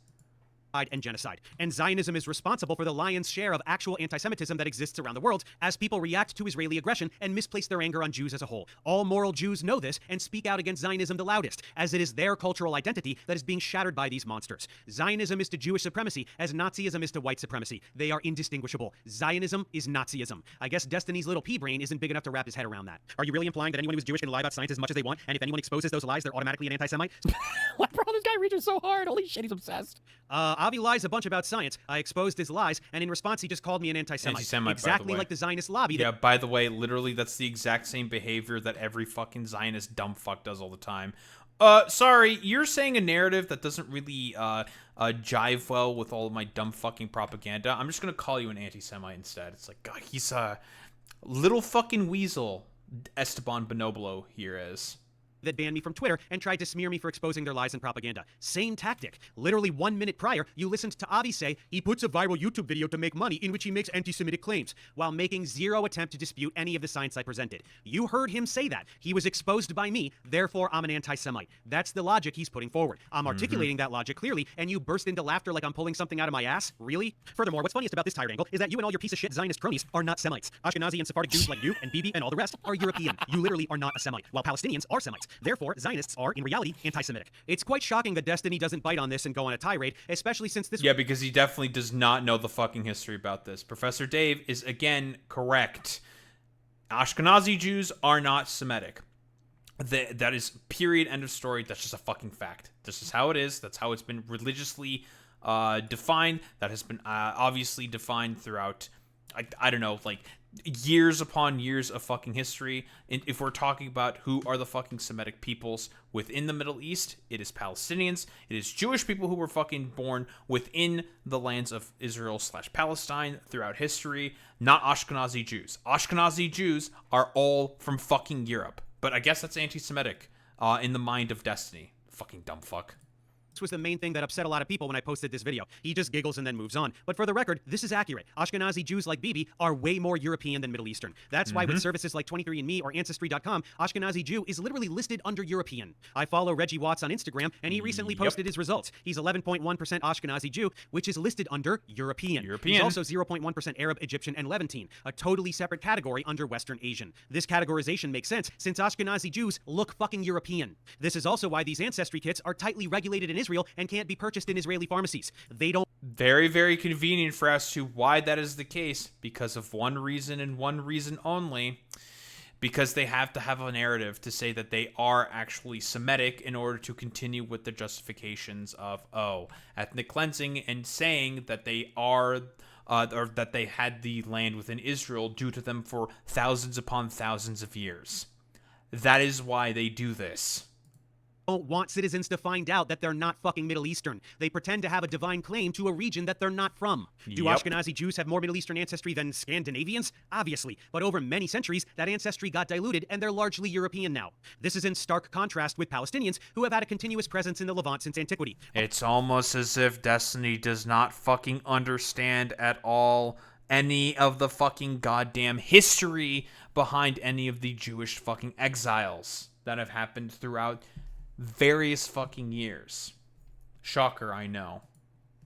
And genocide. And Zionism is responsible for the lion's share of actual anti-Semitism that exists around the world as people react to Israeli aggression and misplace their anger on Jews as a whole. All moral Jews know this and speak out against Zionism the loudest, as it is their cultural identity that is being shattered by these monsters. Zionism is to Jewish supremacy as Nazism is to white supremacy. They are indistinguishable. Zionism is Nazism. I guess Destiny's little pea brain isn't big enough to wrap his head around that. Are you really implying that anyone who is Jewish can lie about science as much as they want, and if anyone exposes those lies, they're automatically an anti-Semite? What, bro? This guy reaches so hard. Holy shit, he's obsessed. Avi lies a bunch about science. I exposed his lies, and in response, he just called me an anti-Semite. Exactly like the Zionist lobby. Yeah, by the way, literally, that's the exact same behavior that every fucking Zionist dumb fuck does all the time. Sorry, you're saying a narrative that doesn't really jive well with all of my dumb fucking propaganda. I'm just gonna call you an anti-Semite instead. It's like, God, he's a little fucking weasel. Esteban Bonoblo here is. That banned me from Twitter and tried to smear me for exposing their lies and propaganda. Same tactic. Literally 1 minute prior, you listened to Avi say he puts a viral YouTube video to make money in which he makes anti-Semitic claims, while making zero attempt to dispute any of the science I presented. You heard him say that. He was exposed by me, therefore I'm an anti-Semite. That's the logic he's putting forward. I'm articulating that logic clearly, and you burst into laughter like I'm pulling something out of my ass? Really? Furthermore, what's funniest about this tirade angle is that you and all your piece of shit Zionist cronies are not Semites. Ashkenazi and Sephardic Jews like you and Bibi and all the rest are European. You literally are not a Semite, while Palestinians are Semites. Therefore, Zionists are, in reality, anti-Semitic. It's quite shocking that Destiny doesn't bite on this and go on a tirade, especially since this— Yeah, because he definitely does not know the fucking history about this. Professor Dave is, again, correct. Ashkenazi Jews are not Semitic. That is period, end of story. That's just a fucking fact. This is how it is. That's how it's been religiously defined. That has been obviously defined throughout, I don't know, like years upon years of fucking history. And if we're talking about who are the fucking Semitic peoples within the Middle East, it is Palestinians. It is Jewish people who were fucking born within the lands of Israel/Palestine throughout history, not Ashkenazi Jews. Ashkenazi Jews are all from fucking Europe. But I guess that's anti-Semitic in the mind of Destiny. Fucking dumb fuck. This was the main thing that upset a lot of people when I posted this video. He just giggles and then moves on. But for the record, this is accurate. Ashkenazi Jews like Bibi are way more European than Middle Eastern. That's why with services like 23andMe or Ancestry.com, Ashkenazi Jew is literally listed under European. I follow Reggie Watts on Instagram, and he recently posted his results. He's 11.1% Ashkenazi Jew, which is listed under European. He's also 0.1% Arab, Egyptian, and Levantine, a totally separate category under Western Asian. This categorization makes sense since Ashkenazi Jews look fucking European. This is also why these ancestry kits are tightly regulated in Israel and can't be purchased in Israeli pharmacies. They don't— Very, very convenient for us to why that is the case, because of one reason and one reason only. Because they have to have a narrative to say that they are actually Semitic in order to continue with the justifications of, ethnic cleansing, and saying that they are, or that they had the land within Israel due to them for thousands upon thousands of years. That is why they do this. Don't want citizens to find out that they're not fucking Middle Eastern. They pretend to have a divine claim to a region that they're not from. Do Ashkenazi Jews have more Middle Eastern ancestry than Scandinavians? Obviously. But over many centuries, that ancestry got diluted and they're largely European now. This is in stark contrast with Palestinians, who have had a continuous presence in the Levant since antiquity. It's almost as if Destiny does not fucking understand at all any of the fucking goddamn history behind any of the Jewish fucking exiles that have happened throughout various fucking years. Shocker, I know.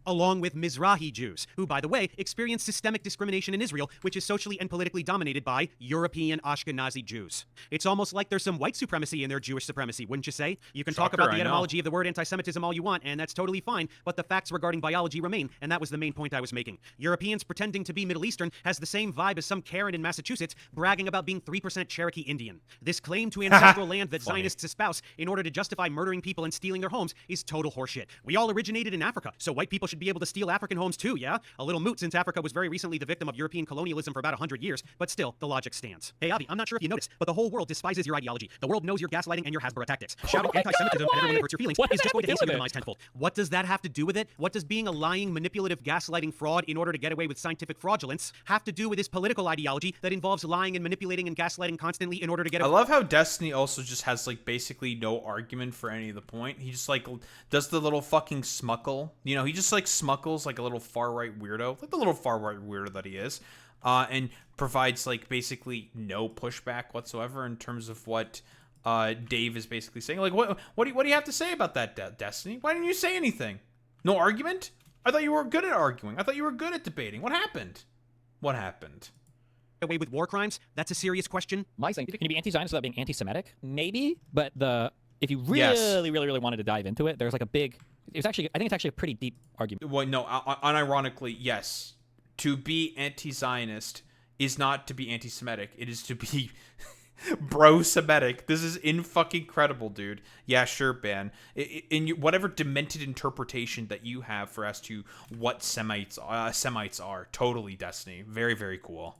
Along with Mizrahi Jews, who, by the way, experience systemic discrimination in Israel, which is socially and politically dominated by European Ashkenazi Jews. It's almost like there's some white supremacy in their Jewish supremacy, wouldn't you say? You can talk about the etymology of the word anti-Semitism all you want, and that's totally fine, but the facts regarding biology remain, and that was the main point I was making. Europeans pretending to be Middle Eastern has the same vibe as some Karen in Massachusetts bragging about being 3% Cherokee Indian. This claim to ancestral land that Zionists espouse in order to justify murdering people and stealing their homes is total horseshit. We all originated in Africa, so white people should be able to steal African homes too, yeah? A little moot since Africa was very recently the victim of European colonialism for about 100 years, but still, the logic stands. Hey, Avi, I'm not sure if you noticed, but the whole world despises your ideology. The world knows your gaslighting and your Hasbro tactics. Shouting anti-Semitism at everyone that hurts your feelings is just going to delegitimize tenfold. What does that have to do with it? What does being a lying, manipulative, gaslighting fraud in order to get away with scientific fraudulence have to do with his political ideology that involves lying and manipulating and gaslighting constantly in order to get away? I love how Destiny also just has, like, basically no argument for any of the point. He just, like, does the little fucking smuckle. You know, he just, like, smuckles like a little far-right weirdo, like the little far-right weirdo that he is, and provides, like, basically no pushback whatsoever in terms of what Dave is basically saying. Like, what do you have to say about that, Destiny? Why didn't you say anything? No argument? I thought you were good at arguing. I thought you were good at debating. What happened? What happened? Away with war crimes? That's a serious question. My thing, can you be anti-Zionist without being anti-Semitic? Maybe, but if you really wanted to dive into it, there's like a big... I think it's actually a pretty deep argument. Well, no, unironically, yes. To be anti-Zionist is not to be anti-Semitic. It is to be bro-Semitic. This is in-fucking-credible, dude. Yeah, sure, Ben. In whatever demented interpretation that you have for as to what Semites are, totally Destiny. Very, very cool.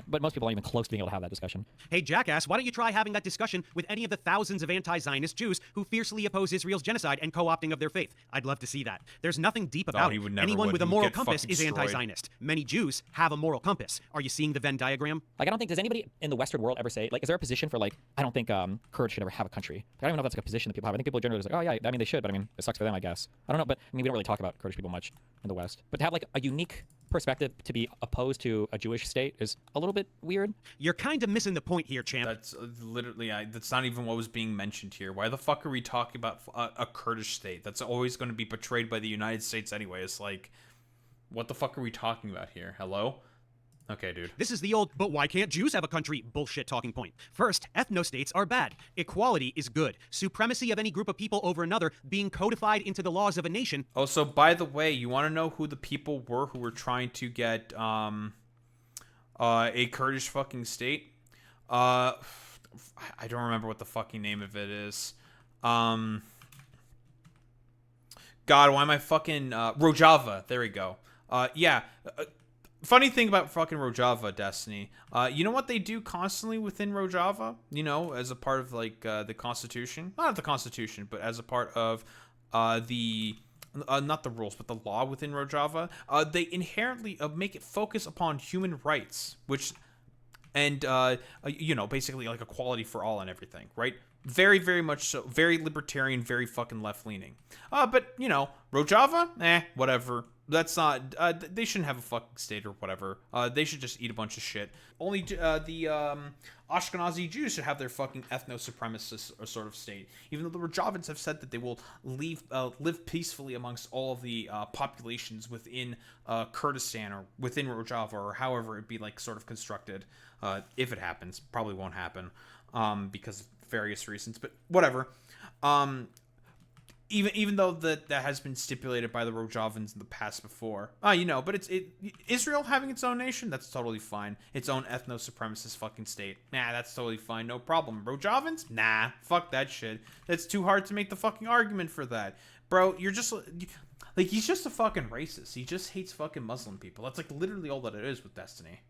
But most people aren't even close to being able to have that discussion. Hey, jackass, why don't you try having that discussion with any of the thousands of anti-Zionist Jews who fiercely oppose Israel's genocide and co-opting of their faith? I'd love to see that. There's nothing deep about it. Anyone with a moral compass is anti-Zionist. Many Jews have a moral compass. Are you seeing the Venn diagram? Like, I don't think, does anybody in the Western world ever say, like, is there a position for, like, I don't think Kurds should ever have a country? Like, I don't even know if that's, like, a position that people have. I think people generally are like, oh, yeah, I mean, they should, but I mean, it sucks for them, I guess. I don't know, but I mean, we don't really talk about Kurdish people much in the West. But to have, like, a unique perspective to be opposed to a Jewish state is a little bit weird. You're kind of missing the point here, champ. That's literally, that's not even what was being mentioned here. Why the fuck are we talking about a Kurdish state? That's always going to be portrayed by the United States anyway. It's like, what the fuck are we talking about here? Hello? Okay, dude. This is the old, but why can't Jews have a country bullshit talking point. First, ethnostates are bad. Equality is good. Supremacy of any group of people over another being codified into the laws of a nation. Oh, so by the way, you want to know who the people were who were trying to get a Kurdish fucking state? I don't remember what the fucking name of it is. God, why am I fucking... Rojava. There we go. Yeah. Funny thing about fucking Rojava, Destiny. You know what they do constantly within Rojava? You know, as a part of, like, the Constitution? Not the Constitution, but as a part of the... not the rules, but the law within Rojava. They inherently make it focus upon human rights, which... And, you know, basically, like, equality for all and everything, right? Very, very much so. Very libertarian, very fucking left-leaning. But, you know, Rojava? Whatever. That's not... they shouldn't have a fucking state or whatever. They should just eat a bunch of shit. Only the Ashkenazi Jews should have their fucking ethno-supremacist sort of state. Even though the Rojavans have said that they will live peacefully amongst all of the populations within Kurdistan or within Rojava or however it be, like, sort of constructed. If it happens. Probably won't happen because of various reasons. But whatever. Even though that has been stipulated by the Rojavans in the past before. You know, but Israel having its own nation, that's totally fine. Its own ethno-supremacist fucking state. Nah, that's totally fine, no problem. Rojavans? Nah, fuck that shit. It's too hard to make the fucking argument for that. Bro, you're just... Like, he's just a fucking racist. He just hates fucking Muslim people. That's, like, literally all that it is with Destiny.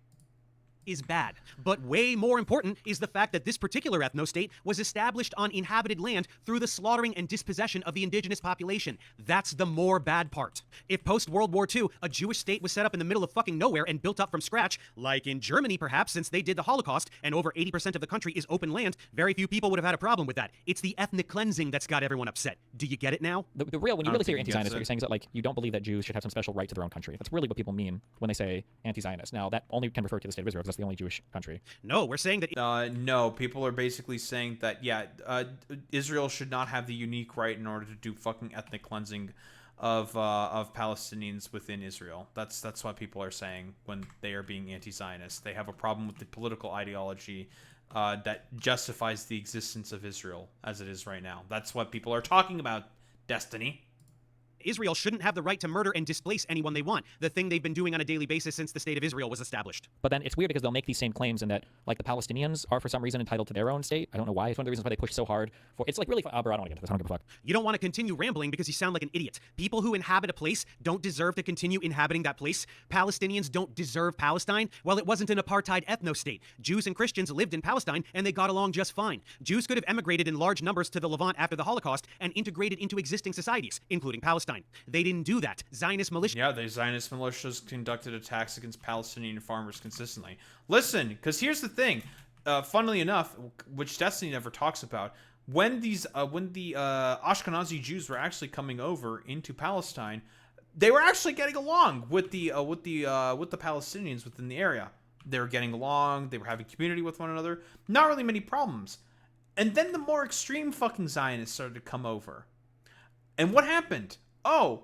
Is bad. But way more important is the fact that this particular ethno-state was established on inhabited land through the slaughtering and dispossession of the indigenous population. That's the more bad part. If post-World War II, a Jewish state was set up in the middle of fucking nowhere and built up from scratch, like in Germany perhaps, since they did the Holocaust, and over 80% of the country is open land, very few people would have had a problem with that. It's the ethnic cleansing that's got everyone upset. Do you get it now? The real, when you really say you're anti-Zionist, what you're saying is that, like, you don't believe that Jews should have some special right to their own country. That's really what people mean when they say anti-Zionist. Now, that only can refer to the state of Israel, because just the only Jewish country. No, we're saying that... No, people are basically saying that, Israel should not have the unique right in order to do fucking ethnic cleansing of Palestinians within Israel. That's what people are saying when they are being anti-Zionist. They have a problem with the political ideology that justifies the existence of Israel as it is right now. That's what people are talking about, Destiny. Israel shouldn't have the right to murder and displace anyone they want, the thing they've been doing on a daily basis since the state of Israel was established. But then it's weird because they'll make these same claims and that, like, the Palestinians are for some reason entitled to their own state. I don't know why. It's one of the reasons why they push so hard for... It's like really... I don't want to get into this. I don't give a fuck. You don't want to continue rambling because you sound like an idiot. People who inhabit a place don't deserve to continue inhabiting that place. Palestinians don't deserve Palestine. Well, it wasn't an apartheid ethno-state. Jews and Christians lived in Palestine and they got along just fine. Jews could have emigrated in large numbers to the Levant after the Holocaust and integrated into existing societies, including Palestine. They didn't do that. Zionist militias... Yeah, the Zionist militias conducted attacks against Palestinian farmers consistently. Listen, because here's the thing. Funnily enough, which Destiny never talks about, when the Ashkenazi Jews were actually coming over into Palestine, they were actually getting along with the Palestinians within the area. They were getting along. They were having community with one another. Not really many problems. And then the more extreme fucking Zionists started to come over. And what happened? Oh,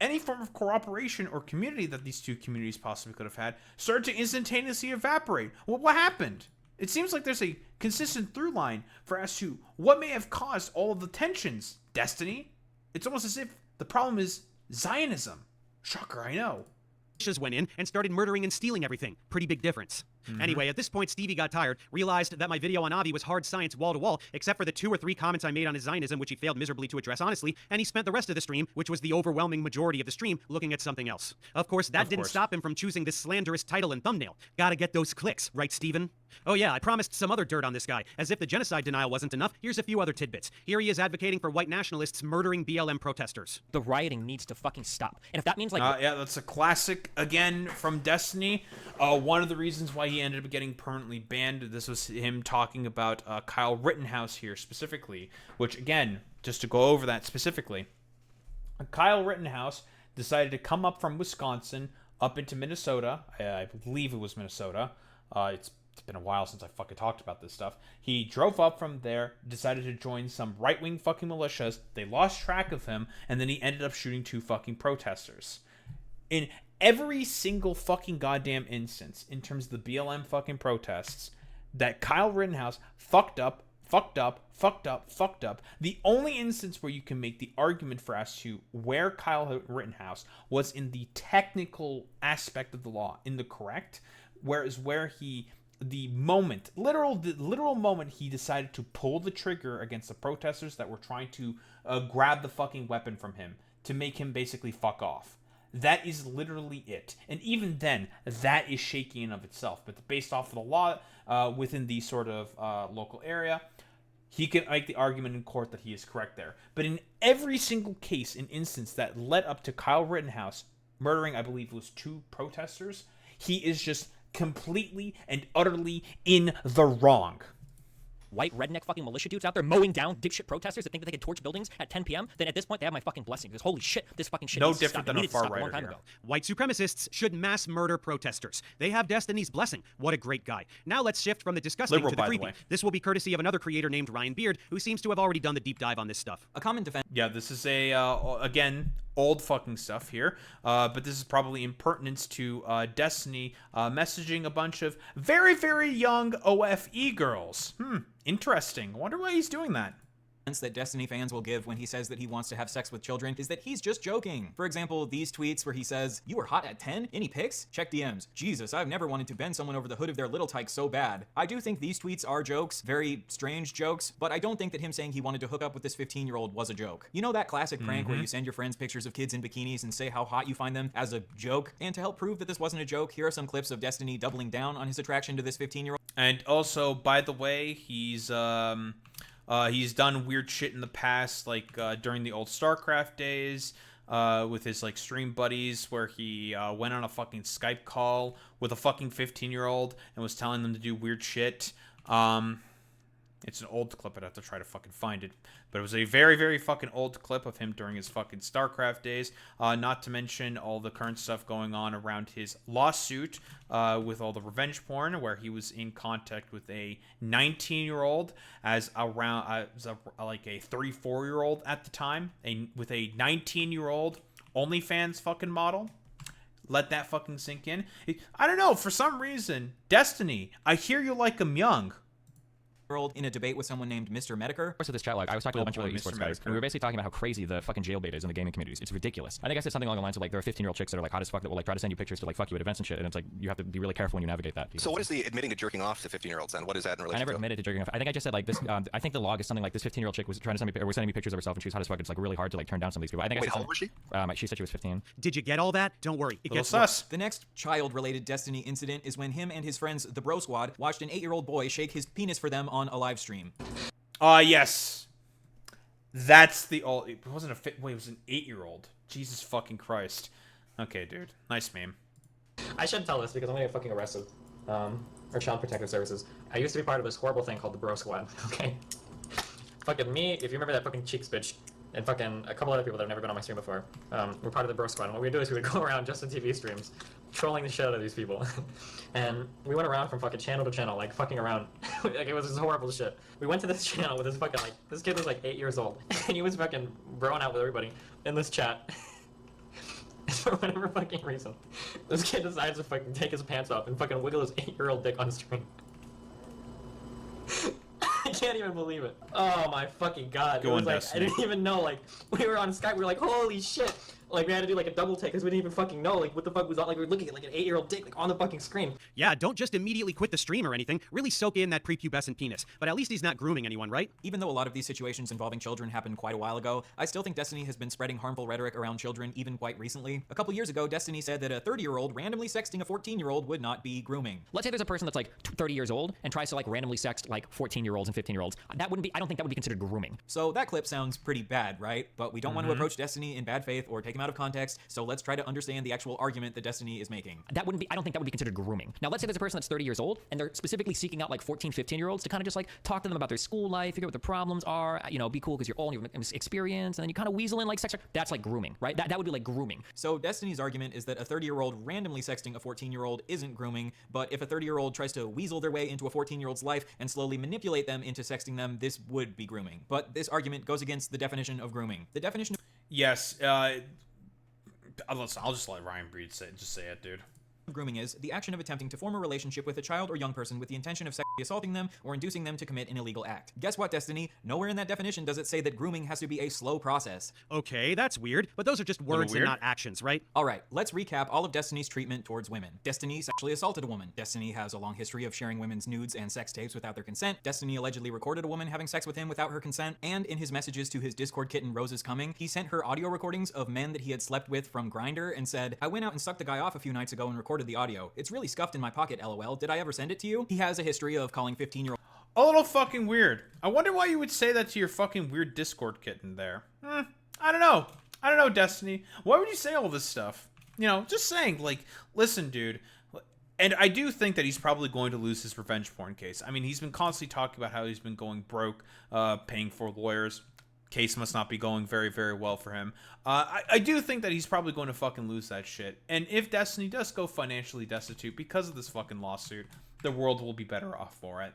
any form of cooperation or community that these two communities possibly could have had started to instantaneously evaporate. Well, what happened? It seems like there's a consistent through line for as to what may have caused all of the tensions. Destiny? It's almost as if the problem is Zionism. Shocker, I know. Went in and started murdering and stealing everything. Pretty big difference. Anyway, at this point, Stevie got tired, realized that my video on Avi was hard science wall to wall, except for the 2 or 3 comments I made on his Zionism, which he failed miserably to address honestly, and he spent the rest of the stream, which was the overwhelming majority of the stream, looking at something else. Of course, that didn't stop him from choosing this slanderous title and thumbnail. Gotta get those clicks, right, Steven? Oh yeah, I promised some other dirt on this guy. As if the genocide denial wasn't enough, here's a few other tidbits. Here he is advocating for white nationalists murdering BLM protesters. The rioting needs to fucking stop. And if that means like... yeah, that's a classic, again, from Destiny. One of the reasons why he ended up getting permanently banned, this was him talking about Kyle Rittenhouse here specifically, which, again, just to go over that specifically, Kyle Rittenhouse decided to come up from Wisconsin up into Minnesota. I believe it was Minnesota. It's been a while since I fucking talked about this stuff. He drove up from there, decided to join some right-wing fucking militias. They lost track of him, and then he ended up shooting 2 fucking protesters. In every single fucking goddamn instance, in terms of the BLM fucking protests, that Kyle Rittenhouse fucked up, the only instance where you can make the argument for as to where Kyle Rittenhouse was in the technical aspect of the law, in the correct, whereas where he... the literal moment he decided to pull the trigger against the protesters that were trying to grab the fucking weapon from him to make him basically fuck off. That is literally it. And even then, that is shaky in of itself. But based off of the law within the sort of local area, he can make the argument in court that he is correct there. But in every single case and instance that led up to Kyle Rittenhouse murdering, I believe it was 2 protesters, he is just completely and utterly in the wrong. White redneck fucking militia dudes out there mowing down dipshit protesters that think that they can torch buildings at 10 p.m., then at this point they have my fucking blessing. Because holy shit, this fucking shit no different than a far right ago. White supremacists should mass murder protesters. They have Destiny's blessing. What a great guy. Now let's shift from the disgusting Liberal, to the by creepy. The way. This will be courtesy of another creator named Ryan Beard, who seems to have already done the deep dive on this stuff. A common defense. Yeah, this is a again old fucking stuff here, but this is probably impertinence to Destiny messaging a bunch of very, very young OFE girls. Interesting. I wonder why he's doing that. That Destiny fans will give when he says that he wants to have sex with children is that he's just joking. For example, these tweets where he says, "You were hot at 10? Any pics? Check DMs. Jesus, I've never wanted to bend someone over the hood of their little tyke so bad." I do think these tweets are jokes, very strange jokes, but I don't think that him saying he wanted to hook up with this 15-year-old was a joke. You know that classic prank where you send your friends pictures of kids in bikinis and say how hot you find them as a joke? And to help prove that this wasn't a joke, here are some clips of Destiny doubling down on his attraction to this 15-year-old. And also, by the way, he's done weird shit in the past, like during the old StarCraft days, with his like stream buddies, where he went on a fucking Skype call with a fucking 15-year-old and was telling them to do weird shit. It's an old clip. I'd have to try to fucking find it. But it was a very, very fucking old clip of him during his fucking StarCraft days. Not to mention all the current stuff going on around his lawsuit with all the revenge porn, where he was in contact with a 19-year-old as a 34-year-old at the time, with a 19-year-old OnlyFans fucking model. Let that fucking sink in. I don't know. For some reason, Destiny, I hear you like him young. In a debate with someone named Mr. Medicare. Of this chat, like I was talking to a bunch of other esports guys, and we were basically talking about how crazy the fucking jailbait is in the gaming communities. It's ridiculous. I think I said something along the lines of like there are 15-year-old chicks that are like hot as fuck that will like try to send you pictures to like fuck you at events and shit, and it's like you have to be really careful when you navigate that. So what is the admitting to jerking off to 15-year-olds then? What is that in relation to? I never admitted to jerking off. I think I just said like this. I think the log is something like this 15-year-old chick was trying to send me, sending me pictures of herself, and she was hot as fuck. It's like really hard to like turn down some of these people. I think Wait, how old was she? She said she was 15. Did you get all that? Don't worry. It gets sus. The next child-related Destiny incident is when him and his friends, the Bro Squad, watched an 8-year-old boy shake his penis for them on a live stream. Yes. That's the old. It wasn't a wait, it was an 8-year-old. Jesus fucking Christ. Okay, dude. Nice meme. I shouldn't tell this because I'm gonna get fucking arrested. Or Child Protective Services. I used to be part of this horrible thing called the Bro Squad, okay? Fucking me, if you remember that fucking Cheeks bitch, and fucking a couple other people that have never been on my stream before, we're part of the Bro Squad, and what we would do is we would go around just on TV streams, trolling the shit out of these people. And we went around from fucking channel to channel, like fucking around. Like it was this horrible shit. We went to this channel with this fucking like, this kid was like 8 years old, and he was fucking broing out with everybody in this chat. For whatever fucking reason, this kid decides to fucking take his pants off and fucking wiggle his 8-year-old dick on stream. I can't even believe it. Oh my fucking god. It was like, Destiny. I didn't even know, like, we were on Skype, we were like, holy shit. Like, we had to do like a double take because we didn't even fucking know, like, what the fuck was on. Like, we were looking at like an 8-year-old dick, like, on the fucking screen. Yeah, don't just immediately quit the stream or anything. Really soak in that prepubescent penis. But at least he's not grooming anyone, right? Even though a lot of these situations involving children happened quite a while ago, I still think Destiny has been spreading harmful rhetoric around children even quite recently. A couple years ago, Destiny said that a 30-year-old randomly sexting a 14-year-old would not be grooming. Let's say there's a person that's like 30 years old and tries to like randomly sext like 14-year-olds and 15-year-olds. That wouldn't be, I don't think that would be considered grooming. So that clip sounds pretty bad, right? But we don't want to approach Destiny in bad faith or take him out of context, so let's try to understand the actual argument that Destiny is making. That wouldn't be, I don't think that would be considered grooming. Now, let's say there's a person that's 30 years old and they're specifically seeking out like 14, 15-year-olds to kind of just like talk to them about their school life, figure out what their problems are, you know, be cool because you're old and you have experience, and then you kind of weasel in like sex. That's like grooming, right? That would be like grooming. So Destiny's argument is that a 30-year-old randomly sexting a 14-year-old isn't grooming, but if a 30-year-old tries to weasel their way into a 14-year-old's life and slowly manipulate them into sexting them, this would be grooming. But this argument goes against the definition of grooming. The definition of... Yes, I'll just let Ryan Breed just say it, dude. Grooming is the action of attempting to form a relationship with a child or young person with the intention of sexually assaulting them or inducing them to commit an illegal act. Guess what, Destiny? Nowhere in that definition does it say that grooming has to be a slow process. Okay, that's weird, but those are just words and not actions, right? Alright, let's recap all of Destiny's treatment towards women. Destiny sexually assaulted a woman. Destiny has a long history of sharing women's nudes and sex tapes without their consent. Destiny allegedly recorded a woman having sex with him without her consent, and in his messages to his Discord kitten Rose is Coming, he sent her audio recordings of men that he had slept with from Grindr and said, I went out and sucked the guy off a few nights ago and recorded the audio. It's really scuffed in my pocket, lol. Did I ever send it to you? He has a history of calling 15-year-old... A little fucking weird. I wonder why you would say that to your fucking weird Discord kitten there. I don't know. I don't know, Destiny. Why would you say all this stuff? You know, just saying, like, listen, dude. And I do think that he's probably going to lose his revenge porn case. I mean, he's been constantly talking about how he's been going broke, paying for lawyers. Case must not be going very, very well for him. I do think that he's probably going to fucking lose that shit. And if Destiny does go financially destitute because of this fucking lawsuit, the world will be better off for it.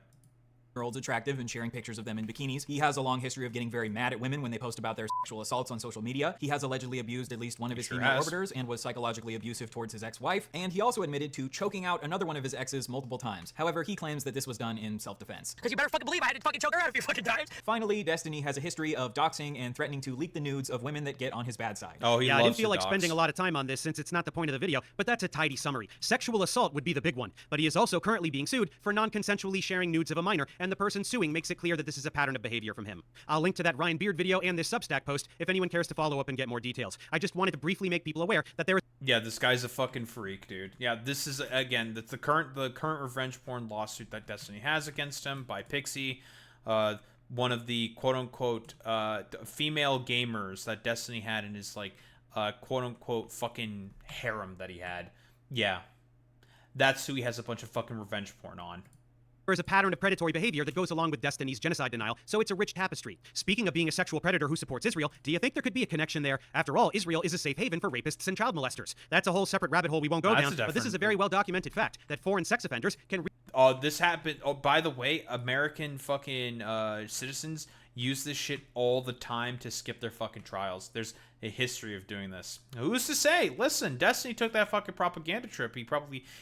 Attractive and sharing pictures of them in bikinis. He has a long history of getting very mad at women when they post about their sexual assaults on social media. He has allegedly abused at least one of his female orbiters and was psychologically abusive towards his ex-wife. And he also admitted to choking out another one of his exes multiple times. However, he claims that this was done in self-defense. Because you better fucking believe I had to fucking choke her out a few fucking times. Finally, Destiny has a history of doxing and threatening to leak the nudes of women that get on his bad side. Oh, yeah, I didn't feel like spending a lot of time on this since it's not the point of the video, but that's a tidy summary. Sexual assault would be the big one, but he is also currently being sued for non-consensually sharing nudes of a minor, and the person suing makes it clear that this is a pattern of behavior from him. I'll link to that Ryan Beard video and this Substack post if anyone cares to follow up and get more details. I just wanted to briefly make people aware that there is... Yeah, this guy's a fucking freak, dude. Yeah, this is, again, that's the current revenge porn lawsuit that Destiny has against him by Pixie, one of the quote-unquote female gamers that Destiny had in his, like, quote-unquote fucking harem that he had. Yeah. That's who he has a bunch of fucking revenge porn on. is a pattern of predatory behavior that goes along with Destiny's genocide denial, so it's a rich tapestry. Speaking of being a sexual predator who supports Israel, do you think there could be a connection there? After all, Israel is a safe haven for rapists and child molesters. That's a whole separate rabbit hole we won't go down, but this is a very well-documented fact that foreign sex offenders can... This happened... Oh, by the way, American fucking citizens use this shit all the time to skip their fucking trials. There's a history of doing this. Who's to say? Listen, Destiny took that fucking propaganda trip.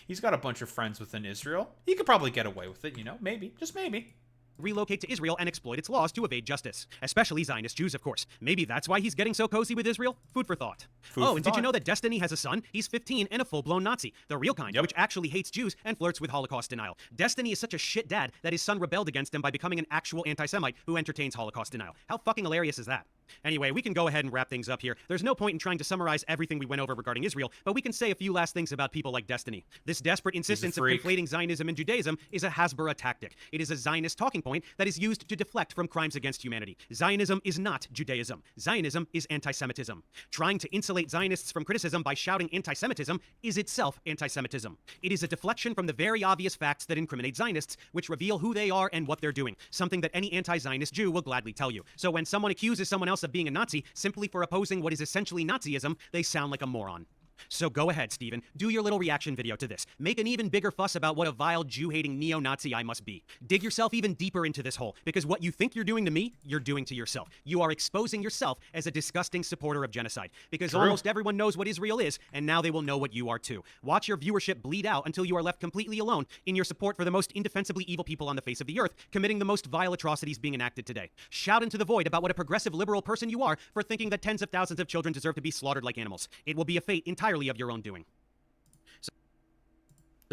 He's got a bunch of friends within Israel. He could probably get away with it, you know? Maybe. Just maybe. Relocate to Israel and exploit its laws to evade justice. Especially Zionist Jews, of course. Maybe that's why he's getting so cozy with Israel? Food for thought. Did you know that Destiny has a son? He's 15 and a full-blown Nazi. The real kind, which actually hates Jews and flirts with Holocaust denial. Destiny is such a shit dad that his son rebelled against him by becoming an actual anti-Semite who entertains Holocaust denial. How fucking hilarious is that? Anyway, we can go ahead and wrap things up here. There's no point in trying to summarize everything we went over regarding Israel, but we can say a few last things about people like Destiny. This desperate insistence of conflating Zionism and Judaism is a Hasbara tactic. It is a Zionist talking point that is used to deflect from crimes against humanity. Zionism is not Judaism. Zionism is anti-Semitism. Trying to insulate Zionists from criticism by shouting anti-Semitism is itself anti-Semitism. It is a deflection from the very obvious facts that incriminate Zionists, which reveal who they are and what they're doing, something that any anti-Zionist Jew will gladly tell you. So when someone accuses someone else of being a Nazi simply for opposing what is essentially Nazism, they sound like a moron. So go ahead, Steven. Do your little reaction video to this. Make an even bigger fuss about what a vile Jew-hating neo-Nazi I must be. Dig yourself even deeper into this hole, because what you think you're doing to me, you're doing to yourself. You are exposing yourself as a disgusting supporter of genocide, because almost everyone knows what Israel is, and now they will know what you are too. Watch your viewership bleed out until you are left completely alone in your support for the most indefensibly evil people on the face of the earth, committing the most vile atrocities being enacted today. Shout into the void about what a progressive liberal person you are for thinking that tens of thousands of children deserve to be slaughtered like animals. It will be a fate entirely of your own doing. So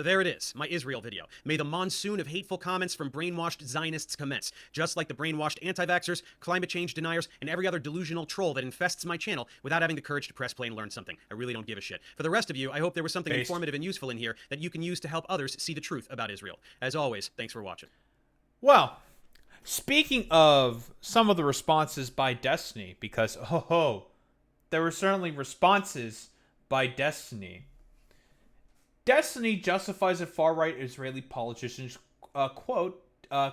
there it is, my Israel video. May the monsoon of hateful comments from brainwashed Zionists commence, just like the brainwashed anti-vaxxers, climate change deniers, and every other delusional troll that infests my channel without having the courage to press play and learn something. I really don't give a shit. For the rest of you, I hope there was something informative and useful in here that you can use to help others see the truth about Israel. As always, thanks for watching. Well, speaking of some of the responses by Destiny, because, there were certainly responses by Destiny. Destiny justifies a far-right Israeli politician's quote,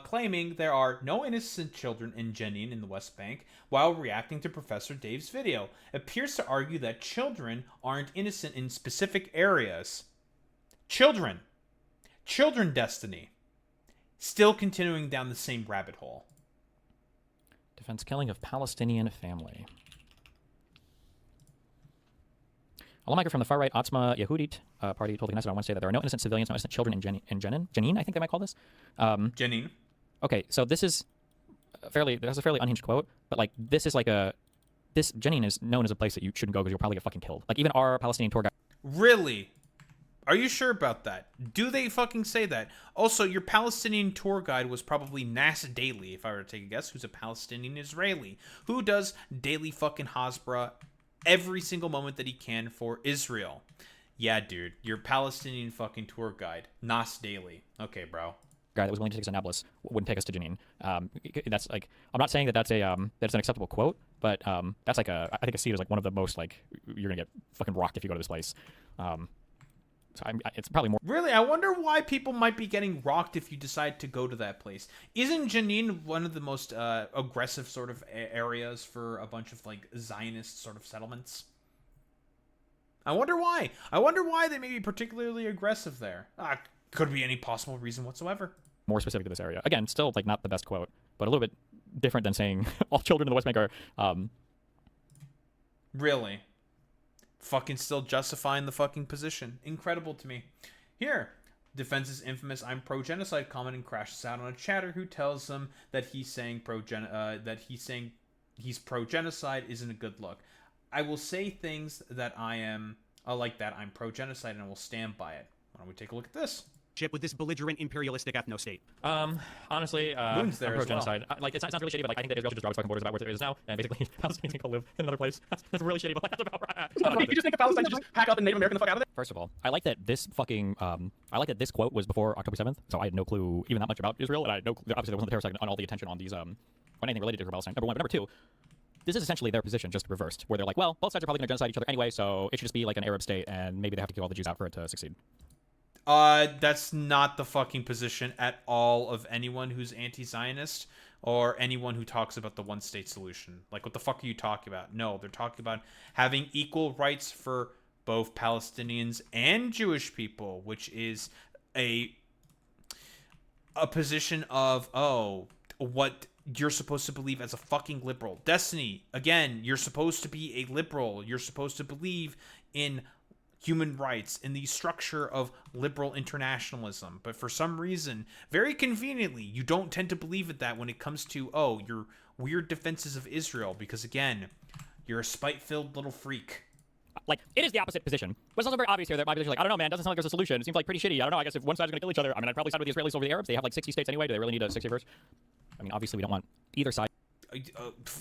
claiming there are no innocent children in Jenin in the West Bank, while reacting to Professor Dave's video. Appears to argue that children aren't innocent in specific areas. Children. Children Destiny. Still continuing down the same rabbit hole. Defense killing of Palestinian family. A lawmaker from the far-right Otzma Yehudit party told the Knesset on Wednesday that there are no innocent civilians, no innocent children in Jenin, I think they might call this. Jenin. Okay, so this is that's a fairly unhinged quote, but like this is like this Jenin is known as a place that you shouldn't go because you'll probably get fucking killed. Like even our Palestinian tour guide. Really? Are you sure about that? Do they fucking say that? Also, your Palestinian tour guide was probably Nas Daily, if I were to take a guess, who's a Palestinian Israeli, who does daily fucking Hasbara every single moment that he can for Israel. Yeah, dude, your Palestinian fucking tour guide, Nas Daily. Okay, bro. Guy that was willing to take us to Nablus wouldn't take us to Jenin. That's like, I'm not saying that that's an acceptable quote, but that's like I think I see it as like one of the most like you're gonna get fucking rocked if you go to this place. So it's probably more. Really, I wonder why people might be getting rocked if you decide to go to that place. Isn't Jenin one of the most aggressive sort of areas for a bunch of like Zionist sort of settlements? I wonder why. I wonder why they may be particularly aggressive there. Could be any possible reason whatsoever. More specific to this area. Again, still like not the best quote, but a little bit different than saying all children in the West Bank are. Really. Fucking still justifying the fucking position. Incredible to me. Here, Defense's infamous "I'm pro-genocide" comment and crashes out on a chatter who tells him that he's saying he's pro-genocide isn't a good look. I will say things that I am like that. I'm pro-genocide and I will stand by it. Why don't we take a look at this? With this belligerent imperialistic ethno-state. Honestly, I'm pro-genocide. Like it sounds really shady, but like I think that Israel should just draw its fucking borders about where it is now, and basically Palestinians can go live in another place. That's really shady, but like, that's about right. You just think Palestine should just pack up and Native American the fuck out of there? First of all, I like that this fucking this quote was before October 7th, so I had no clue even that much about Israel, and I had no clue, obviously there wasn't the terrorist attack on all the attention on these on anything related to Palestine. Number one, but number two, this is essentially their position just reversed, where they're like, well, both sides are probably going to genocide each other anyway, so it should just be like an Arab state, and maybe they have to kill all the Jews out for it to succeed. That's not the fucking position at all of anyone who's anti-Zionist or anyone who talks about the one-state solution. Like, what the fuck are you talking about? No, they're talking about having equal rights for both Palestinians and Jewish people, which is a position of, oh, what you're supposed to believe as a fucking liberal. Destiny, again, you're supposed to be a liberal. You're supposed to believe in human rights, in the structure of liberal internationalism. But for some reason, very conveniently, you don't tend to believe it that when it comes to, oh, your weird defenses of Israel, because again, you're a spite-filled little freak. Like, it is the opposite position. But it's also very obvious here that my position is like, I don't know, man, doesn't sound like there's a solution. It seems like pretty shitty. I don't know, I guess if one side's going to kill each other, I mean, I'd probably side with the Israelis over the Arabs. They have like 60 states anyway. Do they really need a 61st? I mean, obviously we don't want either side.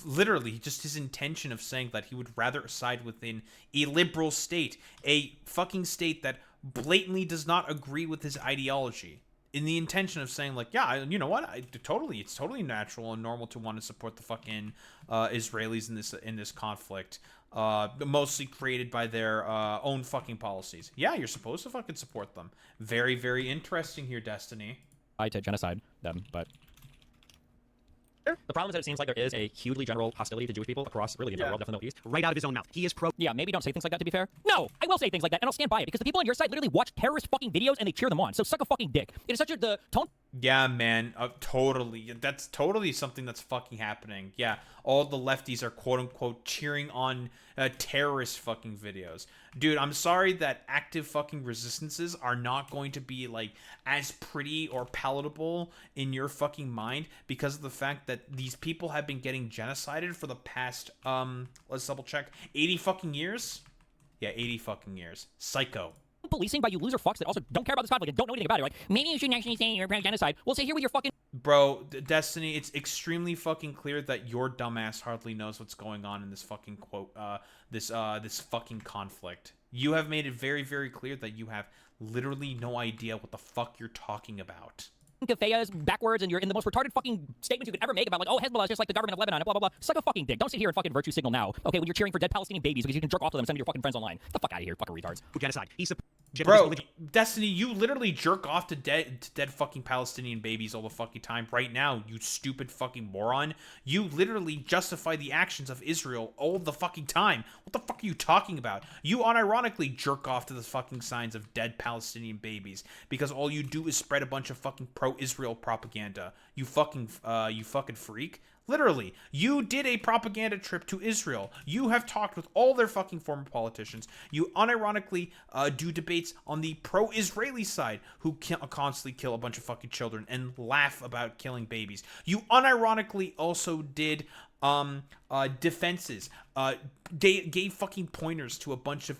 Literally, just his intention of saying that he would rather side within a liberal state, a fucking state that blatantly does not agree with his ideology, in the intention of saying like, yeah, you know what, it's totally natural and normal to want to support the fucking Israelis in this conflict, mostly created by their own fucking policies. Yeah, you're supposed to fucking support them. Very, very interesting here, Destiny. I to genocide them, but the problem is that it seems like there is a hugely general hostility to Jewish people across really the entire world, definitely the Middle East. Right out of his own mouth. He is pro. Yeah, maybe don't say things like that, to be fair. No, I will say things like that, and I'll stand by it, because the people on your side literally watch terrorist fucking videos and they cheer them on. So suck a fucking dick. It is such the tone. Yeah, man, totally. That's totally something that's fucking happening. Yeah, all the lefties are quote-unquote cheering on terrorist fucking videos. Dude, I'm sorry that active fucking resistances are not going to be, like, as pretty or palatable in your fucking mind because of the fact that these people have been getting genocided for the past, let's double check, 80 fucking years? Yeah, 80 fucking years. Psycho. Policing by you loser fucks that also don't care about this conflict and don't know anything about it. Like, maybe you shouldn't actually say you're pro genocide. Well, say here with your fucking... Bro, Destiny, it's extremely fucking clear that your dumbass hardly knows what's going on in this fucking this fucking conflict. You have made it very, very clear that you have literally no idea what the fuck you're talking about. Kafeas backwards, and you're in the most retarded fucking statements you could ever make about, like, oh, Hezbollah is just like the government of Lebanon, and blah, blah, blah. Suck a fucking dick. Don't sit here and fucking virtue signal now, okay, when you're cheering for dead Palestinian babies because you can jerk off to them and send your fucking friends online. Get the fuck out of here, fucking retards. Genocide. Bro, Destiny, you literally jerk off to dead fucking Palestinian babies all the fucking time right now, you stupid fucking moron. You literally justify the actions of Israel all the fucking time. What the fuck are you talking about? You unironically jerk off to the fucking signs of dead Palestinian babies because all you do is spread a bunch of fucking pro-Israel propaganda. You fucking freak. Literally, you did a propaganda trip to Israel. You have talked with all their fucking former politicians. You unironically do debates on the pro-Israeli side who constantly kill a bunch of fucking children and laugh about killing babies. You unironically also did defenses. Gave fucking pointers to a bunch of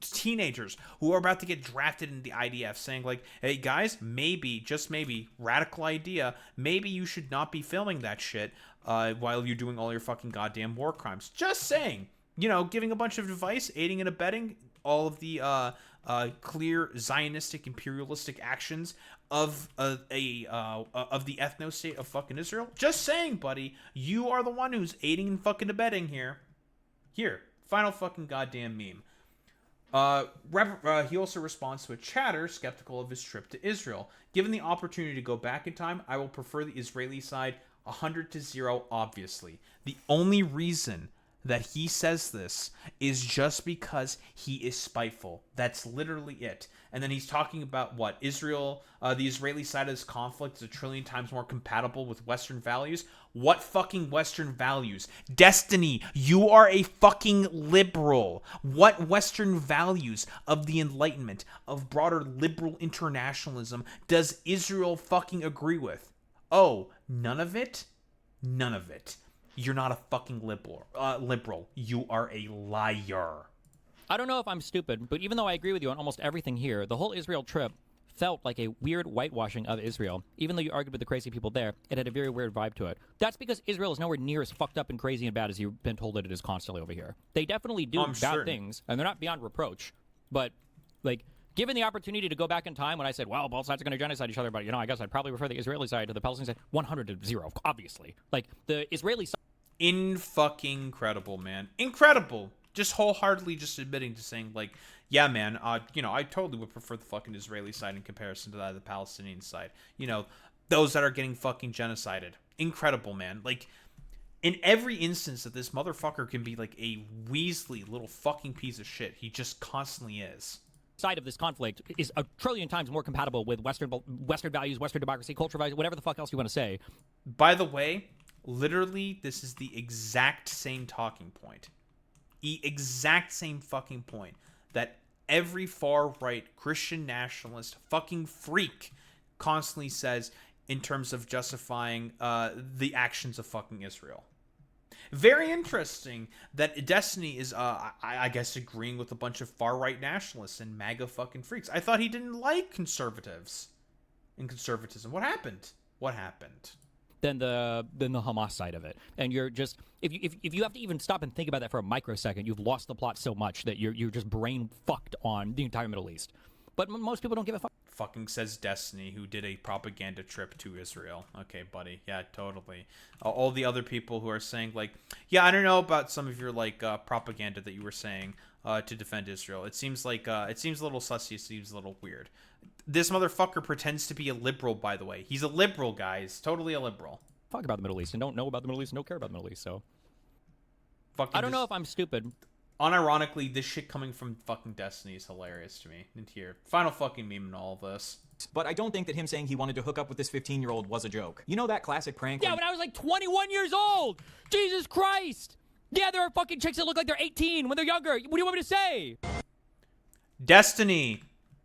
teenagers who are about to get drafted in the IDF, saying like, hey guys, maybe, just maybe, radical idea, maybe you should not be filming that shit while you're doing all your fucking goddamn war crimes. Just saying, you know, giving a bunch of advice, aiding and abetting all of the clear Zionistic imperialistic actions of the ethno state of fucking Israel. Just saying, buddy, you are the one who's aiding and fucking abetting here. Here, final fucking goddamn meme. He also responds to a chatter skeptical of his trip to Israel. Given the opportunity to go back in time, I will prefer the Israeli side 100-0, obviously. The only reason that he says this is just because he is spiteful. That's literally it. And then he's talking about what Israel, the Israeli side of this conflict is 1 trillion times more compatible with Western values. What fucking Western values? Destiny, you are a fucking liberal. What Western values of the Enlightenment, of broader liberal internationalism, does Israel fucking agree with? Oh, none of it? None of it. You're not a fucking liberal. You are a liar. I don't know if I'm stupid, but even though I agree with you on almost everything here, the whole Israel trip felt like a weird whitewashing of Israel. Even though you argued with the crazy people there, it had a very weird vibe to it. That's because Israel is nowhere near as fucked up and crazy and bad as you've been told that it is constantly over here. They definitely do bad things, and they're not beyond reproach. But, like, given the opportunity to go back in time when I said, well, both sides are going to genocide each other, but, you know, I guess I'd probably prefer the Israeli side to the Palestinian side, 100-0, obviously. Like, the Israeli side... In-fucking-credible, man. Incredible. just wholeheartedly just admitting to saying like, yeah, man, you know, I totally would prefer the fucking Israeli side in comparison to that of the Palestinian side. You know, those that are getting fucking genocided. Incredible, man. Like, in every instance that this motherfucker can be like a Weasley little fucking piece of shit, he just constantly is. Side of this conflict is a trillion times more compatible with Western values, Western democracy, cultural values, whatever the fuck else you want to say. By the way, literally, this is the exact same talking point. The exact same fucking point that every far-right Christian nationalist fucking freak constantly says in terms of justifying the actions of fucking Israel. Very interesting that Destiny is, I guess, agreeing with a bunch of far-right nationalists and MAGA fucking freaks. I thought he didn't like conservatives and conservatism. What happened? What happened? Than the Hamas side of it, and you're just if you have to even stop and think about that for a microsecond, you've lost the plot so much that you're just brain fucked on the entire Middle East. But most people don't give a fuck. Fucking says Destiny, who did a propaganda trip to Israel. Okay, buddy. Yeah, totally. All the other people who are saying, like, yeah, I don't know about some of your, like, propaganda that you were saying to defend Israel. It seems like, it seems a little sussy. It seems a little weird. This motherfucker pretends to be a liberal, by the way. He's a liberal, guys. Totally a liberal. Talk about the Middle East and don't know about the Middle East and don't care about the Middle East, so. Fucking I don't know if I'm stupid. Unironically, this shit coming from fucking Destiny is hilarious to me. And here, final fucking meme in all of this. But I don't think that him saying he wanted to hook up with this 15-year-old was a joke. You know that classic prank? Yeah, when I was like 21 years old! Jesus Christ! Yeah, there are fucking chicks that look like they're 18 when they're younger. What do you want me to say? Destiny,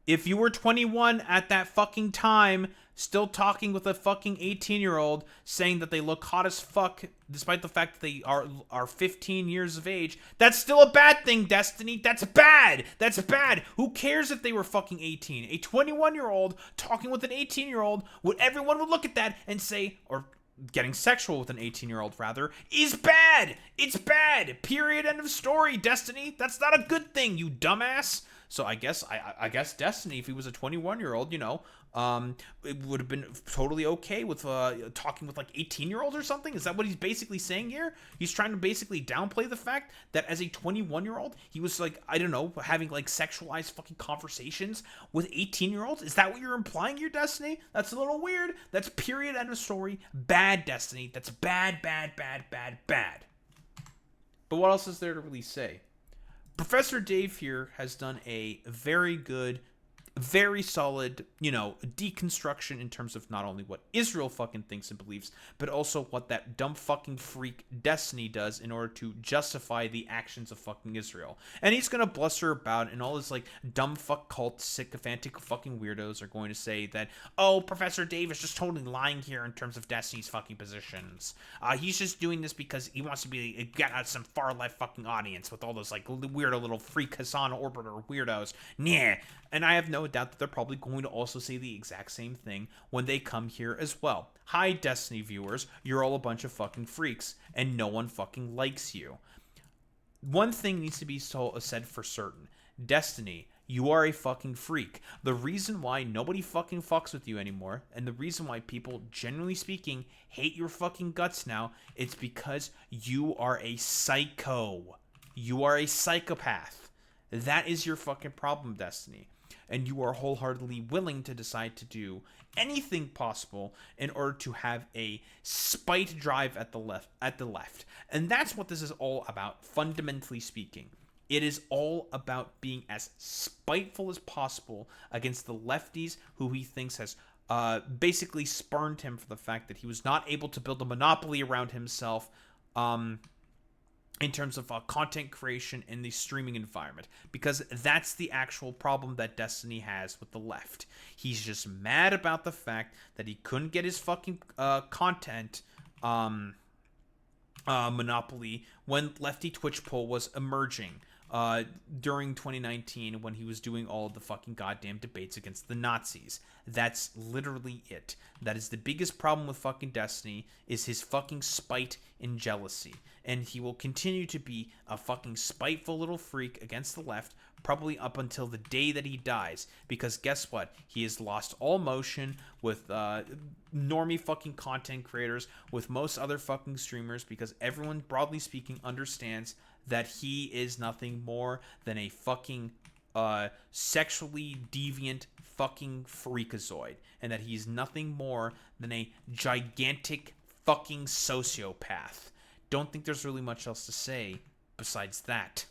if you were 21 at that fucking time, still talking with a fucking 18-year-old, saying that they look hot as fuck, despite the fact that they are 15 years of age, that's still a bad thing, Destiny. That's bad. That's bad. Who cares if they were fucking 18? A 21-year-old talking with an 18-year-old, everyone would look at that and say, or getting sexual with an 18-year-old, rather, is bad. It's bad. Period. End of story, Destiny. That's not a good thing, you dumbass. So I guess Destiny, if he was a 21-year-old, you know, it would have been totally okay with talking with like 18-year-olds or something. Is that what he's basically saying here? He's trying to basically downplay the fact that as a 21-year-old, he was like, I don't know, having like sexualized fucking conversations with 18-year-olds. Is that what you're implying here, Destiny? That's a little weird. That's period, end of story. Bad, Destiny. That's bad, bad, bad, bad, bad. But what else is there to really say? Professor Dave here has done a very good, very solid, you know, deconstruction in terms of not only what Israel fucking thinks and believes, but also what that dumb fucking freak Destiny does in order to justify the actions of fucking Israel. And he's gonna bluster about, and all his like dumb fuck cult sycophantic fucking weirdos are going to say that, oh, Professor Dave is just totally lying here in terms of Destiny's fucking positions. He's just doing this because he wants to get out some far left fucking audience with all those like weirdo little freak Hassan orbiter weirdos. Nah. And I have no doubt that they're probably going to also say the exact same thing when they come here as well. Hi, Destiny viewers, you're all a bunch of fucking freaks, and no one fucking likes you. One thing needs to be said for certain. Destiny, you are a fucking freak. The reason why nobody fucking fucks with you anymore, and the reason why people, generally speaking, hate your fucking guts now, it's because you are a psycho. You are a psychopath. That is your fucking problem, Destiny. And you are wholeheartedly willing to decide to do anything possible in order to have a spite drive at the left. And that's what this is all about, fundamentally speaking. It is all about being as spiteful as possible against the lefties who he thinks has basically spurned him for the fact that he was not able to build a monopoly around himself in terms of content creation in the streaming environment, because that's the actual problem that Destiny has with the left. He's just mad about the fact that he couldn't get his fucking content monopoly when Lefty Twitch Poll was emerging during 2019 when he was doing all of the fucking goddamn debates against the Nazis. That's literally it. That is the biggest problem with fucking Destiny, is his fucking spite and jealousy. And he will continue to be a fucking spiteful little freak against the left, probably up until the day that he dies. Because guess what? He has lost all motion with normie fucking content creators, with most other fucking streamers, because everyone, broadly speaking, understands that he is nothing more than a fucking sexually deviant fucking freakazoid, and that he's nothing more than a gigantic fucking sociopath. Don't think there's really much else to say besides that.